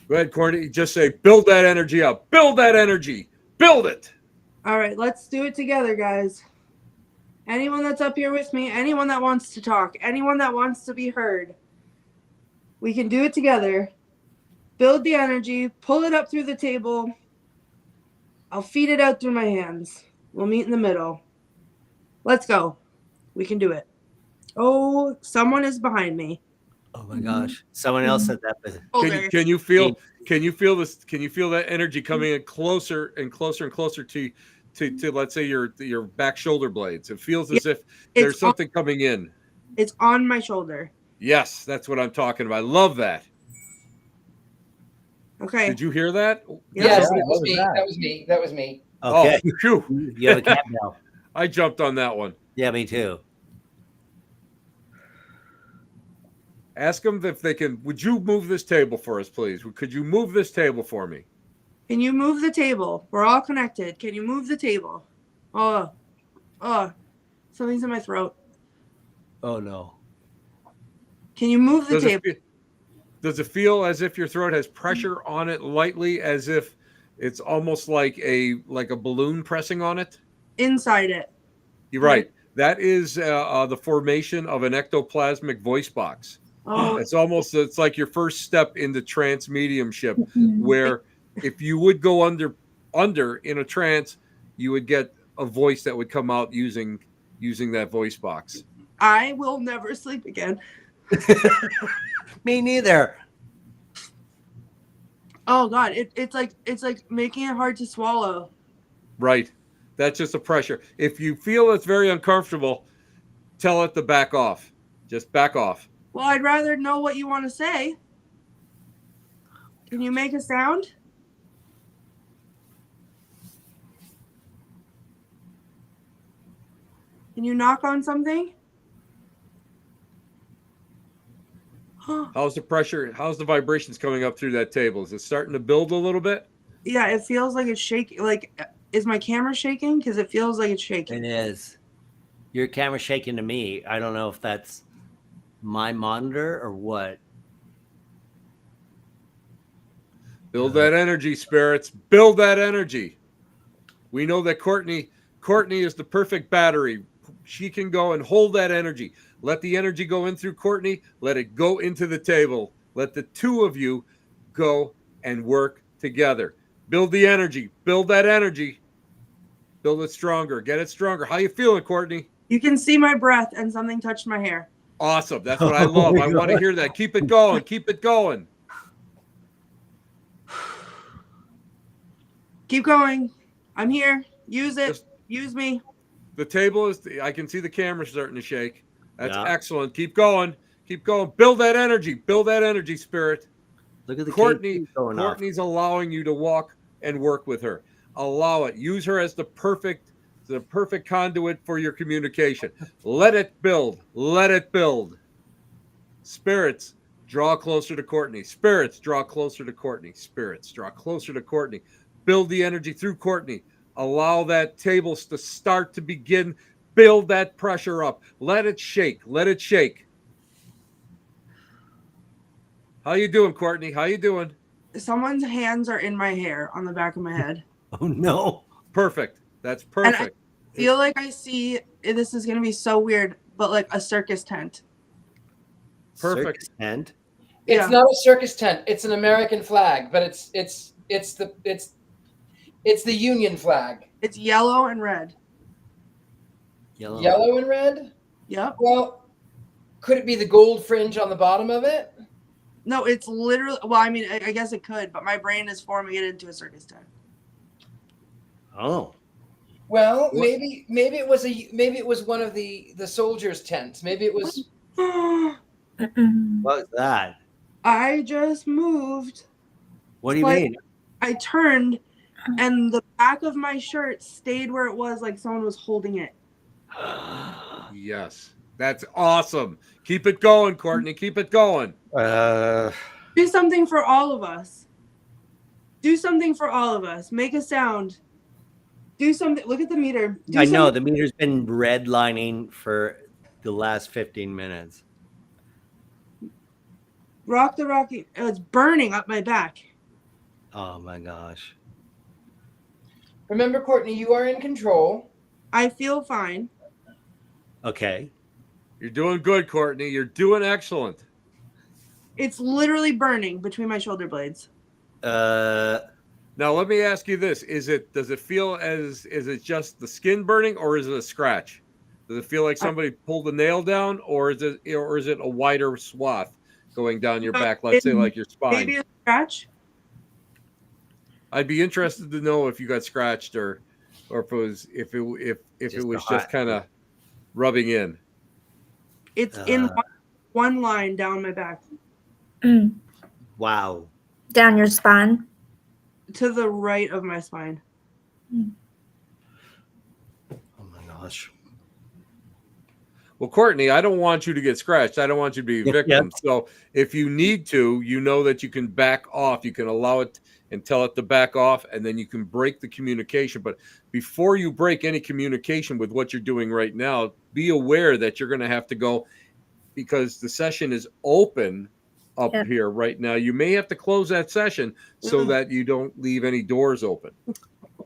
[SPEAKER 4] Go ahead, Courtney. Just say, build that energy up. Build that energy. Build it.
[SPEAKER 5] All right, let's do it together, guys. Anyone that's up here with me, anyone that wants to talk, anyone that wants to be heard, we can do it together. Build the energy, pull it up through the table. I'll feed it out through my hands. We'll meet in the middle. Let's go. We can do it. Oh, someone is behind me.
[SPEAKER 2] Oh my gosh! Someone else said that. But
[SPEAKER 5] Shoulder.
[SPEAKER 4] Can you feel this? Can you feel that energy coming in closer and closer and closer to let's say your back shoulder blades? It feels as if there's something coming in.
[SPEAKER 5] It's on my shoulder.
[SPEAKER 4] Yes, that's what I'm talking about. I love that.
[SPEAKER 5] Okay.
[SPEAKER 4] Did you hear that?
[SPEAKER 3] Yes,
[SPEAKER 2] Yeah,
[SPEAKER 3] that was me. That was me. That was me.
[SPEAKER 2] okay,
[SPEAKER 4] Oh, phew.
[SPEAKER 2] you have a cat now.
[SPEAKER 4] I jumped on that one.
[SPEAKER 2] Yeah, me too.
[SPEAKER 4] Ask them if they can. Would you move this table for us, please? Could you move this table for me?
[SPEAKER 5] Can you move the table? We're all connected. Can you move the table? Oh, something's in my throat.
[SPEAKER 2] Oh no.
[SPEAKER 5] Can you move the table?
[SPEAKER 4] Does it feel as if your throat has pressure on it lightly, as if it's almost like a balloon pressing on it?
[SPEAKER 5] Inside it.
[SPEAKER 4] You're right. That is the formation of an ectoplasmic voice box.
[SPEAKER 5] Oh,
[SPEAKER 4] It's like your first step into trance mediumship, where if you would go under in a trance, you would get a voice that would come out using that voice box.
[SPEAKER 5] I will never sleep again.
[SPEAKER 2] Me neither.
[SPEAKER 5] Oh God, it's like making it hard to swallow.
[SPEAKER 4] Right. That's just a pressure. If you feel it's very uncomfortable, tell it to back off. Just back off.
[SPEAKER 5] Well, I'd rather know what you want to say. Can you make a sound? Can you knock on something?
[SPEAKER 4] How's the pressure? How's the vibrations coming up through that table? Is it starting to build a little bit?
[SPEAKER 5] Yeah, it feels like it's shaking. Like, is my camera shaking? Because it feels like it's shaking.
[SPEAKER 2] It is. Your camera's shaking to me. I don't know if that's my monitor or what.
[SPEAKER 4] Build that energy, spirits. Build that energy. We know that Courtney is the perfect battery. She can go and hold that energy. Let the energy go in through Courtney. Let it go into the table. Let the two of you go and work together. Build the energy. Build that energy. Build it stronger. Get it stronger. How you feeling, Courtney?
[SPEAKER 5] You can see my breath and something touched my hair.
[SPEAKER 4] Awesome. That's what I love. I want to hear that. Keep it going. Keep it going.
[SPEAKER 5] Keep going. I'm here. Use it. Use me.
[SPEAKER 4] The table is, I can see the camera starting to shake. That's
[SPEAKER 2] Yeah.
[SPEAKER 4] excellent. Keep going. Keep going. Build that energy. Build that energy, spirit.
[SPEAKER 2] Look at the
[SPEAKER 4] Courtney.
[SPEAKER 2] KP going off.
[SPEAKER 4] Courtney's allowing you to walk and work with her. Allow it. Use her as the perfect conduit for your communication. Let it build. Let it build. Spirits, draw closer to Courtney. Spirits, draw closer to Courtney. Spirits, draw closer to Courtney. Build the energy through Courtney. Allow that table to start to begin. Build that pressure up. Let it shake. Let it shake. How you doing, Courtney? How you doing?
[SPEAKER 5] Someone's hands are in my hair on the back of my head.
[SPEAKER 2] Oh no.
[SPEAKER 4] Perfect. That's
[SPEAKER 5] And
[SPEAKER 4] perfect.
[SPEAKER 5] I feel like I see, this is going to be so weird, but like a circus tent.
[SPEAKER 4] Perfect.
[SPEAKER 2] Circus tent.
[SPEAKER 3] It's
[SPEAKER 5] Yeah.
[SPEAKER 3] not a circus tent. It's an American flag, but it's the Union flag.
[SPEAKER 5] It's yellow and red.
[SPEAKER 2] Yellow.
[SPEAKER 3] Yellow and red?
[SPEAKER 5] Yep.
[SPEAKER 3] Well, could it be the gold fringe on the bottom of it?
[SPEAKER 5] No, it's literally, well, I mean, I guess it could, but my brain is forming it into a circus tent.
[SPEAKER 2] Oh.
[SPEAKER 3] Well, maybe it was one of the soldiers' tents. Maybe it was.
[SPEAKER 2] What was that?
[SPEAKER 5] I just moved.
[SPEAKER 2] What do you
[SPEAKER 5] Like-
[SPEAKER 2] mean?
[SPEAKER 5] I turned and the back of my shirt stayed where it was, like someone was holding it.
[SPEAKER 4] Yes. That's awesome. Keep it going, Courtney. Keep it going.
[SPEAKER 5] Do something for all of us. Do something for all of us. Make a sound. Do something. Look at the meter. Do
[SPEAKER 2] I know
[SPEAKER 5] something-
[SPEAKER 2] the meter's been redlining for the last 15 minutes.
[SPEAKER 5] Rock the Rocky. It's burning up my back.
[SPEAKER 2] Oh my gosh.
[SPEAKER 3] Remember, Courtney, you are in control.
[SPEAKER 5] I feel fine.
[SPEAKER 2] Okay.
[SPEAKER 4] You're doing good, Courtney. You're doing excellent.
[SPEAKER 5] It's literally burning between my shoulder blades.
[SPEAKER 4] Now let me ask you this: does it feel is it just the skin burning, or is it a scratch? Does it feel like somebody pulled a nail down, or is it a wider swath going down your back, let's say like your spine.
[SPEAKER 5] Maybe a scratch.
[SPEAKER 4] I'd be interested to know if you got scratched or if it was just kind of rubbing in.
[SPEAKER 5] It's in one line down my back.
[SPEAKER 2] Wow.
[SPEAKER 1] Down your spine.
[SPEAKER 5] To the right of my spine.
[SPEAKER 2] Oh my gosh.
[SPEAKER 4] Well, Courtney, I don't want you to get scratched. I don't want you to be a victim. So if you need to, you know that you can back off. You can allow it and tell it to back off, and then you can break the communication. But before you break any communication with what you're doing right now, be aware that you're going to have to go, because the session is open up here right now. You may have to close that session so that you don't leave any doors open.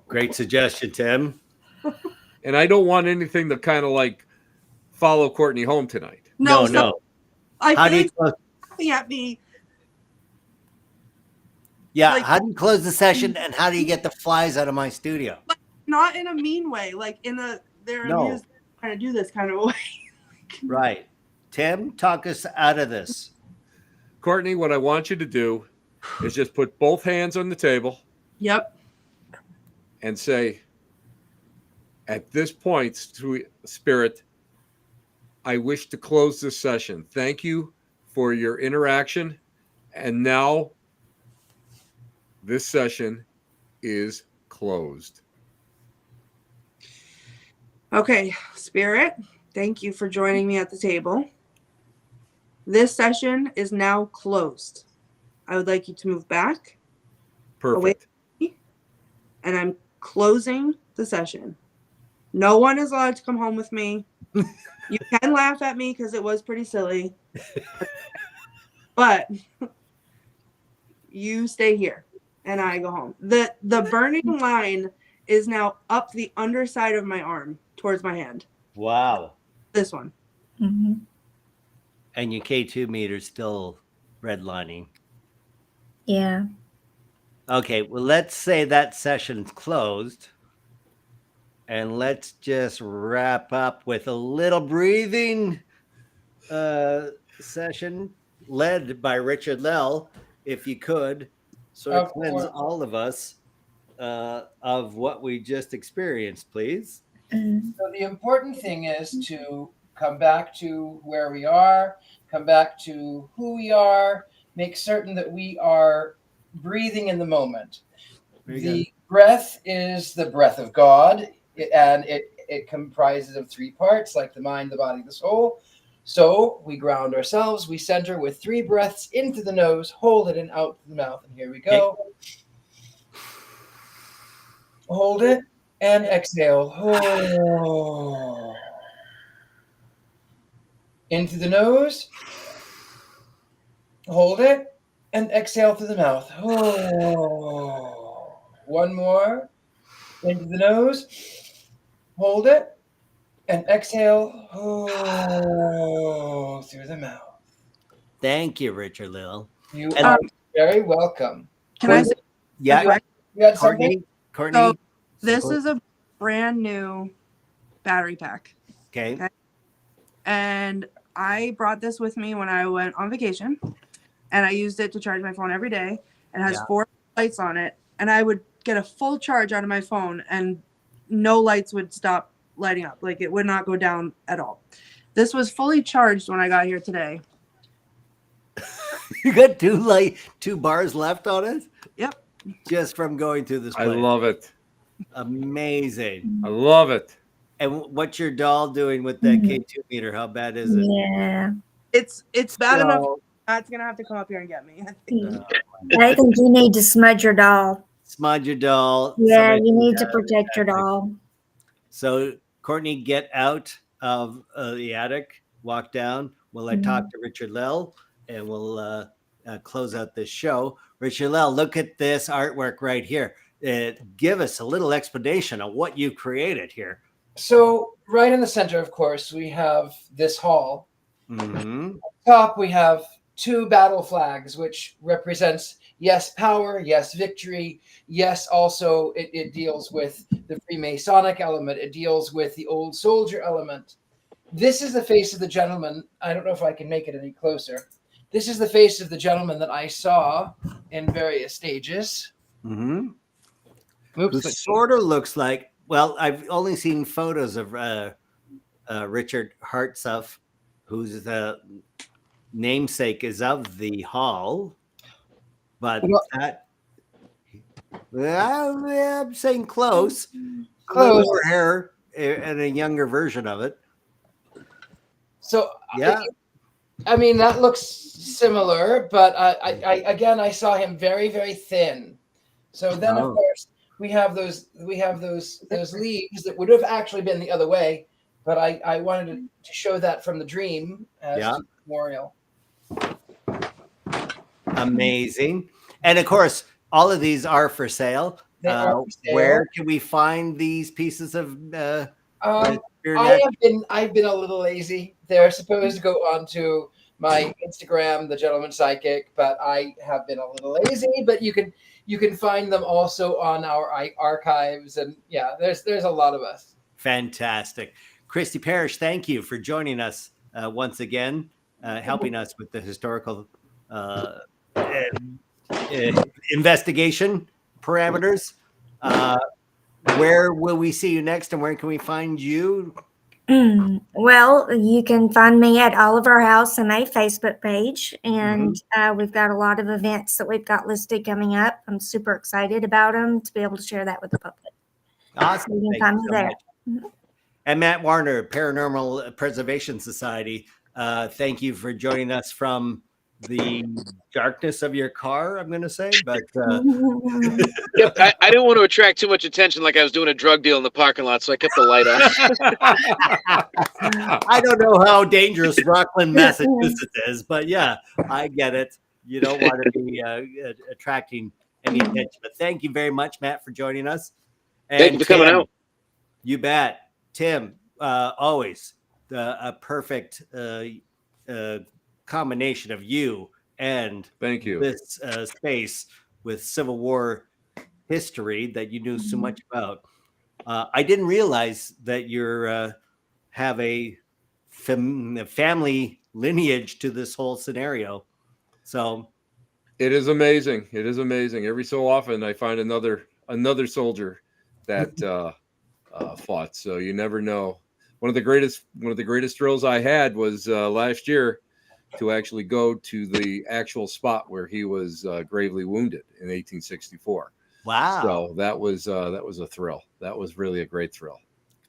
[SPEAKER 2] Great suggestion, Tim.
[SPEAKER 4] And I don't want anything to kind of like follow Courtney home tonight.
[SPEAKER 2] No.
[SPEAKER 5] I
[SPEAKER 2] How do
[SPEAKER 5] feel
[SPEAKER 2] you
[SPEAKER 5] like
[SPEAKER 2] close?
[SPEAKER 5] laughing at me.
[SPEAKER 2] Yeah,
[SPEAKER 5] like-
[SPEAKER 2] how do you close the session, and how do you get the flies out of my studio?
[SPEAKER 5] Not in a mean way, like in a they're amused trying to do this kind of way.
[SPEAKER 2] Right. Tim, talk us out of this.
[SPEAKER 4] Courtney, what I want you to do is just put both hands on the table.
[SPEAKER 5] Yep.
[SPEAKER 4] And say, at this point, Spirit, I wish to close this session. Thank you for your interaction. And now this session is closed.
[SPEAKER 5] Okay, Spirit, thank you for joining me at the table. This session is now closed. I would like you to move back.
[SPEAKER 4] Perfect.
[SPEAKER 5] Away, and I'm closing the session. No one is allowed to come home with me. You can laugh at me because it was pretty silly. But you stay here and I go home. The burning line is now up the underside of my arm towards my hand.
[SPEAKER 2] Wow.
[SPEAKER 5] This one.
[SPEAKER 1] Mm-hmm.
[SPEAKER 2] And your K2 meter's still redlining.
[SPEAKER 1] Yeah.
[SPEAKER 2] Okay, well, let's say that session's closed. And let's just wrap up with a little breathing session led by Richard-Lael, if you could, sort of cleanse all of us of what we just experienced, please.
[SPEAKER 3] So the important thing is to come back to where we are, come back to who we are, make certain that we are breathing in the moment. The breath is the breath of God, and it comprises of three parts, like the mind, the body, the soul. So we ground ourselves, we center with 3 breaths into the nose, hold it, and out the mouth. And here we go. Hold it and exhale. Oh. Into the nose. Hold it and exhale through the mouth. Oh. One more. Into the nose. Hold it and exhale. Oh, through the mouth.
[SPEAKER 2] Thank you, Richard-Lael.
[SPEAKER 3] You are very welcome.
[SPEAKER 5] Can I say
[SPEAKER 2] Yeah,
[SPEAKER 3] You had something?
[SPEAKER 2] Courtney.
[SPEAKER 5] So, this is a brand new battery pack.
[SPEAKER 2] Okay.
[SPEAKER 5] And I brought this with me when I went on vacation, and I used it to charge my phone every day. It has 4 lights on it, and I would get a full charge out of my phone, and no lights would stop lighting up. Like, it would not go down at all. This was fully charged when I got here today.
[SPEAKER 2] You got 2 bars left on it?
[SPEAKER 5] Yep.
[SPEAKER 2] Just from going through this
[SPEAKER 4] I
[SPEAKER 2] place.
[SPEAKER 4] love it.
[SPEAKER 2] Amazing.
[SPEAKER 4] I love it.
[SPEAKER 2] And what's your doll doing with that K2 meter? How bad is it?
[SPEAKER 1] Yeah.
[SPEAKER 5] It's bad enough. Matt's gonna have to come up here and get me. I think.
[SPEAKER 1] I think you need to smudge your doll.
[SPEAKER 2] Smudge your doll.
[SPEAKER 1] Yeah,
[SPEAKER 2] Somebody
[SPEAKER 1] you need
[SPEAKER 2] do
[SPEAKER 1] to
[SPEAKER 2] that.
[SPEAKER 1] protect your doll.
[SPEAKER 2] So, Courtney, get out of the attic, walk down. While I talk to Richard-Lael, and we'll close out this show. Richard-Lael, look at this artwork right here. Give us a little explanation of what you created here.
[SPEAKER 3] So right in the center, of course, we have this hall.
[SPEAKER 2] Mm-hmm.
[SPEAKER 3] Top, we have 2 battle flags, which represents, yes, power, yes, victory. Yes, also it deals with the Freemasonic element. It deals with the old soldier element. This is the face of the gentleman. I don't know if I can make it any closer. this is the face of the gentleman that I saw in various stages.
[SPEAKER 2] Mm-hmm.
[SPEAKER 3] Oops,
[SPEAKER 2] Who sort of looks like, well, I've only seen photos of Richard Hartsuff, whose the namesake is of the hall, but
[SPEAKER 3] Well-
[SPEAKER 2] that, well, yeah, I'm saying close. A
[SPEAKER 3] Close.
[SPEAKER 2] little more hair and a younger version of it.
[SPEAKER 3] So
[SPEAKER 2] Yeah.
[SPEAKER 3] I mean, that looks similar, but I saw him very, very thin. So then,
[SPEAKER 2] Oh.
[SPEAKER 3] of course, we have those leaves that would have actually been the other way, but I wanted to show that from the dream as
[SPEAKER 2] Yeah.
[SPEAKER 3] to memorial.
[SPEAKER 2] Amazing. And of course, all of these are for sale.
[SPEAKER 3] They are for sale.
[SPEAKER 2] Where can we find these pieces of
[SPEAKER 3] I've been a little lazy. They're supposed to go onto my Instagram, The Gentleman Psychic, but I have been a little lazy. But you can find them also on our archives, and yeah, there's a lot of us.
[SPEAKER 2] Fantastic. Christy Parrish, thank you for joining us once again, helping us with the historical investigation parameters. Where will we see you next, and where can we find you?
[SPEAKER 1] Well, you can find me at Oliver House MA Facebook page, and we've got a lot of events that we've got listed coming up. I'm super excited about them to be able to share that with the public.
[SPEAKER 2] Awesome.
[SPEAKER 1] So you can
[SPEAKER 2] Thank
[SPEAKER 1] find
[SPEAKER 2] you
[SPEAKER 1] me
[SPEAKER 2] so
[SPEAKER 1] there.
[SPEAKER 2] much. And Matt Warner, Paranormal Preservation Society, thank you for joining us from the darkness of your car, I'm going to say. But
[SPEAKER 6] Yep, I didn't want to attract too much attention like I was doing a drug deal in the parking lot, so I kept the light on.
[SPEAKER 2] I don't know how dangerous Rockland, Massachusetts is, but yeah, I get it. You don't want to be attracting any attention. But thank you very much, Matt, for joining us. And
[SPEAKER 6] Thank you for coming out.
[SPEAKER 2] You bet. Tim, always a perfect combination of you and
[SPEAKER 4] Thank you.
[SPEAKER 2] this space with Civil War history that you knew so much about. I didn't realize that you have a family lineage to this whole scenario. So
[SPEAKER 4] it is amazing. It is amazing. Every so often, I find another soldier that fought. So you never know. One of the greatest thrills I had was last year to actually go to the actual spot where he was gravely wounded in 1864.
[SPEAKER 2] wow.
[SPEAKER 4] So that was a thrill. That was really a great thrill.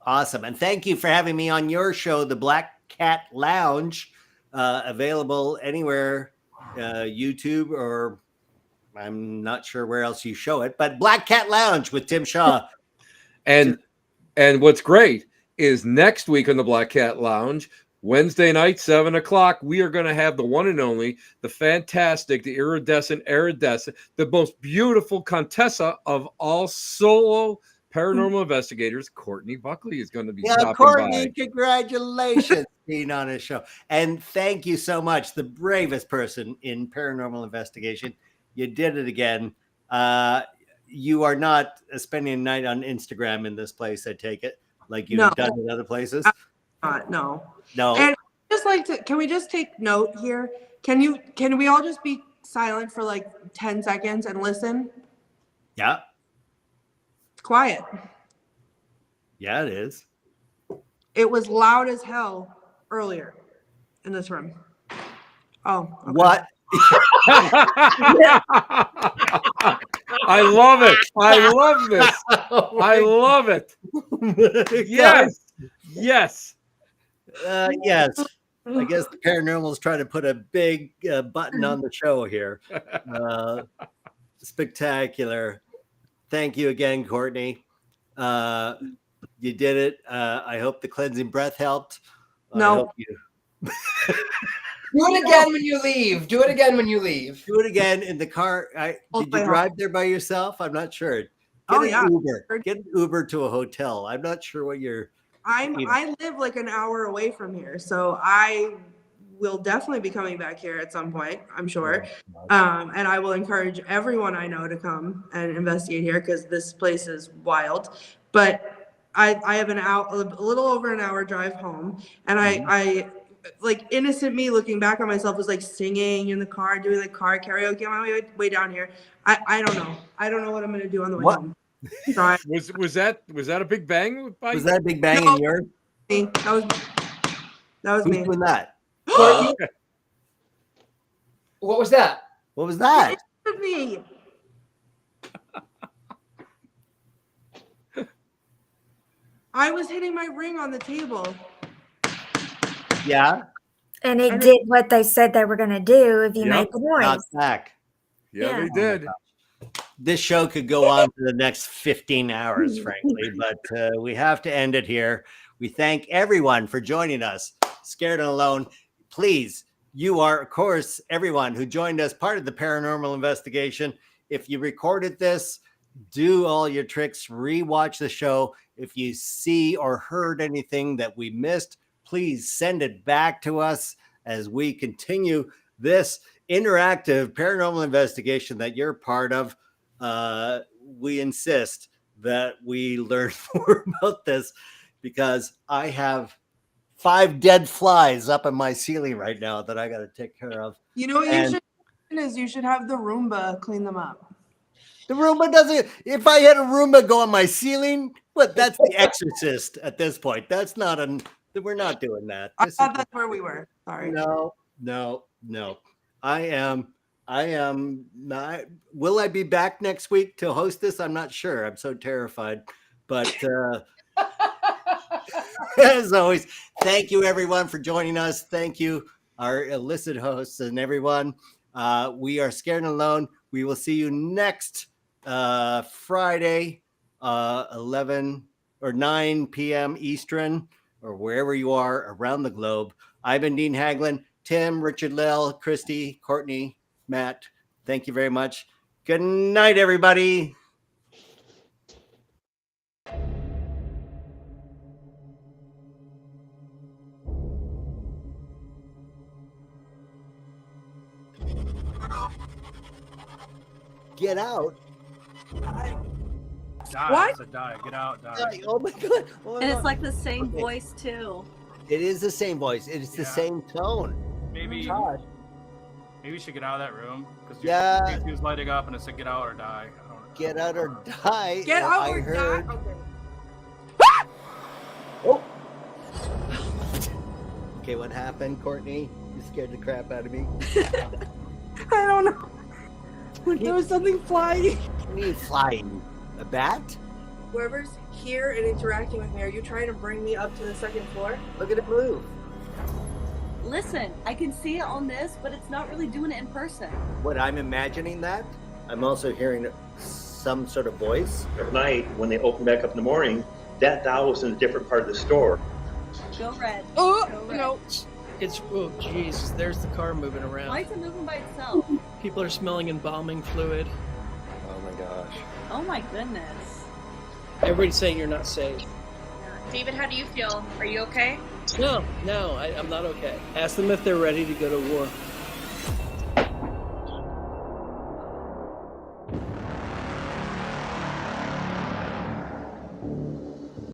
[SPEAKER 2] Awesome. And thank you for having me on your show, the Black Cat Lounge, available anywhere, YouTube, or I'm not sure where else you show it, but Black Cat Lounge with Tim Shaw.
[SPEAKER 4] And what's great is next week on the Black Cat Lounge, Wednesday night, 7:00, we are going to have the one and only, the fantastic, the iridescent, the most beautiful Contessa of all solo paranormal investigators, Courtney Buckley, is going to be stopping
[SPEAKER 2] Courtney,
[SPEAKER 4] by.
[SPEAKER 2] congratulations being on his show. And thank you so much, the bravest person in paranormal investigation. You did it again. You are not spending a night on Instagram in this place, I take it, like you've done in other places?
[SPEAKER 5] No.
[SPEAKER 2] No.
[SPEAKER 5] And just like to, can we just take note here? Can we all just be silent for like 10 seconds and listen?
[SPEAKER 2] Yeah.
[SPEAKER 5] Quiet.
[SPEAKER 2] Yeah, it is.
[SPEAKER 5] It was loud as hell earlier in this room. Oh. Okay.
[SPEAKER 2] What?
[SPEAKER 4] I love it. I love this. I love it. Yes. Yes.
[SPEAKER 2] Yes. I guess the paranormal is trying to put a big button on the show here. Spectacular. Thank you again, Courtney. You did it. I hope the cleansing breath helped.
[SPEAKER 5] No.
[SPEAKER 2] I hope you
[SPEAKER 3] Do it again when you leave. Do it again when you leave.
[SPEAKER 2] do it again in the car. Did you drive there by yourself? I'm not sure.
[SPEAKER 5] Oh,
[SPEAKER 2] Get an Uber. Get an Uber to a hotel. I'm not sure what you're.
[SPEAKER 5] I live like an hour away from here, so I will definitely be coming back here at some point, I'm sure. And I will encourage everyone I know to come and investigate here because this place is wild. But I have a little over an hour drive home, and I like innocent me looking back on myself was like singing in the car, doing like car karaoke on my way down here. I don't know. I don't know what I'm gonna do on the way home. So
[SPEAKER 4] Was that a big bang?
[SPEAKER 2] Was that a big bang in yours?
[SPEAKER 5] That was
[SPEAKER 2] Who's
[SPEAKER 5] me.
[SPEAKER 2] doing that?
[SPEAKER 3] What was that?
[SPEAKER 2] What was that?
[SPEAKER 5] It was me. I was hitting my ring on the table.
[SPEAKER 2] Yeah.
[SPEAKER 1] And it did what they said they were going to do if you made the noise.
[SPEAKER 2] Knocked back.
[SPEAKER 4] Yeah,
[SPEAKER 1] Yeah.
[SPEAKER 4] they did.
[SPEAKER 2] This show could go on for the next 15 hours, frankly, but we have to end it here. We thank everyone for joining us. Scared and Alone. Please, you are, of course, everyone who joined us, part of the paranormal investigation. If you recorded this, do all your tricks, rewatch the show. If you see or heard anything that we missed, please send it back to us as we continue this interactive paranormal investigation that you're part of. We insist that we learn more about this because I have 5 dead flies up in my ceiling right now that I got to take care of.
[SPEAKER 5] You know what you should have the Roomba clean them up.
[SPEAKER 2] The Roomba doesn't. If I had a Roomba go on my ceiling, but that's The Exorcist at this point. That's not we're not doing that.
[SPEAKER 5] I thought that's where we were. Sorry.
[SPEAKER 2] No. I am not. Will I be back next week to host this? I'm not sure. I'm so terrified. But as always, thank you everyone for joining us. Thank you, our illicit hosts and everyone. We are Scared and Alone. We will see you next Friday, 11 or 9 p.m. Eastern, or wherever you are around the globe. I've been Dean Haglund, Tim, Richard-Lael, Christy, Courtney, Matt. Thank you very much. Good night, everybody. Get out.
[SPEAKER 7] Die.
[SPEAKER 5] What?
[SPEAKER 7] I said die. Get out. Die.
[SPEAKER 2] Die. Oh my God. Oh my
[SPEAKER 8] And it's
[SPEAKER 2] God.
[SPEAKER 8] like the same
[SPEAKER 2] Okay.
[SPEAKER 8] voice too.
[SPEAKER 2] It is the same voice. It's the
[SPEAKER 7] Yeah.
[SPEAKER 2] same tone.
[SPEAKER 7] Maybe
[SPEAKER 2] God.
[SPEAKER 7] maybe you should get out of that room because
[SPEAKER 2] Yeah.
[SPEAKER 7] he was lighting up and it said get out or die. I don't know.
[SPEAKER 2] Get out or die.
[SPEAKER 5] Get
[SPEAKER 2] And
[SPEAKER 5] out
[SPEAKER 2] I
[SPEAKER 5] or
[SPEAKER 2] heard.
[SPEAKER 5] die. Okay.
[SPEAKER 2] Oh. Okay, what happened, Courtney? You scared the crap out of me.
[SPEAKER 5] I don't know. There was something flying.
[SPEAKER 2] What are you flying? A bat?
[SPEAKER 5] Whoever's here and interacting with me, are you trying to bring me up to the second floor?
[SPEAKER 2] Look at it move.
[SPEAKER 8] Listen, I can see it on this, but it's not really doing it in person.
[SPEAKER 2] What, I'm imagining that? I'm also hearing some sort of voice.
[SPEAKER 9] At night, when they open back up in the morning, that doll was in a different part of the store.
[SPEAKER 8] Go red.
[SPEAKER 5] Oh,
[SPEAKER 8] Go red.
[SPEAKER 5] no.
[SPEAKER 10] It's, oh jeez, there's the car moving around.
[SPEAKER 8] Why is it moving by itself?
[SPEAKER 10] People are smelling embalming fluid.
[SPEAKER 2] Oh my gosh.
[SPEAKER 8] Oh my goodness.
[SPEAKER 10] Everybody's saying you're not safe.
[SPEAKER 11] David, how do you feel? Are you okay?
[SPEAKER 10] No, I'm not okay. Ask them if they're ready to go to war.